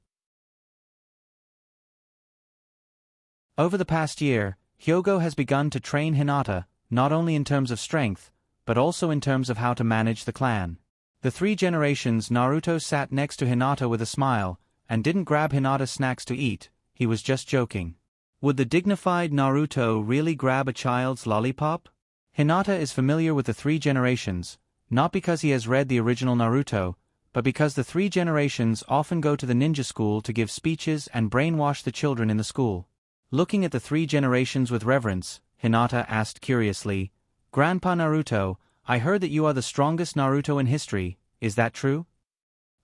Over the past year, Hyogo has begun to train Hinata, not only in terms of strength, but also in terms of how to manage the clan. The 3 generations Naruto sat next to Hinata with a smile, and didn't grab Hinata's snacks to eat. He was just joking. Would the dignified Naruto really grab a child's lollipop? Hinata is familiar with the 3 generations, not because he has read the original Naruto, but because the 3 generations often go to the ninja school to give speeches and brainwash the children in the school. Looking at the 3 generations with reverence, Hinata asked curiously, "Grandpa Naruto, I heard that you are the strongest Naruto in history, is that true?"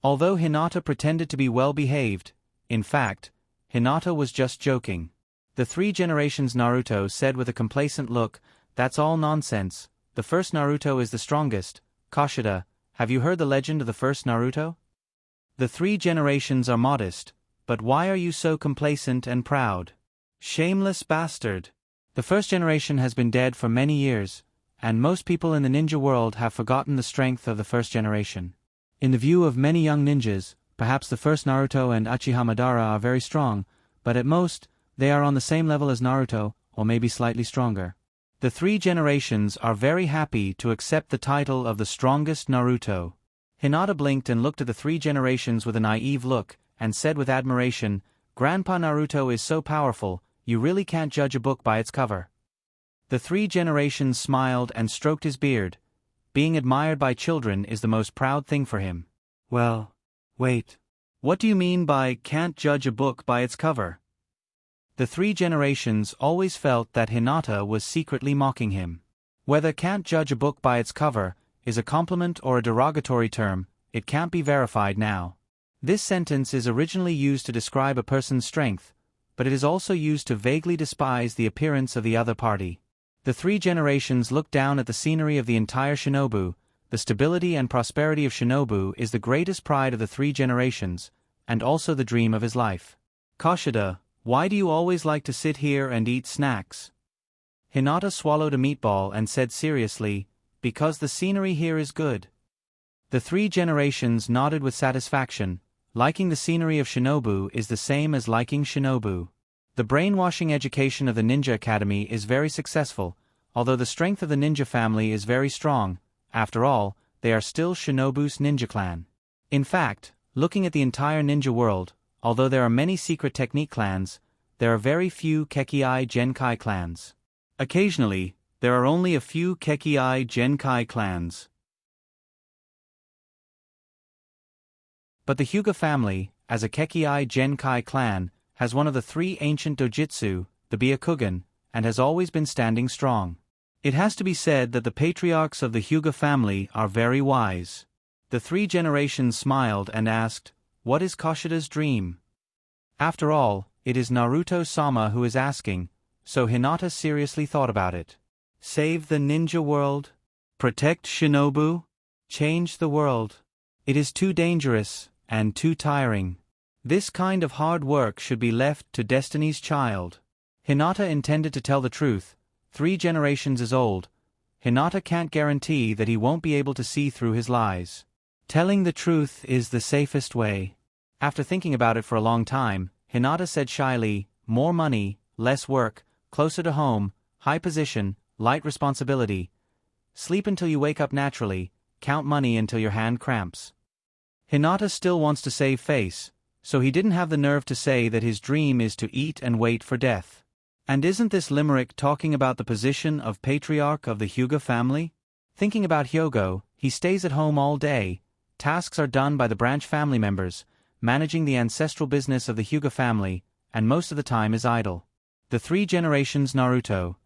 Although Hinata pretended to be well-behaved, in fact, Hinata was just joking. The 3 generations Naruto said with a complacent look, "That's all nonsense, the first Naruto is the strongest. Kashida, have you heard the legend of the first Naruto? The 3 generations are modest, but why are you so complacent and proud? Shameless bastard. The first generation has been dead for many years, and most people in the ninja world have forgotten the strength of the first generation. In the view of many young ninjas, perhaps the first Naruto and Uchiha Madara are very strong, but at most, they are on the same level as Naruto, or maybe slightly stronger. The 3 generations are very happy to accept the title of the strongest Naruto." Hinata blinked and looked at the 3 generations with a naive look, and said with admiration, "Grandpa Naruto is so powerful, you really can't judge a book by its cover." The 3 generations smiled and stroked his beard. Being admired by children is the most proud thing for him. "Well, wait. What do you mean by can't judge a book by its cover?" The 3 generations always felt that Hinata was secretly mocking him. Whether "can't judge a book by its cover" is a compliment or a derogatory term, it can't be verified now. This sentence is originally used to describe a person's strength, but it is also used to vaguely despise the appearance of the other party. The 3 generations look down at the scenery of the entire Shinobu. The stability and prosperity of Shinobu is the greatest pride of the 3 generations, and also the dream of his life. "Kashida, Why do you always like to sit here and eat snacks? Hinata swallowed a meatball and said seriously, because the scenery here is good. The three generations nodded with satisfaction. Liking the scenery of Shinobu is the same as liking Shinobu. The brainwashing education of the Ninja Academy is very successful, although the strength of the ninja family is very strong. After all, they are still Shinobu's ninja clan. In fact, looking at the entire ninja world, although there are many secret technique clans, there are very few Kekkei Genkai clans. Occasionally, there are only a few Kekkei Genkai clans. But the Hyuga family, as a Kekkei Genkai clan, has one of the three ancient dojutsu, the Byakugan, and has always been standing strong. It has to be said that the patriarchs of the Hyuga family are very wise. The three generations smiled and asked, "What is Koshida's dream?" After all, it is Naruto-sama who is asking, so Hinata seriously thought about it. Save the ninja world? Protect Shinobu? Change the world? It is too dangerous, and too tiring. This kind of hard work should be left to Destiny's Child. Hinata intended to tell the truth. 3 generations is old. Hinata can't guarantee that he won't be able to see through his lies. Telling the truth is the safest way. After thinking about it for a long time, Hinata said shyly, more money, less work, closer to home, high position, light responsibility. Sleep until you wake up naturally, count money until your hand cramps. Hinata still wants to save face, so he didn't have the nerve to say that his dream is to eat and wait for death. And isn't this limerick talking about the position of patriarch of the Hyuga family? Thinking about Hyogo, he stays at home all day. Tasks are done by the branch family members, managing the ancestral business of the Hyuga family, and most of the time is idle. The 3 generations Naruto.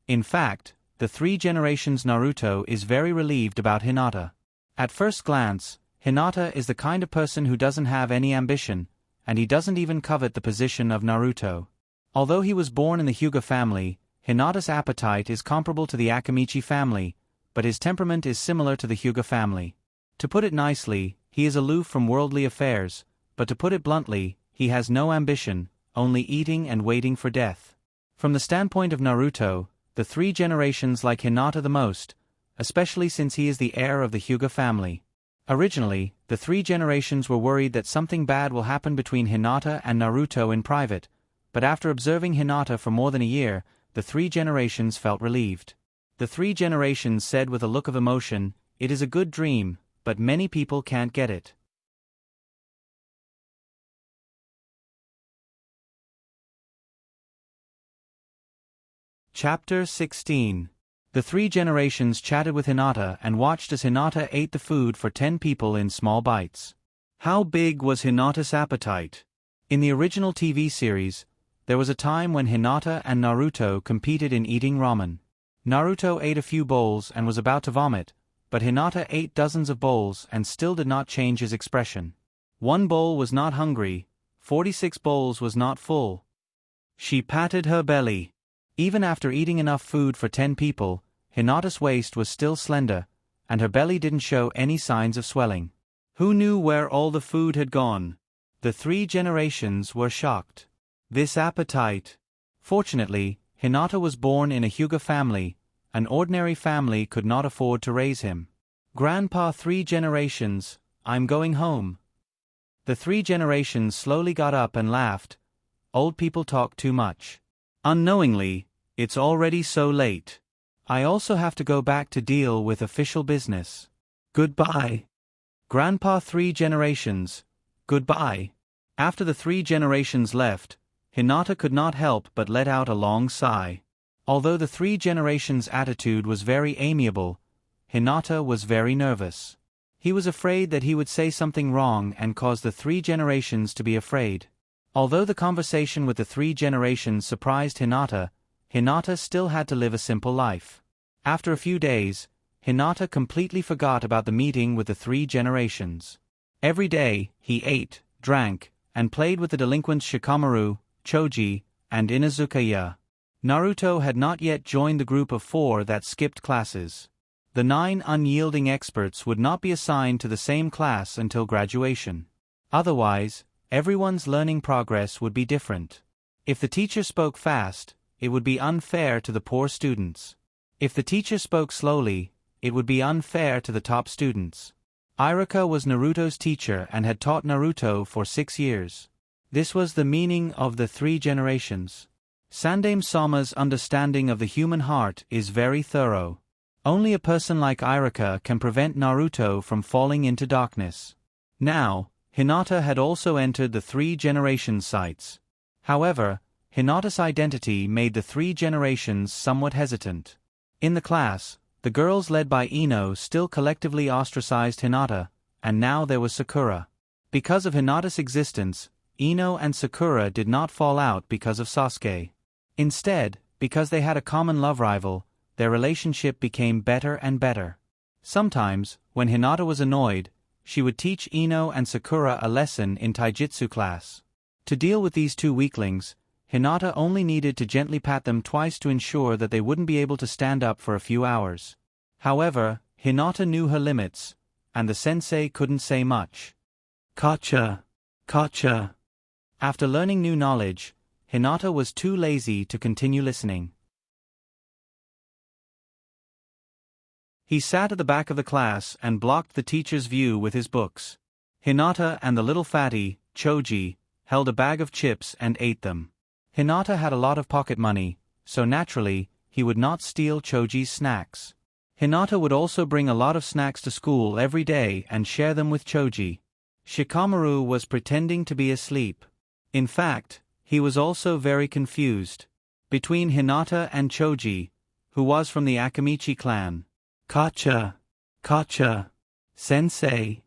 In fact, the 3 generations Naruto is very relieved about Hinata. At first glance, Hinata is the kind of person who doesn't have any ambition, and he doesn't even covet the position of Naruto. Although he was born in the Hyuga family, Hinata's appetite is comparable to the Akamichi family, but his temperament is similar to the Hyuga family. To put it nicely, he is aloof from worldly affairs, but to put it bluntly, he has no ambition, only eating and waiting for death. From the standpoint of Naruto, the 3 generations like Hinata the most, especially since he is the heir of the Hyuga family. Originally, the 3 generations were worried that something bad will happen between Hinata and Naruto in private, but after observing Hinata for more than a year, the 3 generations felt relieved. The 3 generations said with a look of emotion, "It is a good dream, but many people can't get it." Chapter 16. The 3 generations chatted with Hinata and watched as Hinata ate the food for 10 people in small bites. How big was Hinata's appetite? In the original TV series, there was a time when Hinata and Naruto competed in eating ramen. Naruto ate a few bowls and was about to vomit, but Hinata ate dozens of bowls and still did not change his expression. 1 bowl was not hungry, 46 bowls was not full. She patted her belly. Even after eating enough food for 10 people, Hinata's waist was still slender, and her belly didn't show any signs of swelling. Who knew where all the food had gone? The 3 generations were shocked. This appetite. Fortunately, Hinata was born in a Hyuga family. An ordinary family could not afford to raise him. Grandpa 3 generations, I'm going home. The 3 generations slowly got up and laughed. Old people talk too much. Unknowingly, it's already so late. I also have to go back to deal with official business. Goodbye. Grandpa 3 generations, goodbye. After the 3 generations left, Hinata could not help but let out a long sigh. Although the 3 generations' attitude was very amiable, Hinata was very nervous. He was afraid that he would say something wrong and cause the 3 generations to be afraid. Although the conversation with the 3 generations surprised Hinata, Hinata still had to live a simple life. After a few days, Hinata completely forgot about the meeting with the 3 generations. Every day, he ate, drank, and played with the delinquents Shikamaru, Choji, and Inazukaya. Naruto had not yet joined the group of 4 that skipped classes. The 9 unyielding experts would not be assigned to the same class until graduation. Otherwise, everyone's learning progress would be different. If the teacher spoke fast, it would be unfair to the poor students. If the teacher spoke slowly, it would be unfair to the top students. Iruka was Naruto's teacher and had taught Naruto for 6 years. This was the meaning of the 3 generations. Sandaime Sama's understanding of the human heart is very thorough. Only a person like Iruka can prevent Naruto from falling into darkness. Now, Hinata had also entered the 3 generations sites. However, Hinata's identity made the 3 generations somewhat hesitant. In the class, the girls led by Ino still collectively ostracized Hinata, and now there was Sakura. Because of Hinata's existence, Ino and Sakura did not fall out because of Sasuke. Instead, because they had a common love rival, their relationship became better and better. Sometimes, when Hinata was annoyed, she would teach Ino and Sakura a lesson in taijutsu class. To deal with these 2 weaklings, Hinata only needed to gently pat them twice to ensure that they wouldn't be able to stand up for a few hours. However, Hinata knew her limits, and the sensei couldn't say much. Gotcha! Gotcha! After learning new knowledge, Hinata was too lazy to continue listening. He sat at the back of the class and blocked the teacher's view with his books. Hinata and the little fatty, Choji, held a bag of chips and ate them. Hinata had a lot of pocket money, so naturally, he would not steal Choji's snacks. Hinata would also bring a lot of snacks to school every day and share them with Choji. Shikamaru was pretending to be asleep. In fact, he was also very confused. Between Hinata and Choji, who was from the Akamichi clan. Gotcha! Gotcha! Sensei!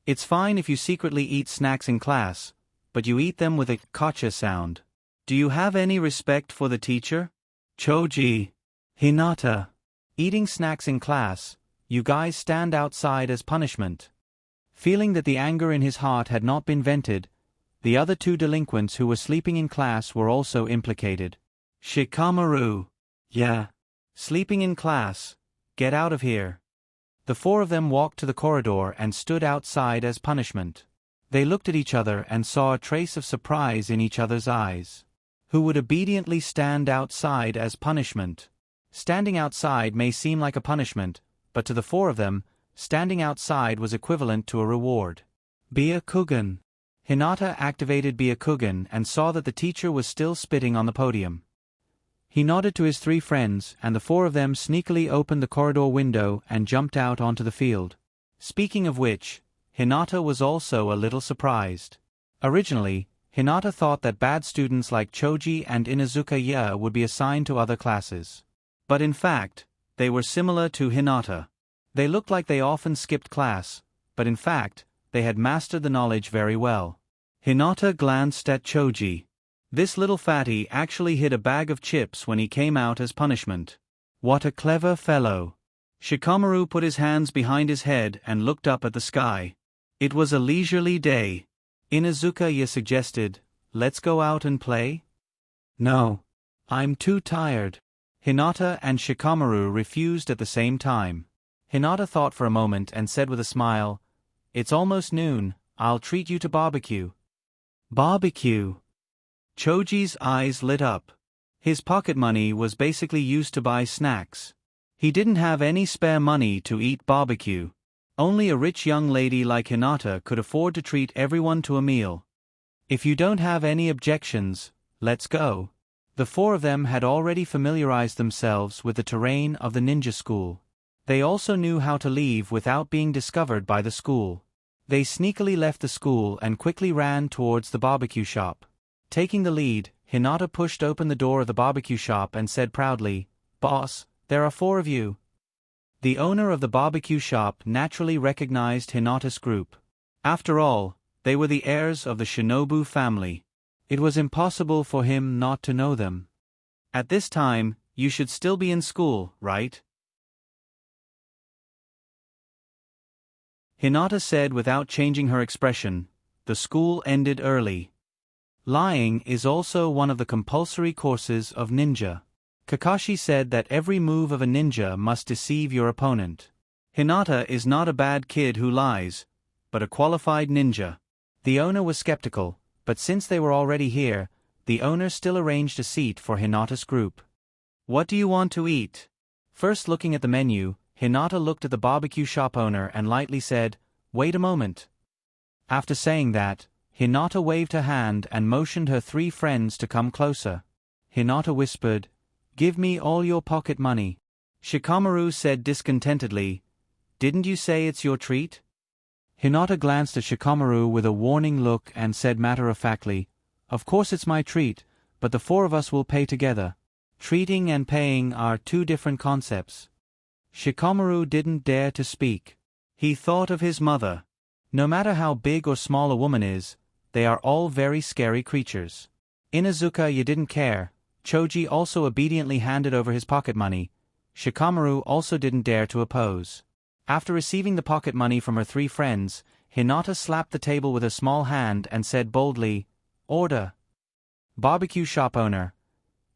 It's fine if you secretly eat snacks in class, but you eat them with a gotcha sound. Do you have any respect for the teacher? Choji! Hinata! Eating snacks in class, you guys stand outside as punishment. Feeling that the anger in his heart had not been vented, the other 2 delinquents who were sleeping in class were also implicated. Shikamaru! Yeah. Sleeping in class, get out of here. The 4 of them walked to the corridor and stood outside as punishment. They looked at each other and saw a trace of surprise in each other's eyes. Who would obediently stand outside as punishment? Standing outside may seem like a punishment, but to the 4 of them, standing outside was equivalent to a reward. Byakugan. Hinata activated Byakugan and saw that the teacher was still spitting on the podium. He nodded to his 3 friends, and the 4 of them sneakily opened the corridor window and jumped out onto the field. Speaking of which, Hinata was also a little surprised. Originally, Hinata thought that bad students like Choji and Inuzuka would be assigned to other classes. But in fact, they were similar to Hinata. They looked like they often skipped class, but in fact, they had mastered the knowledge very well. Hinata glanced at Choji. This little fatty actually hid a bag of chips when he came out as punishment. What a clever fellow. Shikamaru put his hands behind his head and looked up at the sky. It was a leisurely day. Inuzuka suggested, "Let's go out and play?" "No. I'm too tired." Hinata and Shikamaru refused at the same time. Hinata thought for a moment and said with a smile, "It's almost noon, I'll treat you to barbecue." Barbecue? Choji's eyes lit up. His pocket money was basically used to buy snacks. He didn't have any spare money to eat barbecue. Only a rich young lady like Hinata could afford to treat everyone to a meal. "If you don't have any objections, let's go." The 4 of them had already familiarized themselves with the terrain of the ninja school. They also knew how to leave without being discovered by the school. They sneakily left the school and quickly ran towards the barbecue shop. Taking the lead, Hinata pushed open the door of the barbecue shop and said proudly, "Boss, there are 4 of you." The owner of the barbecue shop naturally recognized Hinata's group. After all, they were the heirs of the Shinobu family. It was impossible for him not to know them. "At this time, you should still be in school, right?" Hinata said without changing her expression. The school ended early. Lying is also one of the compulsory courses of ninja. Kakashi said that every move of a ninja must deceive your opponent. Hinata is not a bad kid who lies, but a qualified ninja. The owner was skeptical, but since they were already here, the owner still arranged a seat for Hinata's group. "What do you want to eat?" First looking at the menu, Hinata looked at the barbecue shop owner and lightly said, "Wait a moment." After saying that, Hinata waved her hand and motioned her 3 friends to come closer. Hinata whispered, "Give me all your pocket money." Shikamaru said discontentedly, "Didn't you say it's your treat?" Hinata glanced at Shikamaru with a warning look and said matter-of-factly, "Of course it's my treat, but the 4 of us will pay together. Treating and paying are 2 different concepts." Shikamaru didn't dare to speak. He thought of his mother. No matter how big or small a woman is, they are all very scary creatures. Inuzuka didn't care. Choji also obediently handed over his pocket money. Shikamaru also didn't dare to oppose. After receiving the pocket money from her 3 friends, Hinata slapped the table with her small hand and said boldly, "Order." Barbecue shop owner.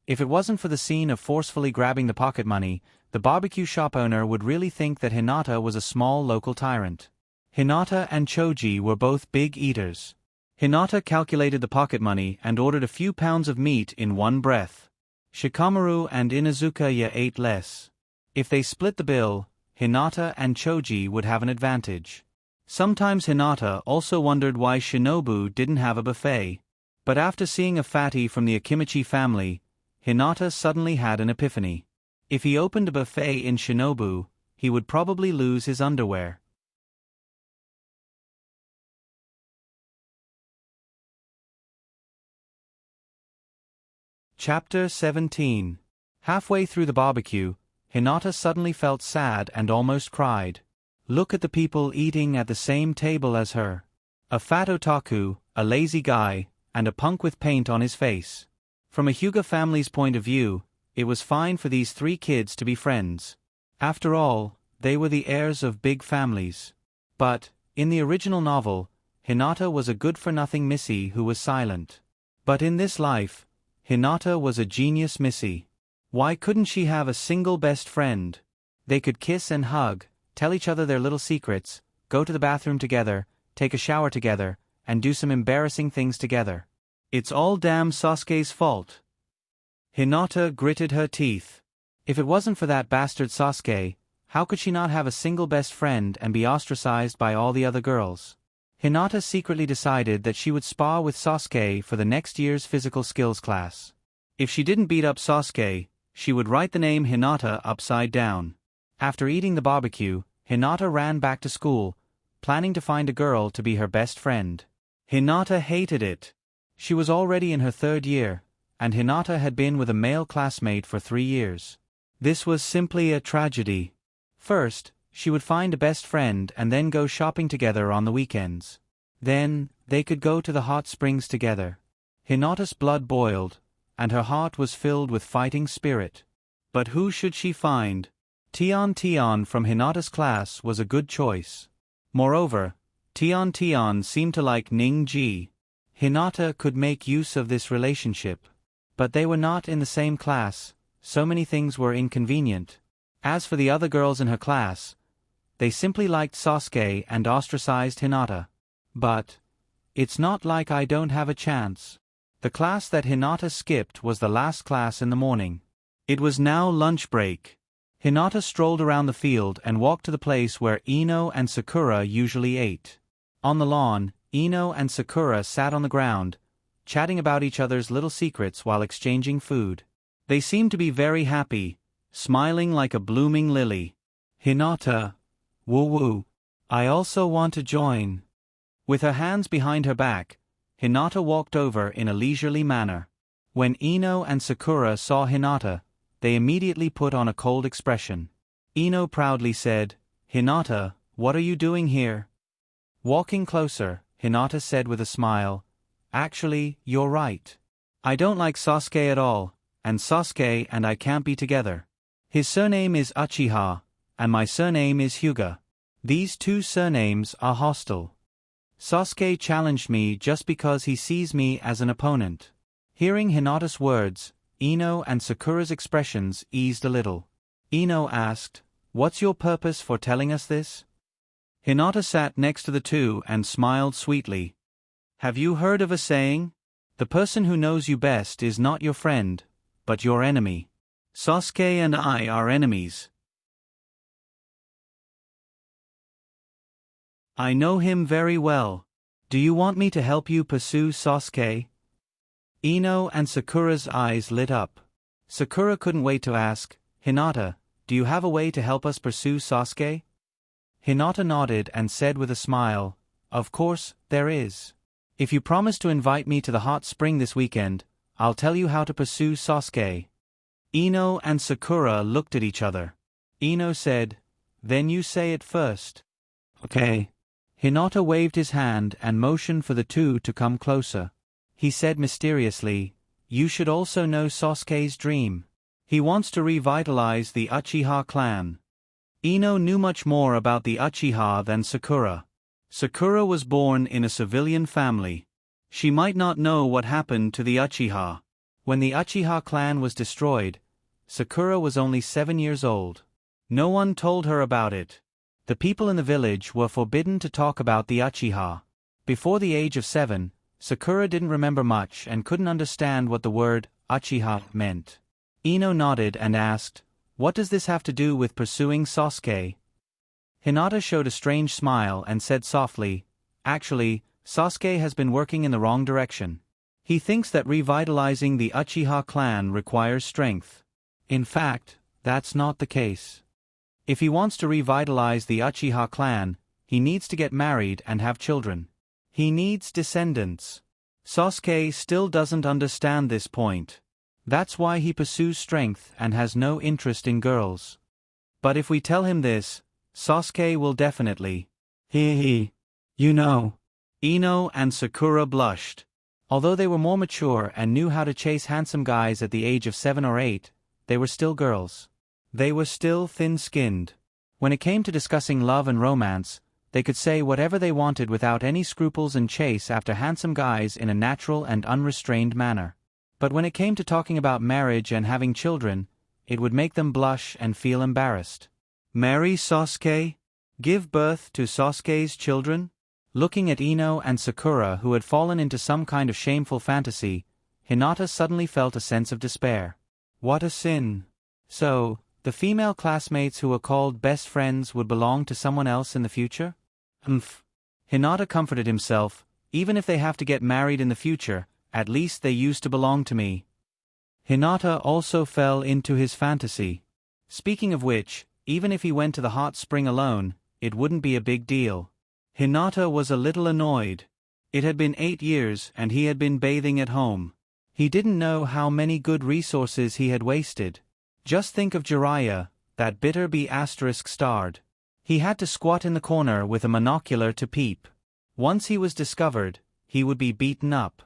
If it wasn't for the scene of forcefully grabbing the pocket money, the barbecue shop owner would really think that Hinata was a small local tyrant. Hinata and Choji were both big eaters. Hinata calculated the pocket money and ordered a few pounds of meat in one breath. Shikamaru and Inuzuka ate less. If they split the bill, Hinata and Choji would have an advantage. Sometimes Hinata also wondered why Shinobu didn't have a buffet. But after seeing a fatty from the Akimichi family, Hinata suddenly had an epiphany. If he opened a buffet in Shinobu, he would probably lose his underwear. Chapter 17. Halfway through the barbecue, Hinata suddenly felt sad and almost cried. Look at the people eating at the same table as her. A fat otaku, a lazy guy, and a punk with paint on his face. From a Hyuga family's point of view, it was fine for these 3 kids to be friends. After all, they were the heirs of big families. But, in the original novel, Hinata was a good-for-nothing missy who was silent. But in this life, Hinata was a genius missy. Why couldn't she have a single best friend? They could kiss and hug, tell each other their little secrets, go to the bathroom together, take a shower together, and do some embarrassing things together. It's all damn Sasuke's fault. Hinata gritted her teeth. If it wasn't for that bastard Sasuke, how could she not have a single best friend and be ostracized by all the other girls? Hinata secretly decided that she would spar with Sasuke for the next year's physical skills class. If she didn't beat up Sasuke, she would write the name Hinata upside down. After eating the barbecue, Hinata ran back to school, planning to find a girl to be her best friend. Hinata hated it. She was already in her 3rd year, and Hinata had been with a male classmate for 3 years. This was simply a tragedy. First, she would find a best friend and then go shopping together on the weekends. Then, they could go to the hot springs together. Hinata's blood boiled, and her heart was filled with fighting spirit. But who should she find? Tion from Hinata's class was a good choice. Moreover, Tion seemed to like Ning-ji. Hinata could make use of this relationship. But they were not in the same class, so many things were inconvenient. As for the other girls in her class, they simply liked Sasuke and ostracized Hinata. But it's not like I don't have a chance. The class that Hinata skipped was the last class in the morning. It was now lunch break. Hinata strolled around the field and walked to the place where Ino and Sakura usually ate. On the lawn, Ino and Sakura sat on the ground, chatting about each other's little secrets while exchanging food. They seemed to be very happy, smiling like a blooming lily. Hinata, woo-woo, I also want to join. With her hands behind her back, Hinata walked over in a leisurely manner. When Ino and Sakura saw Hinata, they immediately put on a cold expression. Ino proudly said, Hinata, what are you doing here? Walking closer, Hinata said with a smile, Actually, you're right. I don't like Sasuke at all, and Sasuke and I can't be together. His surname is Uchiha, and my surname is Hyuga. These 2 surnames are hostile. Sasuke challenged me just because he sees me as an opponent. Hearing Hinata's words, Ino and Sakura's expressions eased a little. Ino asked, What's your purpose for telling us this? Hinata sat next to the 2 and smiled sweetly. Have you heard of a saying? The person who knows you best is not your friend, but your enemy. Sasuke and I are enemies. I know him very well. Do you want me to help you pursue Sasuke? Ino and Sakura's eyes lit up. Sakura couldn't wait to ask, Hinata, do you have a way to help us pursue Sasuke? Hinata nodded and said with a smile, of course, there is. If you promise to invite me to the hot spring this weekend, I'll tell you how to pursue Sasuke. Ino and Sakura looked at each other. Ino said, then you say it first. Okay. Hinata waved his hand and motioned for the two to come closer. He said mysteriously, you should also know Sasuke's dream. He wants to revitalize the Uchiha clan. Ino knew much more about the Uchiha than Sakura. Sakura was born in a civilian family. She might not know what happened to the Uchiha. When the Uchiha clan was destroyed, Sakura was only 7 years old. No one told her about it. The people in the village were forbidden to talk about the Uchiha. Before the age of 7, Sakura didn't remember much and couldn't understand what the word Uchiha meant. Ino nodded and asked, what does this have to do with pursuing Sasuke? Hinata showed a strange smile and said softly, actually, Sasuke has been working in the wrong direction. He thinks that revitalizing the Uchiha clan requires strength. In fact, that's not the case. If he wants to revitalize the Uchiha clan, he needs to get married and have children. He needs descendants. Sasuke still doesn't understand this point. That's why he pursues strength and has no interest in girls. But if we tell him this, Sasuke will definitely. You know. Ino and Sakura blushed. Although they were more mature and knew how to chase handsome guys at the age of 7 or 8, they were still girls. They were still thin-skinned. When it came to discussing love and romance, they could say whatever they wanted without any scruples and chase after handsome guys in a natural and unrestrained manner. But when it came to talking about marriage and having children, it would make them blush and feel embarrassed. Marry Sasuke? Give birth to Sasuke's children? Looking at Ino and Sakura, who had fallen into some kind of shameful fantasy, Hinata suddenly felt a sense of despair. What a sin. So, the female classmates who were called best friends would belong to someone else in the future? Hinata comforted himself, even if they have to get married in the future, at least they used to belong to me. Hinata also fell into his fantasy. Speaking of which, even if he went to the hot spring alone, it wouldn't be a big deal. Hinata was a little annoyed. It had been 8 years and he had been bathing at home. He didn't know how many good resources he had wasted. Just think of Jiraiya, that bitter B***starred. He had to squat in the corner with a monocular to peep. Once he was discovered, he would be beaten up.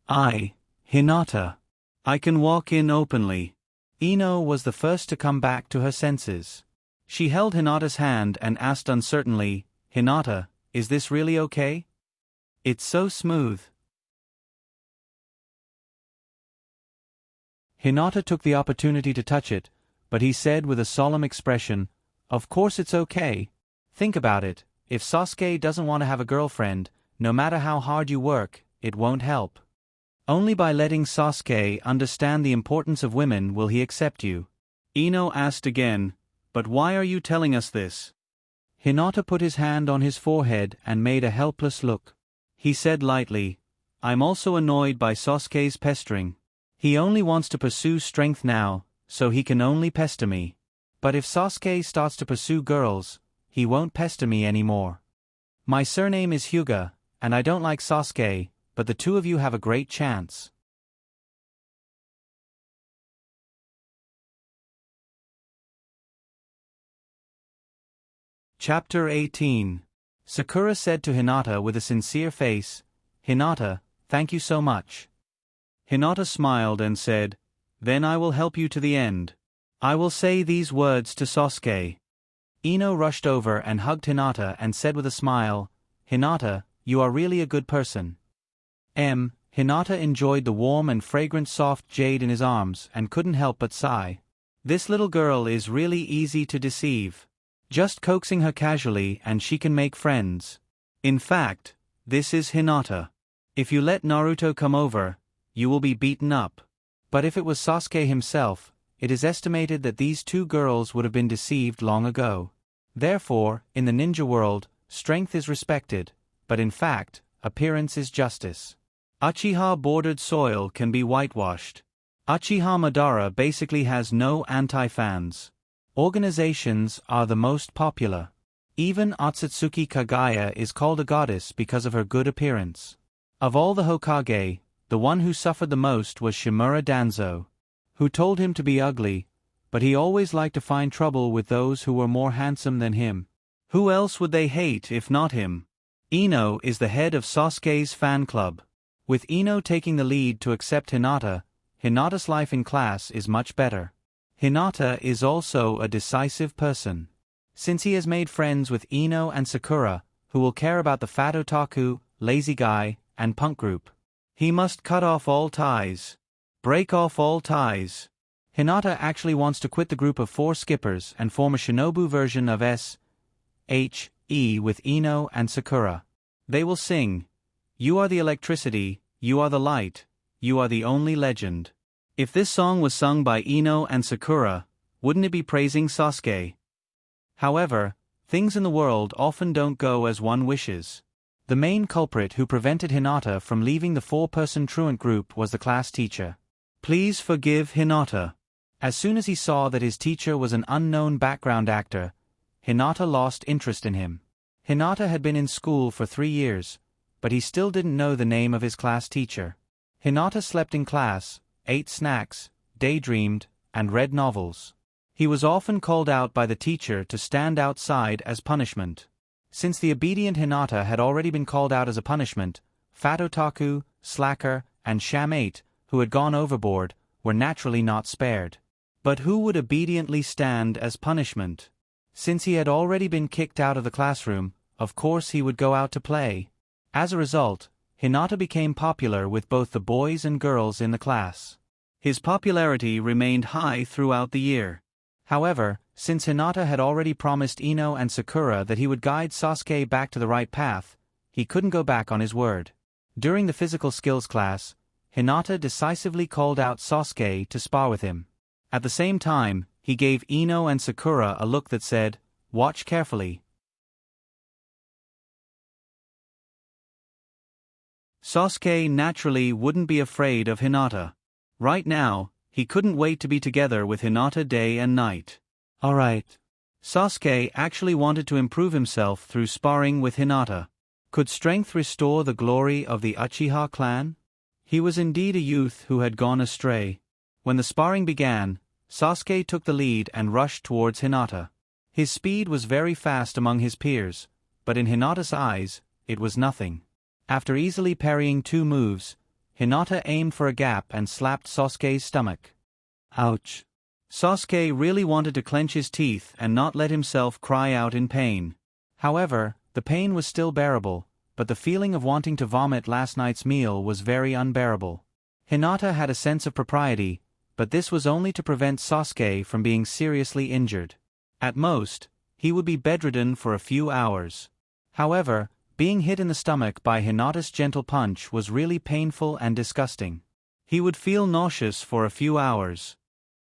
Hinata. I can walk in openly. Ino was the first to come back to her senses. She held Hinata's hand and asked uncertainly, Hinata, is this really okay? It's so smooth. Hinata took the opportunity to touch it, but he said with a solemn expression, of course it's okay. Think about it, if Sasuke doesn't want to have a girlfriend, no matter how hard you work, it won't help. Only by letting Sasuke understand the importance of women will he accept you. Ino asked again, but why are you telling us this? Hinata put his hand on his forehead and made a helpless look. He said lightly, I'm also annoyed by Sasuke's pestering. He only wants to pursue strength now, so he can only pester me. But if Sasuke starts to pursue girls, he won't pester me anymore. My surname is Hyuga, and I don't like Sasuke, but the two of you have a great chance. Chapter 18. Sakura said to Hinata with a sincere face, Hinata, thank you so much. Hinata smiled and said, then I will help you to the end. I will say these words to Sasuke. Ino rushed over and hugged Hinata and said with a smile, Hinata, you are really a good person. Hinata enjoyed the warm and fragrant soft jade in his arms and couldn't help but sigh. This little girl is really easy to deceive. Just coaxing her casually and she can make friends. In fact, this is Hinata. If you let Naruto come over, you will be beaten up. But if it was Sasuke himself, it is estimated that these two girls would have been deceived long ago. Therefore, in the ninja world, strength is respected, but in fact, appearance is justice. Uchiha-bordered soil can be whitewashed. Uchiha Madara basically has no anti-fans. Organizations are the most popular. Even Otsutsuki Kagaya is called a goddess because of her good appearance. Of all the Hokage, the one who suffered the most was Shimura Danzo, who told him to be ugly, but he always liked to find trouble with those who were more handsome than him. Who else would they hate if not him? Ino is the head of Sasuke's fan club. With Ino taking the lead to accept Hinata, Hinata's life in class is much better. Hinata is also a decisive person. Since he has made friends with Ino and Sakura, who will care about the fat otaku, lazy guy, and punk group, he must cut off all ties. Break off all ties. Hinata actually wants to quit the group of 4 skippers and form a shinobu version of S.H.E. with Ino and Sakura. They will sing, "You are the electricity, you are the light, you are the only legend." If this song was sung by Ino and Sakura, wouldn't it be praising Sasuke? However, things in the world often don't go as one wishes. The main culprit who prevented Hinata from leaving the 4-person truant group was the class teacher. Please forgive Hinata. As soon as he saw that his teacher was an unknown background actor, Hinata lost interest in him. Hinata had been in school for 3 years, but he still didn't know the name of his class teacher. Hinata slept in class, ate snacks, daydreamed, and read novels. He was often called out by the teacher to stand outside as punishment. Since the obedient Hinata had already been called out as a punishment, Fat Otaku, Slacker, and Sham8, who had gone overboard, were naturally not spared. But who would obediently stand as punishment? Since he had already been kicked out of the classroom, of course he would go out to play. As a result, Hinata became popular with both the boys and girls in the class. His popularity remained high throughout the year. However, since Hinata had already promised Ino and Sakura that he would guide Sasuke back to the right path, he couldn't go back on his word. During the physical skills class, Hinata decisively called out Sasuke to spar with him. At the same time, he gave Ino and Sakura a look that said, "Watch carefully." Sasuke naturally wouldn't be afraid of Hinata. Right now, he couldn't wait to be together with Hinata day and night. Alright. Sasuke actually wanted to improve himself through sparring with Hinata. Could strength restore the glory of the Uchiha clan? He was indeed a youth who had gone astray. When the sparring began, Sasuke took the lead and rushed towards Hinata. His speed was very fast among his peers, but in Hinata's eyes, it was nothing. After easily parrying 2 moves, Hinata aimed for a gap and slapped Sasuke's stomach. Ouch. Sasuke really wanted to clench his teeth and not let himself cry out in pain. However, the pain was still bearable, but the feeling of wanting to vomit last night's meal was very unbearable. Hinata had a sense of propriety, but this was only to prevent Sasuke from being seriously injured. At most, he would be bedridden for a few hours. However, being hit in the stomach by Hinata's gentle punch was really painful and disgusting. He would feel nauseous for a few hours.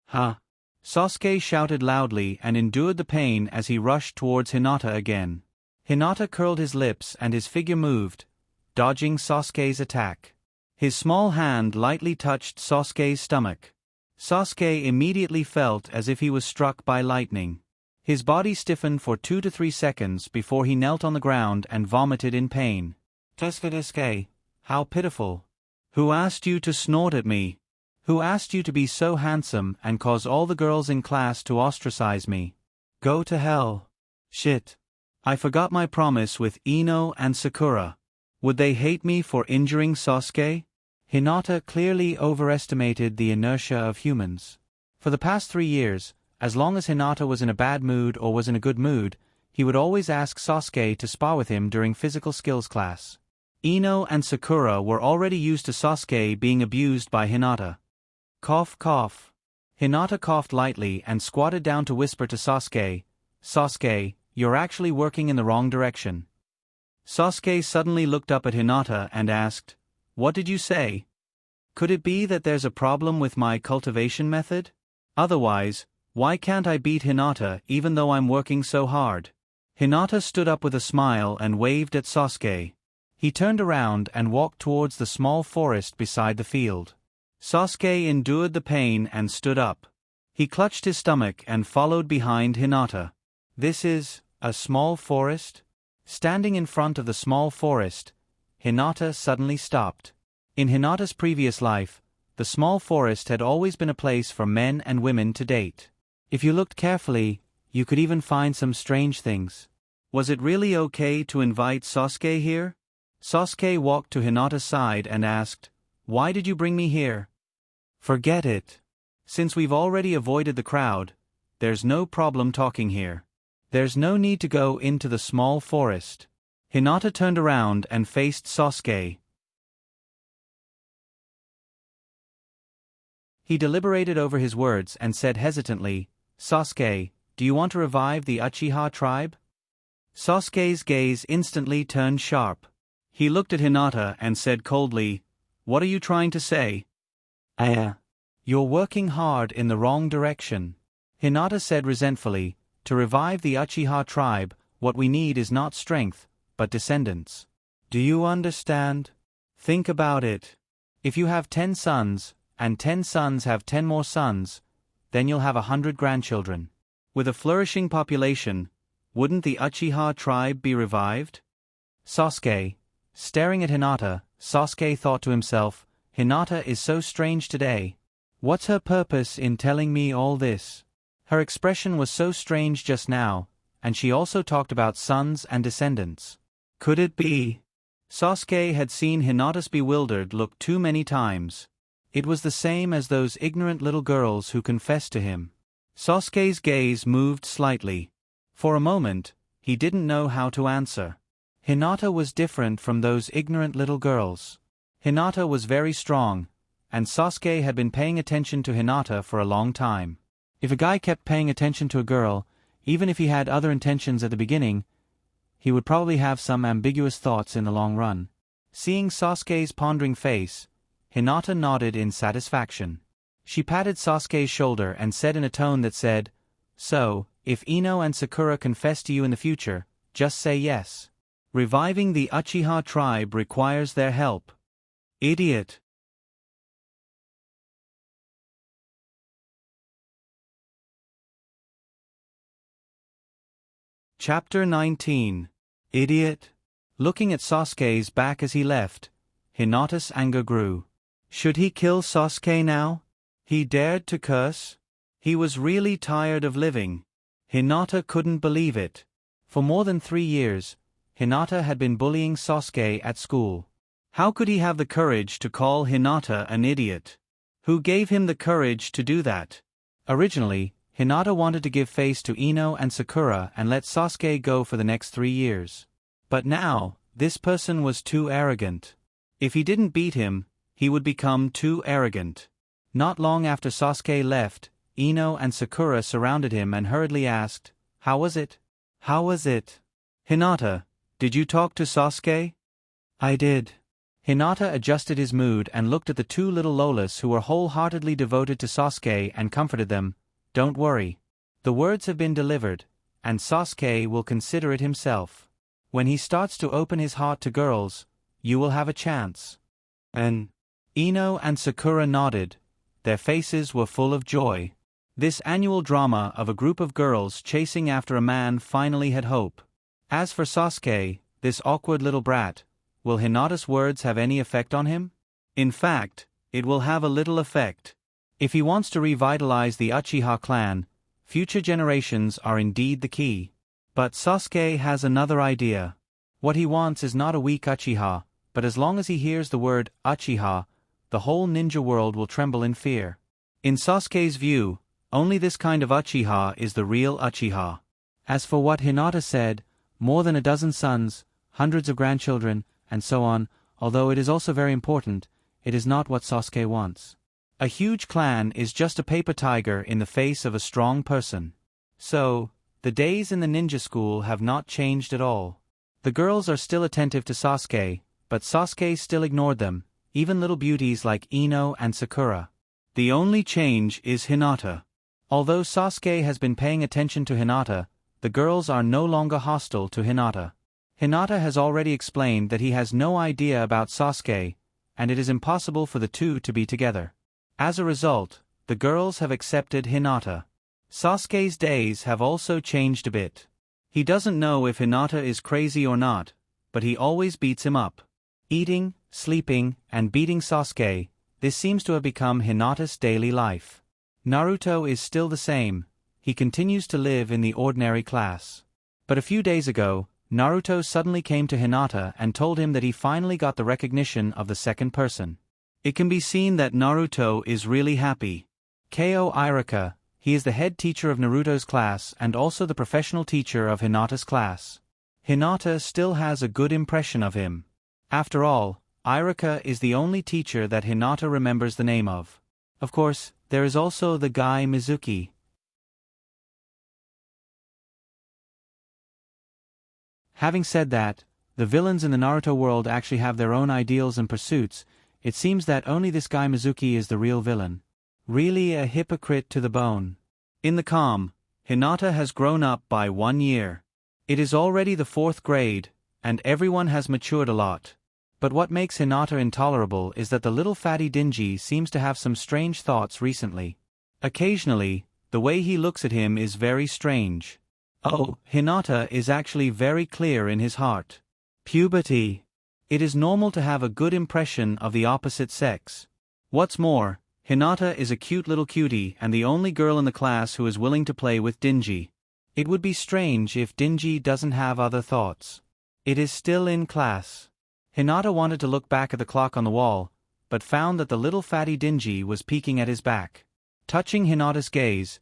Huh? Sasuke shouted loudly and endured the pain as he rushed towards Hinata again. Hinata curled his lips and his figure moved, dodging Sasuke's attack. His small hand lightly touched Sasuke's stomach. Sasuke immediately felt as if he was struck by lightning. His body stiffened for 2 to 3 seconds before he knelt on the ground and vomited in pain. Sasuke, how pitiful. Who asked you to snort at me? Who asked you to be so handsome and cause all the girls in class to ostracize me? Go to hell. Shit. I forgot my promise with Ino and Sakura. Would they hate me for injuring Sasuke? Hinata clearly overestimated the inertia of humans. For the past 3 years, as long as Hinata was in a bad mood or was in a good mood, he would always ask Sasuke to spar with him during physical skills class. Ino and Sakura were already used to Sasuke being abused by Hinata. Cough cough. Hinata coughed lightly and squatted down to whisper to Sasuke, "Sasuke, you're actually working in the wrong direction." Sasuke suddenly looked up at Hinata and asked, What did you say? Could it be that there's a problem with my cultivation method? Otherwise, why can't I beat Hinata even though I'm working so hard? Hinata stood up with a smile and waved at Sasuke. He turned around and walked towards the small forest beside the field. Sasuke endured the pain and stood up. He clutched his stomach and followed behind Hinata. This is a small forest? Standing in front of the small forest, Hinata suddenly stopped. In Hinata's previous life, the small forest had always been a place for men and women to date. If you looked carefully, you could even find some strange things. Was it really okay to invite Sasuke here? Sasuke walked to Hinata's side and asked, "Why did you bring me here?" "Forget it. Since we've already avoided the crowd, there's no problem talking here. There's no need to go into the small forest." Hinata turned around and faced Sasuke. He deliberated over his words and said hesitantly, "Sasuke, do you want to revive the Uchiha tribe?" Sasuke's gaze instantly turned sharp. He looked at Hinata and said coldly, "What are you trying to say?" You're working hard in the wrong direction." Hinata said resentfully, "To revive the Uchiha tribe, what we need is not strength, but descendants. Do you understand? Think about it. If you have 10 sons, and 10 sons have 10 more sons, then you'll have 100 grandchildren. With a flourishing population, wouldn't the Uchiha tribe be revived?" Sasuke, staring at Hinata, Sasuke thought to himself, "Hinata is so strange today. What's her purpose in telling me all this? Her expression was so strange just now, and she also talked about sons and descendants. Could it be?" Sasuke had seen Hinata's bewildered look too many times. It was the same as those ignorant little girls who confessed to him. Sasuke's gaze moved slightly. For a moment, he didn't know how to answer. Hinata was different from those ignorant little girls. Hinata was very strong, and Sasuke had been paying attention to Hinata for a long time. If a guy kept paying attention to a girl, even if he had other intentions at the beginning, he would probably have some ambiguous thoughts in the long run. Seeing Sasuke's pondering face, Hinata nodded in satisfaction. She patted Sasuke's shoulder and said in a tone that said, "So, if Ino and Sakura confess to you in the future, just say yes. Reviving the Uchiha tribe requires their help." Idiot. Chapter 19. Idiot. Looking at Sasuke's back as he left, Hinata's anger grew. Should he kill Sasuke now? He dared to curse? He was really tired of living. Hinata couldn't believe it. For more than 3 years, Hinata had been bullying Sasuke at school. How could he have the courage to call Hinata an idiot? Who gave him the courage to do that? Originally, Hinata wanted to give face to Ino and Sakura and let Sasuke go for the next 3 years. But now, this person was too arrogant. If he didn't beat him, he would become too arrogant. Not long after Sasuke left, Ino and Sakura surrounded him and hurriedly asked, "How was it? How was it?" "Hinata, did you talk to Sasuke?" "I did." Hinata adjusted his mood and looked at the 2 little Lolas who were wholeheartedly devoted to Sasuke and comforted them. "Don't worry. The words have been delivered, and Sasuke will consider it himself. When he starts to open his heart to girls, you will have a chance." And Ino and Sakura nodded. Their faces were full of joy. This annual drama of a group of girls chasing after a man finally had hope. As for Sasuke, this awkward little brat, will Hinata's words have any effect on him? In fact, it will have a little effect. If he wants to revitalize the Uchiha clan, future generations are indeed the key. But Sasuke has another idea. What he wants is not a weak Uchiha, but as long as he hears the word Uchiha, the whole ninja world will tremble in fear. In Sasuke's view, only this kind of Uchiha is the real Uchiha. As for what Hinata said, more than a dozen sons, hundreds of grandchildren, and so on, although it is also very important, it is not what Sasuke wants. A huge clan is just a paper tiger in the face of a strong person. So, the days in the ninja school have not changed at all. The girls are still attentive to Sasuke, but Sasuke still ignored them, even little beauties like Ino and Sakura. The only change is Hinata. Although Sasuke has been paying attention to Hinata, the girls are no longer hostile to Hinata. Hinata has already explained that he has no idea about Sasuke, and it is impossible for the two to be together. As a result, the girls have accepted Hinata. Sasuke's days have also changed a bit. He doesn't know if Hinata is crazy or not, but he always beats him up. Eating, sleeping, and beating Sasuke, this seems to have become Hinata's daily life. Naruto is still the same, he continues to live in the ordinary class. But a few days ago, Naruto suddenly came to Hinata and told him that he finally got the recognition of the second person. It can be seen that Naruto is really happy. Ko Irika, he is the head teacher of Naruto's class and also the professional teacher of Hinata's class. Hinata still has a good impression of him. After all, Irika is the only teacher that Hinata remembers the name of. Of course, there is also the guy Mizuki. Having said that, the villains in the Naruto world actually have their own ideals and pursuits. It seems that only this guy Mizuki is the real villain. Really a hypocrite to the bone. In the calm, Hinata has grown up by 1 year. It is already the 4th grade, and everyone has matured a lot. But what makes Hinata intolerable is that the little fatty Dingy seems to have some strange thoughts recently. Occasionally, the way he looks at him is very strange. Oh, Hinata is actually very clear in his heart. Puberty. It is normal to have a good impression of the opposite sex. What's more, Hinata is a cute little cutie and the only girl in the class who is willing to play with Dingy. It would be strange if Dingy doesn't have other thoughts. It is still in class. Hinata wanted to look back at the clock on the wall, but found that the little fatty Dingy was peeking at his back. Touching Hinata's gaze,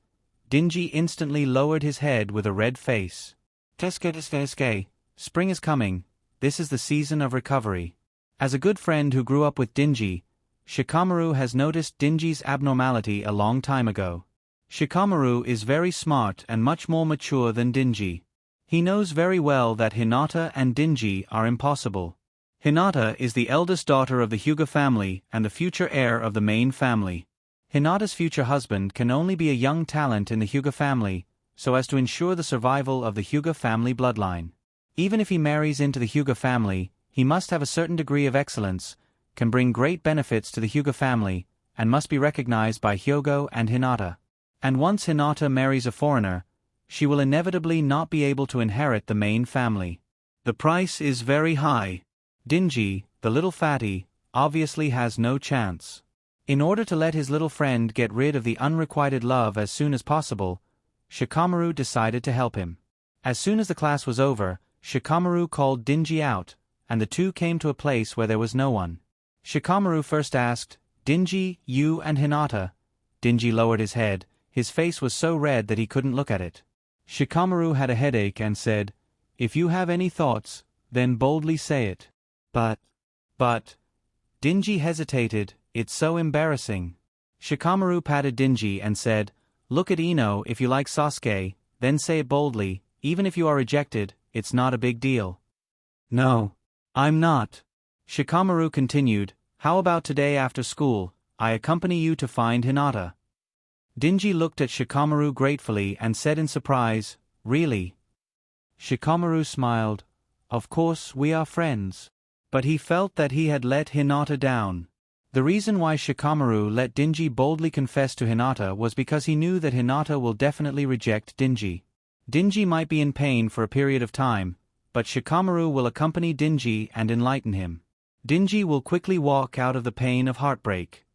Dingy instantly lowered his head with a red face. Teske, spring is coming, this is the season of recovery. As a good friend who grew up with Dingy, Shikamaru has noticed Dingy's abnormality a long time ago. Shikamaru is very smart and much more mature than Dingy. He knows very well that Hinata and Dingy are impossible. Hinata is the eldest daughter of the Hyuga family and the future heir of the main family. Hinata's future husband can only be a young talent in the Hyuga family, so as to ensure the survival of the Hyuga family bloodline. Even if he marries into the Hyuga family, he must have a certain degree of excellence, can bring great benefits to the Hyuga family, and must be recognized by Hyogo and Hinata. And once Hinata marries a foreigner, she will inevitably not be able to inherit the main family. The price is very high. Dingy, the little fatty, obviously has no chance. In order to let his little friend get rid of the unrequited love as soon as possible, Shikamaru decided to help him. As soon as the class was over, Shikamaru called Dingy out, and the two came to a place where there was no one. Shikamaru first asked, "Dingy, you and Hinata?" Dingy lowered his head, his face was so red that he couldn't look at it. Shikamaru had a headache and said, "If you have any thoughts, then boldly say it." But, Dingy hesitated, "It's so embarrassing." Shikamaru patted Dingy and said, "Look at Ino if you like Sasuke, then say it boldly, even if you are rejected, it's not a big deal." "No, I'm not." Shikamaru continued, "How about today after school, I accompany you to find Hinata?" Dingy looked at Shikamaru gratefully and said in surprise, "Really?" Shikamaru smiled, "Of course we are friends." But he felt that he had let Hinata down. The reason why Shikamaru let Dingy boldly confess to Hinata was because he knew that Hinata will definitely reject Dingy. Dingy might be in pain for a period of time, but Shikamaru will accompany Dingy and enlighten him. Dingy will quickly walk out of the pain of heartbreak.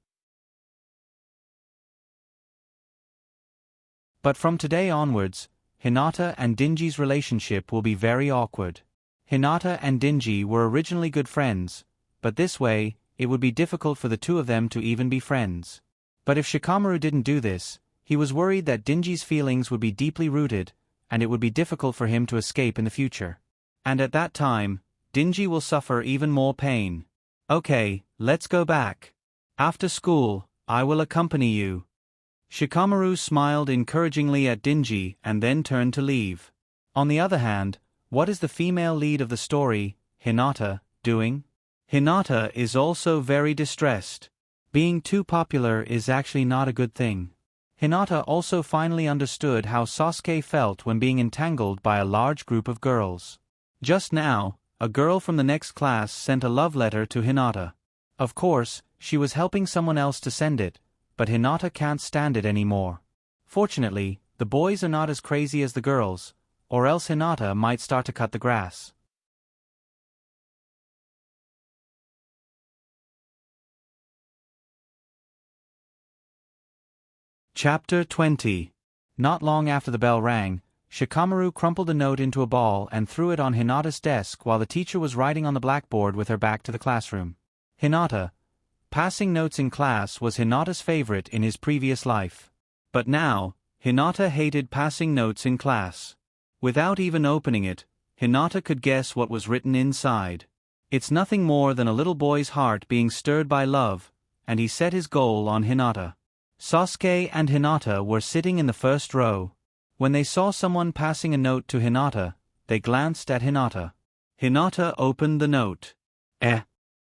But from today onwards, Hinata and Dingy's relationship will be very awkward. Hinata and Dingy were originally good friends, but this way, it would be difficult for the two of them to even be friends. But if Shikamaru didn't do this, he was worried that Dingy's feelings would be deeply rooted, and it would be difficult for him to escape in the future. And at that time, Dingy will suffer even more pain. "Okay, let's go back. After school, I will accompany you." Shikamaru smiled encouragingly at Dingy and then turned to leave. On the other hand, what is the female lead of the story, Hinata, doing? Hinata is also very distressed. Being too popular is actually not a good thing. Hinata also finally understood how Sasuke felt when being entangled by a large group of girls. Just now, a girl from the next class sent a love letter to Hinata. Of course, she was helping someone else to send it, but Hinata can't stand it anymore. Fortunately, the boys are not as crazy as the girls, or else Hinata might start to cut the grass. Chapter 20. Not long after the bell rang, Shikamaru crumpled a note into a ball and threw it on Hinata's desk while the teacher was writing on the blackboard with her back to the classroom. Hinata. Passing notes in class was Hinata's favorite in his previous life. But now, Hinata hated passing notes in class. Without even opening it, Hinata could guess what was written inside. It's nothing more than a little boy's heart being stirred by love, and he set his goal on Hinata. Sasuke and Hinata were sitting in the first row. When they saw someone passing a note to Hinata, they glanced at Hinata. Hinata opened the note.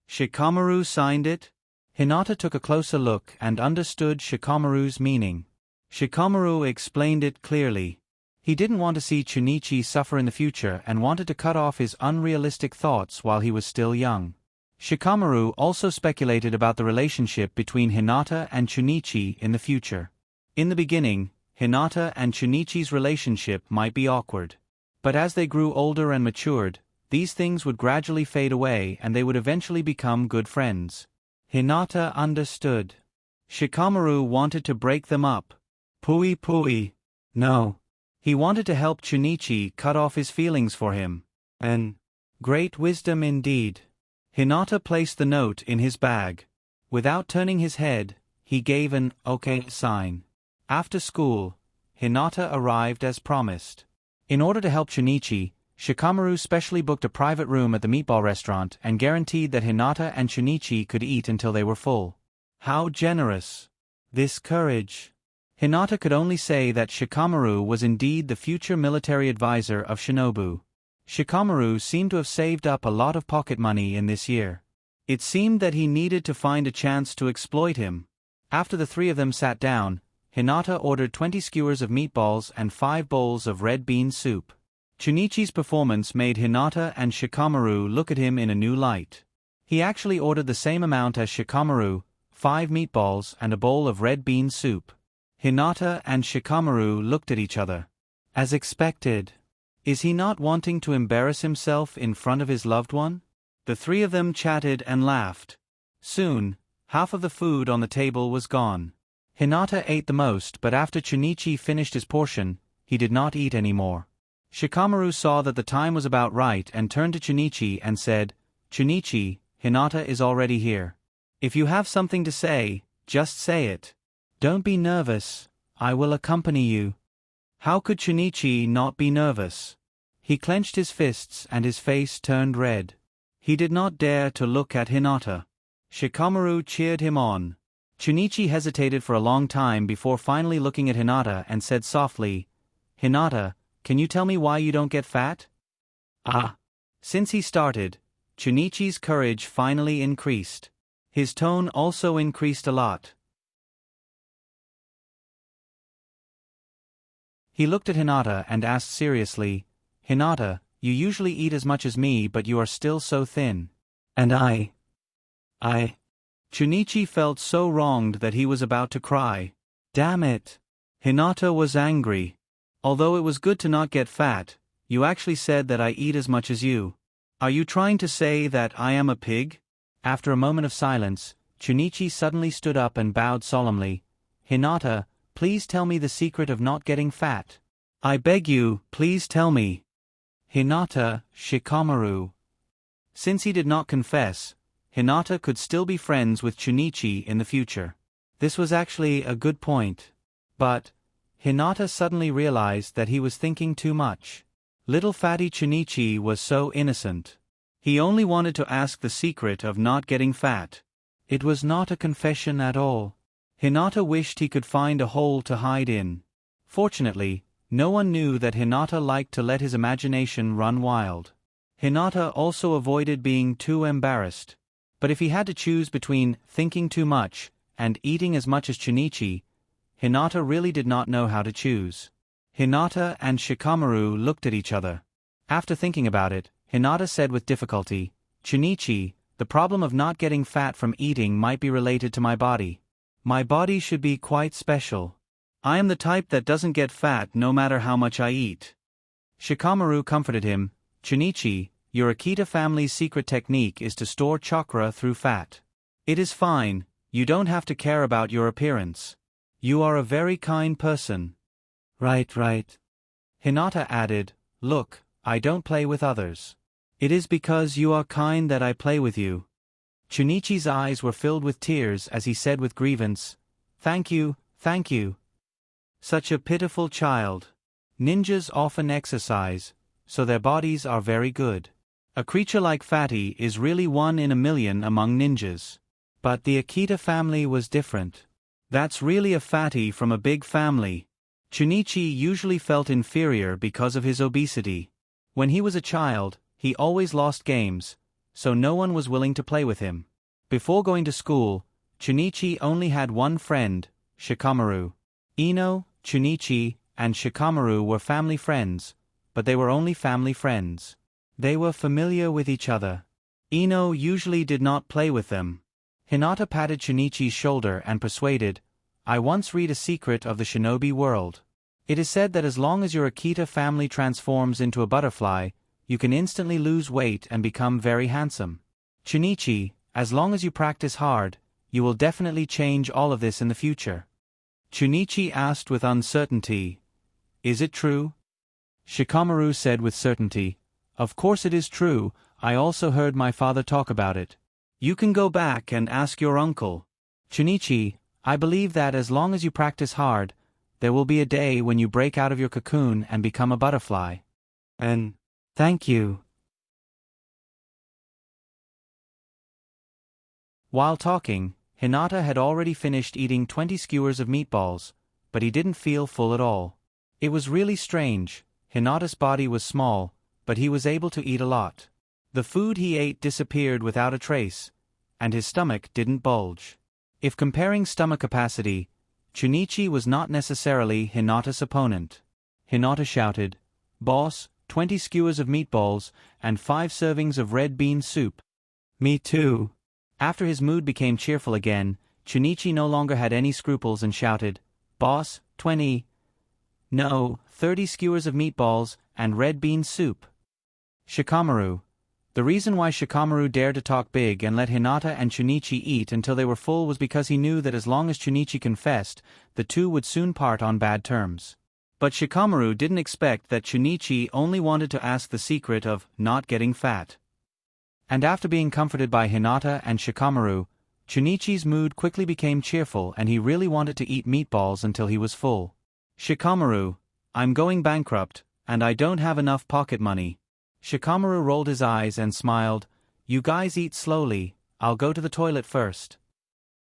Shikamaru signed it? Hinata took a closer look and understood Shikamaru's meaning. Shikamaru explained it clearly. He didn't want to see Chunichi suffer in the future and wanted to cut off his unrealistic thoughts while he was still young. Shikamaru also speculated about the relationship between Hinata and Chunichi in the future. In the beginning, Hinata and Chunichi's relationship might be awkward. But as they grew older and matured, these things would gradually fade away and they would eventually become good friends. Hinata understood. Shikamaru wanted to break them up. Pui. No. He wanted to help Chunichi cut off his feelings for him. Great wisdom indeed. Hinata placed the note in his bag. Without turning his head, he gave an okay sign. After school, Hinata arrived as promised. In order to help Chunichi, Shikamaru specially booked a private room at the meatball restaurant and guaranteed that Hinata and Chunichi could eat until they were full. How generous! This courage! Hinata could only say that Shikamaru was indeed the future military advisor of Shinobu. Shikamaru seemed to have saved up a lot of pocket money in this year. It seemed that he needed to find a chance to exploit him. After the three of them sat down, Hinata ordered 20 skewers of meatballs and 5 bowls of red bean soup. Chunichi's performance made Hinata and Shikamaru look at him in a new light. He actually ordered the same amount as Shikamaru, 5 meatballs and a bowl of red bean soup. Hinata and Shikamaru looked at each other. As expected. Is he not wanting to embarrass himself in front of his loved one? The three of them chatted and laughed. Soon, half of the food on the table was gone. Hinata ate the most, but after Chunichi finished his portion, he did not eat anymore. Shikamaru saw that the time was about right and turned to Chunichi and said, "Chunichi, Hinata is already here. If you have something to say, just say it. Don't be nervous, I will accompany you." How could Chunichi not be nervous? He clenched his fists and his face turned red. He did not dare to look at Hinata. Shikamaru cheered him on. Chunichi hesitated for a long time before finally looking at Hinata and said softly, "Hinata, can you tell me why you don't get fat?" Since he started, Chunichi's courage finally increased. His tone also increased a lot. He looked at Hinata and asked seriously, "Hinata, you usually eat as much as me but you are still so thin." And I. Chunichi felt so wronged that he was about to cry. Damn it. Hinata was angry. Although it was good to not get fat, you actually said that I eat as much as you. Are you trying to say that I am a pig? After a moment of silence, Chunichi suddenly stood up and bowed solemnly. Hinata, please tell me the secret of not getting fat. I beg you, please tell me. Hinata, Shikamaru. Since he did not confess, Hinata could still be friends with Chunichi in the future. This was actually a good point. But Hinata suddenly realized that he was thinking too much. Little fatty Chunichi was so innocent. He only wanted to ask the secret of not getting fat. It was not a confession at all. Hinata wished he could find a hole to hide in. Fortunately, no one knew that Hinata liked to let his imagination run wild. Hinata also avoided being too embarrassed. But if he had to choose between thinking too much and eating as much as Shinichi, Hinata really did not know how to choose. Hinata and Shikamaru looked at each other. After thinking about it, Hinata said with difficulty, "Shinichi, the problem of not getting fat from eating might be related to my body. My body should be quite special. I am the type that doesn't get fat no matter how much I eat." Shikamaru comforted him, "Shinichi, your Akita family's secret technique is to store chakra through fat. It is fine, you don't have to care about your appearance. You are a very kind person." Right. Hinata added, "Look, I don't play with others. It is because you are kind that I play with you." Shinichi's eyes were filled with tears as he said with grievance, Thank you. Such a pitiful child. Ninjas often exercise, so their bodies are very good. A creature like Fatty is really 1 in a million among ninjas. But the Akita family was different. That's really a fatty from a big family. Shinichi usually felt inferior because of his obesity. When he was a child, he always lost games, so no one was willing to play with him. Before going to school, Shinichi only had one friend, Shikamaru. Ino, Shinichi, and Shikamaru were family friends, but they were only family friends. They were familiar with each other. Ino usually did not play with them. Hinata patted Shinichi's shoulder and persuaded, I once read a secret of the shinobi world. It is said that as long as your Akita family transforms into a butterfly, you can instantly lose weight and become very handsome. Shinichi, as long as you practice hard, you will definitely change all of this in the future. Shinichi asked with uncertainty, Is it true? Shikamaru said with certainty, Of course it is true, I also heard my father talk about it. You can go back and ask your uncle. Shinichi, I believe that as long as you practice hard, there will be a day when you break out of your cocoon and become a butterfly. And thank you. While talking, Hinata had already finished eating 20 skewers of meatballs, but he didn't feel full at all. It was really strange. Hinata's body was small, but he was able to eat a lot. The food he ate disappeared without a trace, and his stomach didn't bulge. If comparing stomach capacity, Shinichi was not necessarily Hinata's opponent. Hinata shouted, Boss, 20 skewers of meatballs, and 5 servings of red bean soup. Me too. After his mood became cheerful again, Shinichi no longer had any scruples and shouted, Boss, 20. No, 30 skewers of meatballs, and red bean soup. Shikamaru. The reason why Shikamaru dared to talk big and let Hinata and Shinichi eat until they were full was because he knew that as long as Shinichi confessed, the two would soon part on bad terms. But Shikamaru didn't expect that Shinichi only wanted to ask the secret of not getting fat. And after being comforted by Hinata and Shikamaru, Shinichi's mood quickly became cheerful and he really wanted to eat meatballs until he was full. Shikamaru, I'm going bankrupt, and I don't have enough pocket money. Shikamaru rolled his eyes and smiled, You guys eat slowly, I'll go to the toilet first.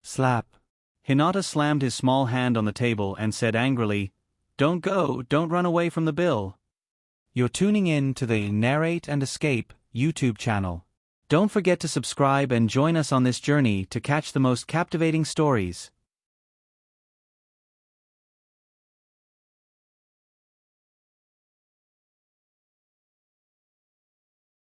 Slap. Hinata slammed his small hand on the table and said angrily, Don't go, don't run away from the bill. You're tuning in to the Narrate and Escape YouTube channel. Don't forget to subscribe and join us on this journey to catch the most captivating stories.